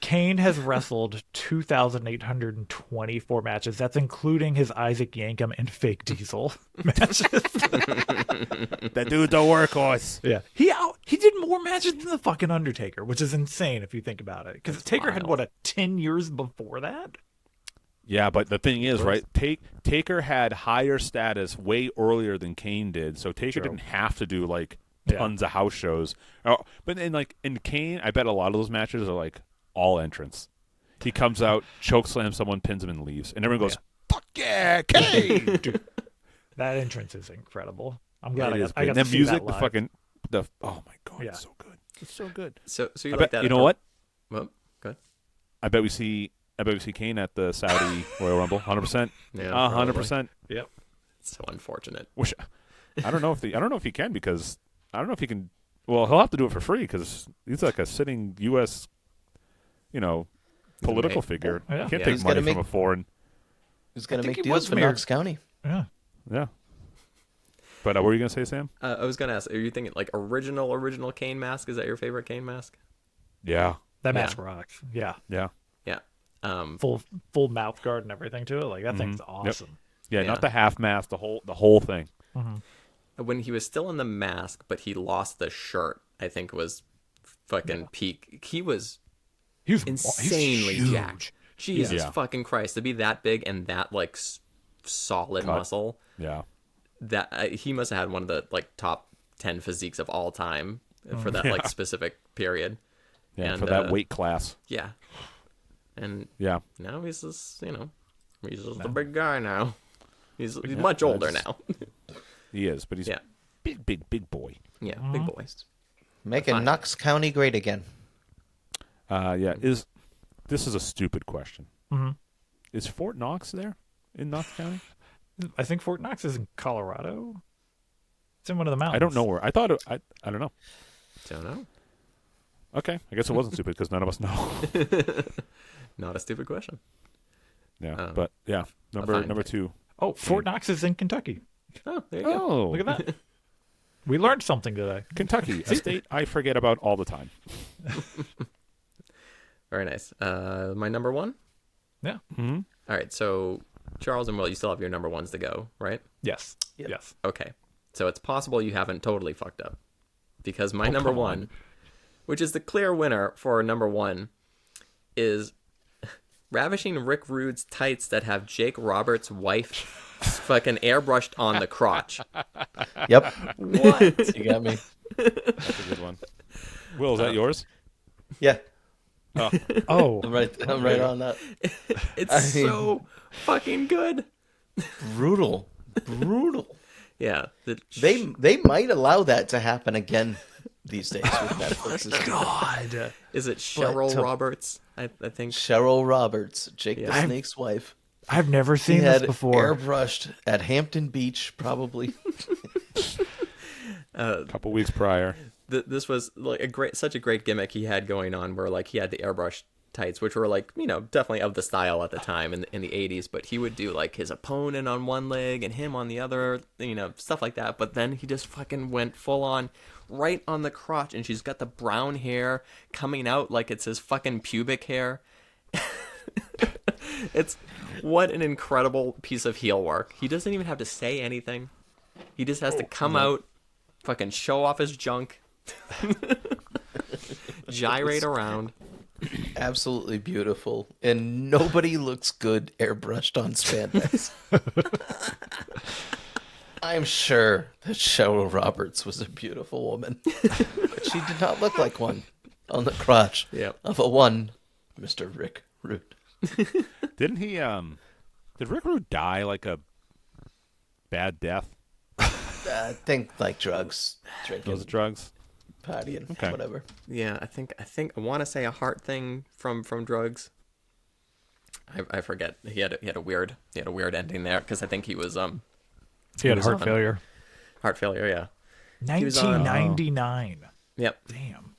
Kane has wrestled 2,824 matches. That's including his Isaac Yankem and Fake Diesel matches. That dude's a workhorse. Yeah. He did more matches than the fucking Undertaker, which is insane if you think about it. Because Taker had, 10 years before that? Yeah, but the thing is, right? Taker had higher status way earlier than Kane did, so Taker didn't have to do tons of house shows. But in Kane, I bet a lot of those matches are all entrance. He comes out, chokeslams someone, pins him, and leaves, and everyone goes, "Fuck yeah, Kane!" Dude, that entrance is incredible. I'm glad It is I good. got And to the see music, that live. oh my god, Yeah. it's so good. It's so good. So you I like bet, that? you know what? Well, go ahead. I bet we see Kane at the Saudi Royal Rumble, 100%. Yeah, 100%. Yep. It's so unfortunate. Which I don't know if he can, because I don't know if he can. Well, he'll have to do it for free because he's like a sitting U.S. Political figure. Yeah. You can't Yeah. take He's money gotta from a foreign. Who's going I to think make he deals was for mayor. Knox County? Yeah. Yeah. But what were you gonna say, Sam? I was gonna ask, are you thinking original Kane mask? Is that your favorite Kane mask? Yeah. That Yeah. mask rocks. Yeah. Yeah. Yeah. Full mouth guard and everything to it. That thing's awesome. Yeah. Yeah. Not the half mask. The whole thing. When he was still in the mask, but he lost the shirt, I think was fucking peak. He was He's insanely huge. jacked. Jesus Yeah. fucking Christ, to be that big and that solid Cut. muscle. Yeah. That he must have had one of the top 10 physiques of all time for that specific period. Yeah. And, for that weight class. Yeah. And Yeah. now he's just he's just a big guy now. He's much older now. He is, but he's Yeah. big boy. Yeah, big boy. Making Fine. Knox County great again. Yeah. This is a stupid question. Is Fort Knox there in Knox County? I think Fort Knox is in Colorado. It's in one of the mountains. I don't know where. I thought I don't know. Don't know. Okay, I guess it wasn't stupid because none of us know. Not a stupid question. Yeah, but yeah, fine. number two. Oh, Fort Knox is in Kentucky. Oh, there you go. Oh, Look at that. We learned something today. Kentucky, a state I forget about all the time. Very nice. My number one. Yeah. Hmm. All right. So Charles and Will, you still have your number ones to go, right? Yes. Yes. Okay. So it's possible you haven't totally fucked up, because my number come one, on. which is the clear winner for number one, is ravishing Rick Rude's tights that have Jake Roberts' wife fucking airbrushed on the crotch. Yep, What? you got me. That's a good one. Will, is that yours? Yeah, Oh, I'm right on that. It's I mean- so fucking good. Brutal. Yeah. They might allow that to happen again these days with Netflix. God. Is it Cheryl to- Roberts? I think. Cheryl Roberts, Jake Yeah. the Snake's wife. I've never He seen this had before. airbrushed at Hampton Beach, probably. A couple weeks prior. this was like such a great gimmick he had going on, where like he had the airbrush tights, which were like, you know, definitely of the style at the time in the 80s, but he would do like his opponent on one leg and him on the other, you know, stuff like that. But then he just fucking went full on right on the crotch, and she's got the brown hair coming out like it's his fucking pubic hair. It's what an incredible piece of heel work. He doesn't even have to say anything. He just has to come out, fucking show off his junk, gyrate around. Absolutely beautiful, and nobody looks good airbrushed on spandex. I'm sure that Cheryl Roberts was a beautiful woman, but she did not look like one on the crotch of a one Mr. Rick Root. Didn't he? Did Rick Rude die like a bad death? I think like drugs, drinking, Those drugs. partying, Okay. whatever. Yeah, I think I want to say a heart thing from drugs. I forget. He had a weird ending there, because I think he was He had was heart on- failure. heart failure. Yeah. He was on- 1999. Yep. Damn.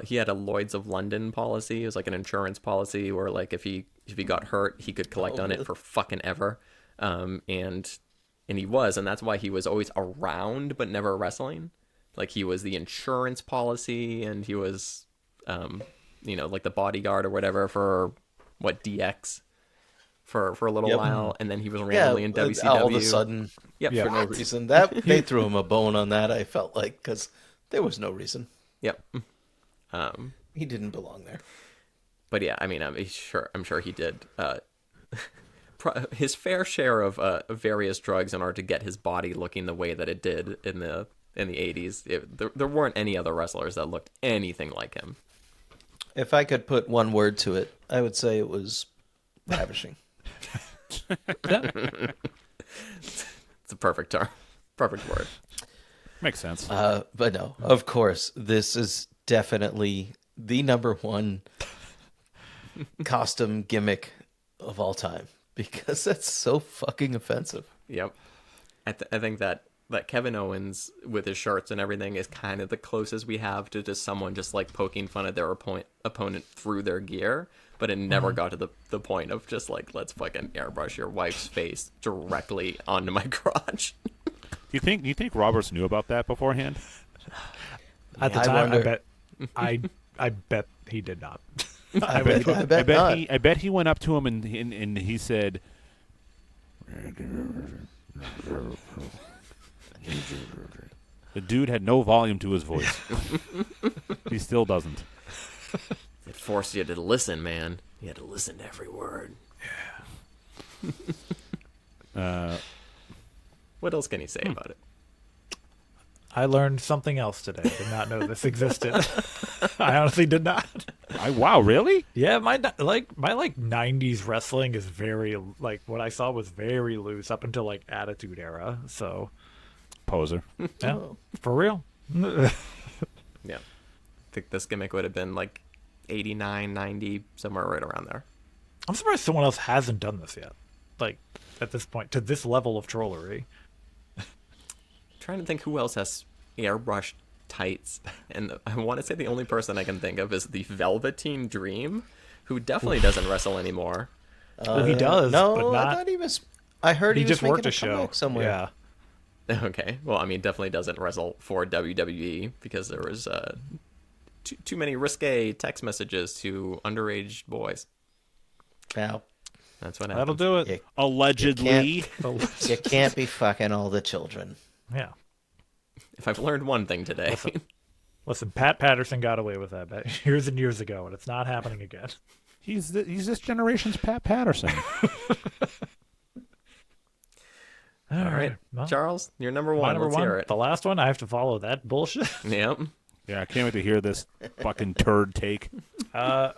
He had a Lloyd's of London policy. It was like an insurance policy where like if he got hurt, he could collect on it for fucking ever. And he was, and that's why he was always around but never wrestling. Like he was the insurance policy, and he was you know, like the bodyguard or whatever for DX for a little while, and then he was randomly in WCW. All of a sudden, Yep. for no reason. That they threw him a bone on that. I felt like, because there was no reason. Yep. He didn't belong there. But yeah, I mean, I'm sure he did his fair share of various drugs in order to get his body looking the way that it did in the 80s. There weren't any other wrestlers that looked anything like him. If I could put one word to it, I would say it was ravishing. It's a perfect term, perfect word. Makes sense. But no, of course, this is definitely the number one costume gimmick of all time, because that's so fucking offensive. Yep. I think that Kevin Owens with his shirts and everything is kind of the closest we have to just someone just like poking fun at their opponent through their gear, but it never got to the point of just like, let's fucking airbrush your wife's face directly onto my crotch. Do you think Roberts knew about that beforehand? At the I time, wonder. I bet he did not. I bet not. I bet he went up to him and he said, the dude had no volume to his voice. He still doesn't. It forced you to listen, man. You had to listen to every word. What else can you say about it? I learned something else today. I did not know this existed. I honestly did not. Wow, really? Yeah, my 90s wrestling is very, like, what I saw was very loose up until like Attitude Era. So Poser. yeah, for real. Yeah. I think this gimmick would have been like 89, 90, somewhere right around there. I'm surprised someone else hasn't done this yet. Like, at this point, to this level of trollery. Trying to think who else has airbrushed tights, and I want to say the only person I can think of is the Velveteen Dream, who definitely doesn't wrestle anymore. Well, he does, No, but not. I thought he was. I heard he, He just was worked making a show comeback somewhere. Yeah. Okay, well, I mean, definitely doesn't wrestle for WWE because there was too many risque text messages to underage boys. Now, That's what That'll happened. do it. you, Allegedly. you can't be fucking all the children. Yeah. If I've learned one thing today, Listen, Pat Patterson got away with that years and years ago, and it's not happening again. He's this generation's Pat Patterson. all right, Well, Charles, you're number my one. number Let's one, hear it. the last one, I have to follow that bullshit. Yep. Yeah, I can't wait to hear this fucking turd take. My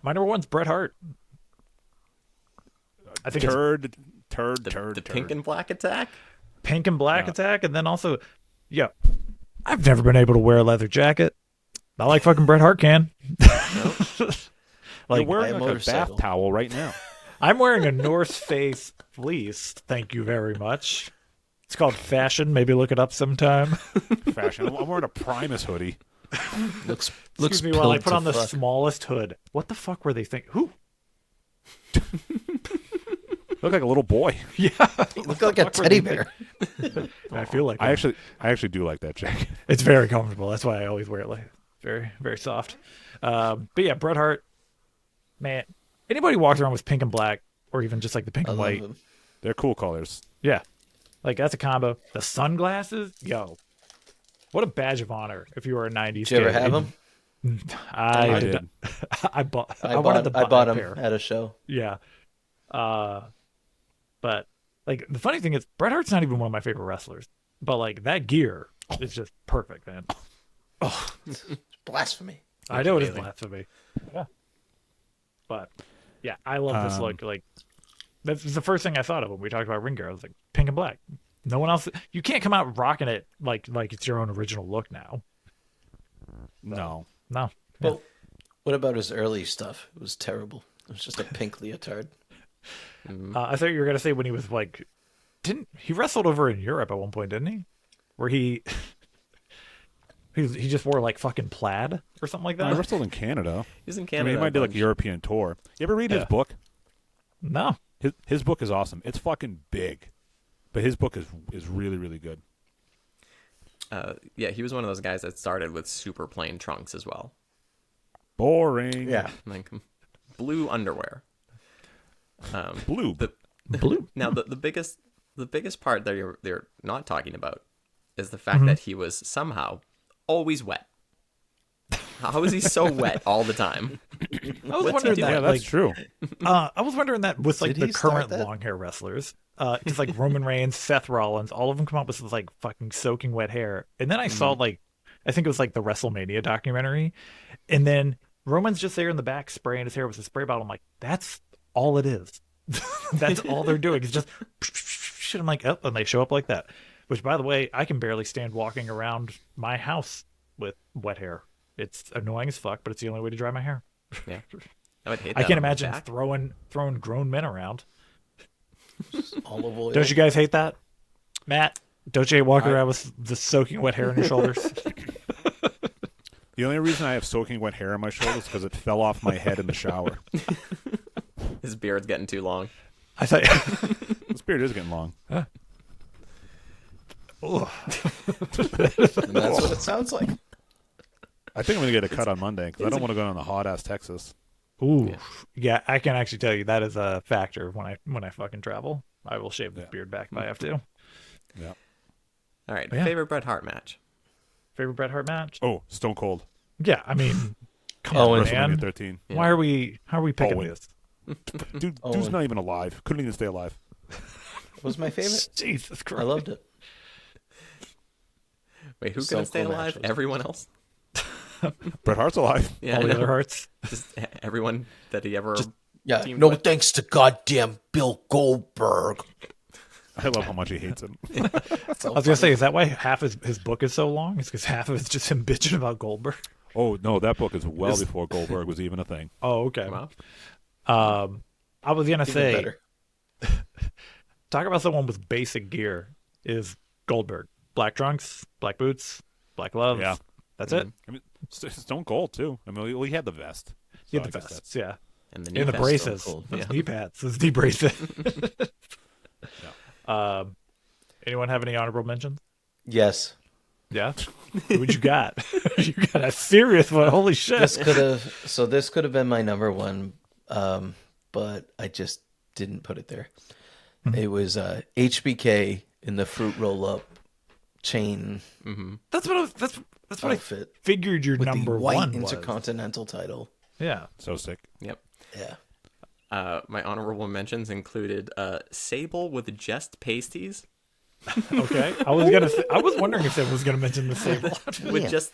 number one's Bret Hart. I think it's The pink and black attack. pink and black attack, and then also, yeah, I've never been able to wear a leather jacket. Not like fucking Bret Hart can. You're Like, wearing by like a motorcycle. bath towel right now. I'm wearing a North Face fleece. Thank you very much. It's called fashion. Maybe look it up sometime. Fashion. I'm wearing a Primus hoodie. Looks Excuse me while I pilled put to on the fuck. smallest hood. What the fuck were they thinking? Who? Look like a little boy. Look like a teddy bear. I feel like I actually do like that jacket. it's very comfortable. That's why I always wear it like very, very soft. But yeah, Bret Hart, man, anybody walks around with pink and black, or even just like the pink I and love white, him. They're cool colors. yeah, like that's a combo. The sunglasses, yo, what a badge of honor if you were a '90s Did you ever kid. have them? I I did. did. I bought. I wanted to buy bought a them pair. at a show. Yeah. But like the funny thing is Bret Hart's not even one of my favorite wrestlers. But like that gear is just perfect, man. Blasphemy. I know it is amazing. blasphemy. Yeah. But yeah, I love this look. Like that's the first thing I thought of when we talked about ring gear. I was like pink and black. No one else you can't come out rocking it like it's your own original look now. No. No. Well, what about his early stuff? It was terrible. It was just a pink leotard. I thought you were gonna say when he was like, didn't he wrestled over in Europe at one point, didn't he? Where he he just wore like fucking plaid or something like I that. wrestled in Canada. He's in I Canada. mean, he might do like a bunch. European tour. You ever read his Yeah. book? No, His book is awesome. It's fucking big, but his book is really, really good. Yeah, he was one of those guys that started with super plain trunks as well. Boring. Like blue underwear. Blue. blue. Now the biggest part that they're not talking about is the fact that he was somehow always wet. How is he so wet all the time? I was wondering Yeah, that. that's Like, true. I was wondering that with like Did the he start current that? long hair wrestlers, because like Roman Reigns, Seth Rollins, all of them come up with this like fucking soaking wet hair. And then I saw like, I think it was like the WrestleMania documentary, and then Roman's just there in the back spraying his hair with a spray bottle. I'm like, that's all it is. That's all they're doing. It's just shit. I'm like, oh, and they show up like that. Which, by the way, I can barely stand walking around my house with wet hair. It's annoying as fuck, but it's the only way to dry my hair. Yeah, I would hate. I that can't on my imagine back. throwing grown men around. Olive oil. Don't you guys hate that, Matt? Don't you hate walking around with the soaking wet hair on your shoulders? The only reason I have soaking wet hair on my shoulders is because it fell off my head in the shower. His beard's getting too long. I thought. This beard is getting long. And that's what it sounds like. I think I'm gonna get a cut on Monday because I don't want to go down to hot ass Texas. Ooh, yeah, I can actually tell you that is a factor when I fucking travel. I will shave the Yeah. beard back if I have to. Yeah. All right, Yeah. favorite Bret Hart match. Favorite Bret Hart match? Oh, Stone Cold. Yeah, I mean, come Oh, on, and WrestleMania man. 13. Yeah. How are we picking Owen. this? Dude's Owen. not even alive. Couldn't even stay alive. It was my favorite. Jesus Christ! I loved it. Wait, who So couldn't stay cool alive? matches. Everyone else? Bret Hart's alive. Yeah, All I the know. other hearts. Just everyone that he ever. Yeah. teamed No with. thanks to goddamn Bill Goldberg. I love how much he hates him. So I was gonna say, is that why half his book is so long? It's because half of it's just him bitching about Goldberg. Oh no, that book is well before Goldberg was even a thing. Oh, okay. Wow. I was gonna even say, better. talk about someone with basic gear is Goldberg. Black trunks, black boots, black gloves. Yeah. That's it. I mean, Stone Cold too. I mean, he had the vest. He So had the I guess vests, yeah. And the knee And the vest. braces. Cold. Those Yeah. knee pads. Those knee braces. Anyone have any honorable mentions? Yes. Yeah. What you got? You got a serious one. Holy shit. This could have been my number one, but I just didn't put it there. It was HBK in the fruit roll up chain That's what that's what outfit I figured your with number the white one was. intercontinental title. Yeah. So sick. Yep. Yeah. My honorable mentions included Sable with just pasties, Okay. I was wondering if someone was gonna mention the sable. with Yeah. just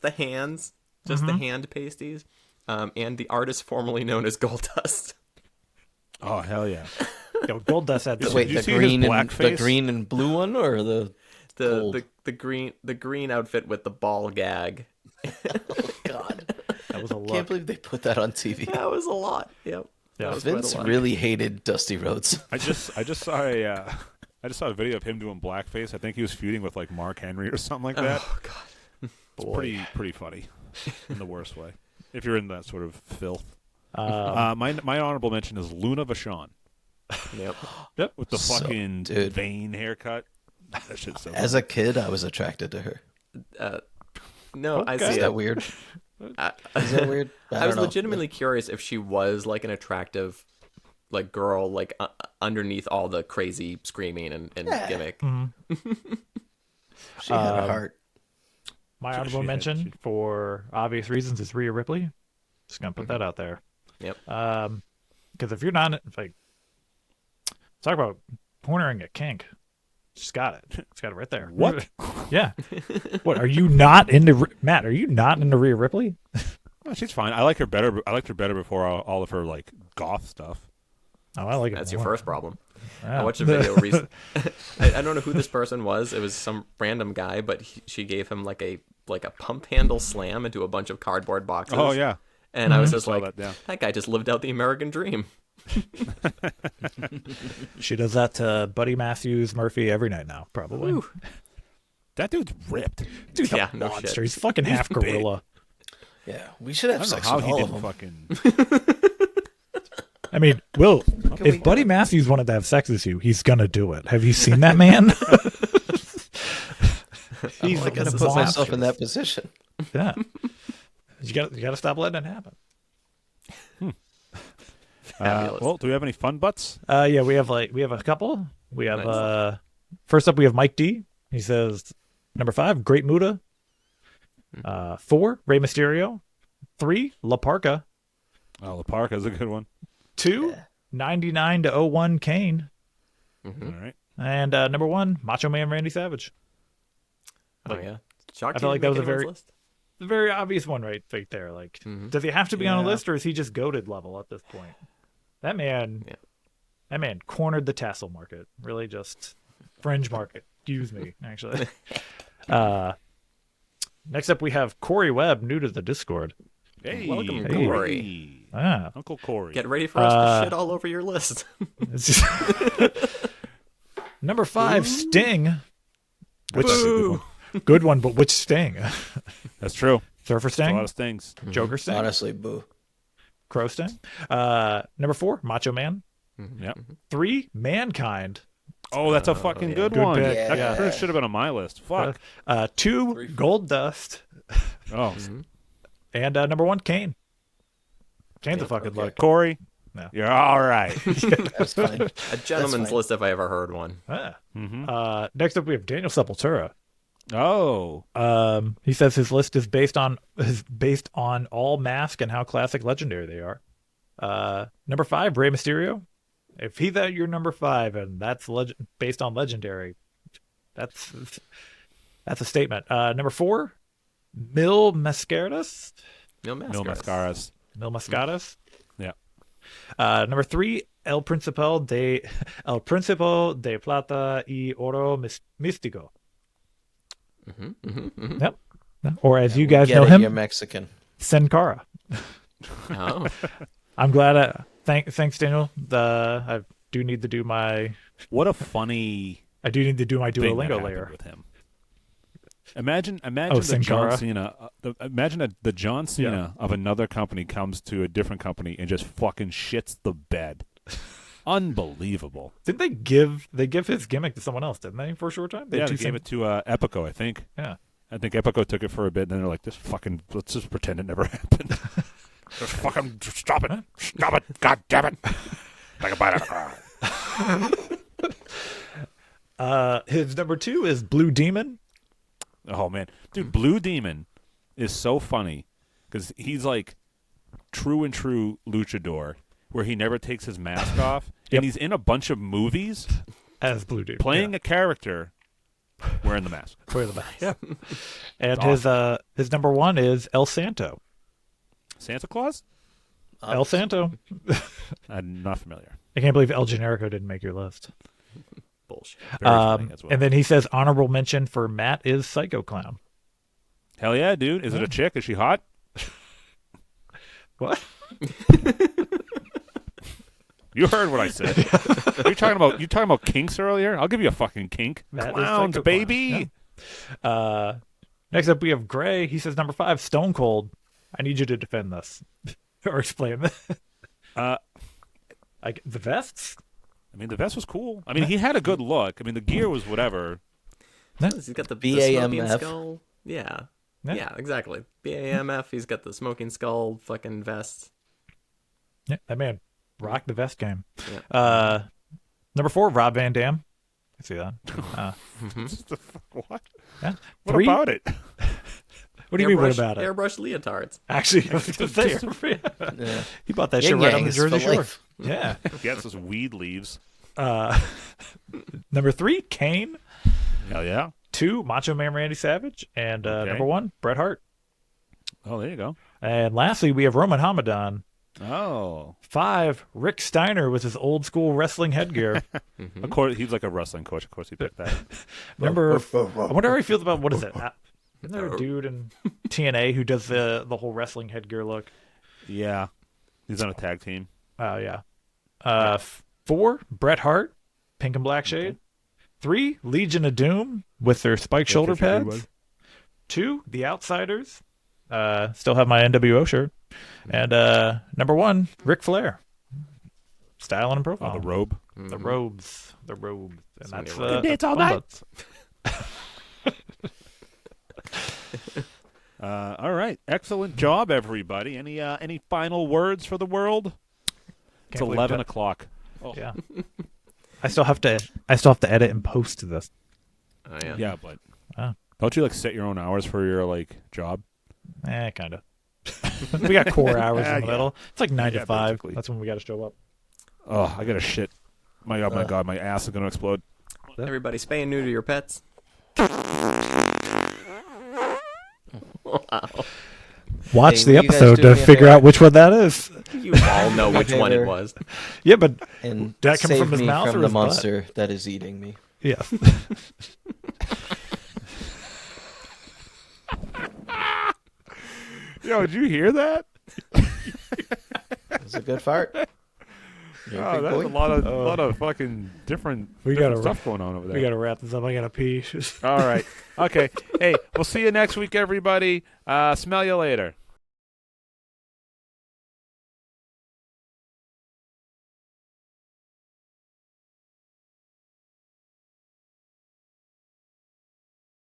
the hands, the hand pasties, and the artist formerly known as Goldust. Oh hell yeah. Yo, Gold Dust had Did Wait, you the see his green and blackface? the green and blue one, or the gold? the green outfit with the ball gag. God, that was a lot. can't believe they put that on TV. That was a lot. Yep. Yeah. That was quite a Vince lot. really hated Dusty Rhodes. I just saw a I just saw a video of him doing blackface. I think he was feuding with like Mark Henry or something like that. Oh God. It's pretty funny, in the worst way. If you're in that sort of filth. Um, My honorable mention is Luna Vachon. Yep. With the So- fucking dude. vein haircut. That shit's so As a kid, I was attracted to her. No, I Okay. see Is it. that weird? I, Is that weird? I was don't know. legitimately curious if she was like an attractive, like girl, like underneath all the crazy screaming and Yeah. gimmick. She had a heart. my She- honorable she- mention, she- for obvious reasons, is Rhea Ripley. Just gonna put that out there. Yep. Because if you're not like, talk about cornering a kink, she's got it. She's got it right there. What? Yeah. What are you not into, Matt? Are you not into Rhea Ripley? Oh, she's fine. I like her better. I liked her better before all of her like goth stuff. Oh, I like it. That's your more. first problem. Yeah. I watched a video recently. I don't know who this person was. It was some random guy, but she gave him like a pump handle slam into a bunch of cardboard boxes. Oh yeah, And I was just saw like, that, yeah. that guy just lived out the American dream. She does that to Buddy Matthews Murphy every night now, probably. Woo. that dude's ripped. Dude's a Yeah, no monster. shit. He's fucking half big. gorilla. Yeah, we should I have don't know sex how with he all of didn't them. fucking. I mean, Will, can we if Buddy Matthews wanted to have sex with you, he's gonna do it. Have you seen that man? He's I'm like gonna a put myself monster. in that position. Yeah. You gotta stop letting it happen. Fabulous. Well, do we have any fun butts? Yeah, we have a couple. We have Nice. First up we have Mike D. He says number 5, Great Muda. 4, Rey Mysterio. 3, La Parka. Oh, La Parka's a good one. 2, 99 to 01 Kane. All right. And number 1, Macho Man Randy Savage. Oh yeah. Shocked I felt he like that didn't was a make anyone's very- list. The very obvious one right there. Like, does he have to be on a Yeah. list, or is he just goated level at this point? That man, Yeah. that man cornered the tassel market. Really, just fringe market. Excuse me, actually. Next up, we have Corey Webb, new to the Discord. Hey, Welcome, Corey. Uncle Corey. Get ready for us to shit all over your list. It's just- Number 5, Sting. Which good one, but which Sting? That's true. Surfer A Sting, lot of things. Joker Sting, Honestly, boo. Crow Sting. Number 4, Macho Man. Yep. 3, Mankind. Oh, that's a fucking good Good one. pick, That yeah. should have been on my list. Fuck. 2, Gold Dust. Oh, And number 1, Kane. Kane's a fucking okay. look. Corey. No. You're all right. That's fine. A gentleman's fine. list if I ever heard one. Next up, we have Daniel Sepultura. Oh. He says his list is based on all Mask and how classic legendary they are. Number 5, Rey Mysterio. If he's at your number 5 and that's based on legendary, that's a statement. Number 4, Mil Mascaras. No No mascaras. Mil Mascaras. Yeah. Number 3, El Principal de Plata y Oro Místico. Yep. Or as you guys Get know it, him, You're Mexican. Sin Cara. Oh. I'm glad. Thanks, Daniel. I do need to do my What a funny Duolingo thing that happened layer. with him. Imagine Oh, the Sin John Cara? Cena. Imagine the John Cena of another company comes to a different company and just fucking shits the bed. Unbelievable. Didn't they give his gimmick to someone else? Didn't they for a short time? Yeah, had they two gave sim- it to Epico, I think. Yeah. I think Epico took it for a bit, and then they're like, let's just pretend it never happened. Just fucking stop it. Stop it. God damn it. Like a bite out of the crowd. His number 2 is Blue Demon. Oh, man. Dude, Blue Demon is so funny because he's like true and true luchador where he never takes his mask off. Yep. And he's in a bunch of movies As Blue Demon. playing a character wearing the mask. Clear the back. Yeah. And his number 1 is El Santo. Santa Claus? El Santo. I'm not familiar. I can't believe El Generico didn't make your list. Bullshit. Very funny as well. And then he says honorable mention for Matt is Psycho Clown. Hell yeah, dude. Is it a chick? Is she hot? What? You heard what I said. You talking about kinks earlier? I'll give you a fucking kink. That is Clowns, Psycho baby. Clown, next up, we have Gray. He says number 5, Stone Cold. I need you to defend this or explain this. Like the vests. I mean, the vest was cool. I mean, he had a good look. I mean, the gear was whatever. He's got the smoking BAMF. skull. Yeah. Yeah. Yeah, exactly. BAMF. He's got the smoking skull fucking vest. Yeah, that man rocked the vest game. Yeah. Number 4, Rob Van Dam. I see that. What? Yeah. What 3, about it? what do you mean, what about it? Airbrush leotards. Actually, I was gonna say, Yeah. he bought that Yin shit right Yang on the is Jersey for Shore. life. Yeah. Yeah, it's just weed leaves. Number 3, Kane. Hell yeah. 2, Macho Man Randy Savage. And Okay. number 1, Bret Hart. Oh, there you go. And lastly, we have Roman Hamadan. Oh. 5, Rick Steiner with his old school wrestling headgear. Of course, he's like a wrestling coach. Of course, he picked that. I wonder how he feels about, what is it? Isn't there a dude in TNA who does the whole wrestling headgear look? Yeah. He's on a tag team. Oh, yeah. 4, Bret Hart, pink and black shade. 3, Legion of Doom with their spike shoulder pads. 2, The Outsiders. Still have my NWO shirt. And number 1, Ric Flair. Style and profile. Oh, the robe. The robes. The robes. And So many that's robes. It's all fun night. All right. Excellent job, everybody. Any final words for the world? It's Can't believe 11 that. o'clock. Yeah. I still have to edit and post this. Oh yeah. Yeah, but Oh. don't you like set your own hours for your like job? Kind of. We got core hours in the Yeah. middle. It's like 9 Yeah, to 5. basically. That's when we got to show up. Oh, I got to shit. My God, my ass is going to explode. Everybody spay and neuter your pets. Wow. Watch Hey, the will you guys episode do to me a figure favor? out which one that is. You all know which one it Favor. was. Yeah, but And Did that come save from his me mouth from or the his butt? monster that is eating me. yeah. Yo, did you hear that? It's a good fart. You're a Oh, big that's boy. a lot of fucking different We different gotta- stuff going on over there. We got to wrap this up. I got to pee. All right. Okay. Hey, we'll see you next week, everybody. Smell you later.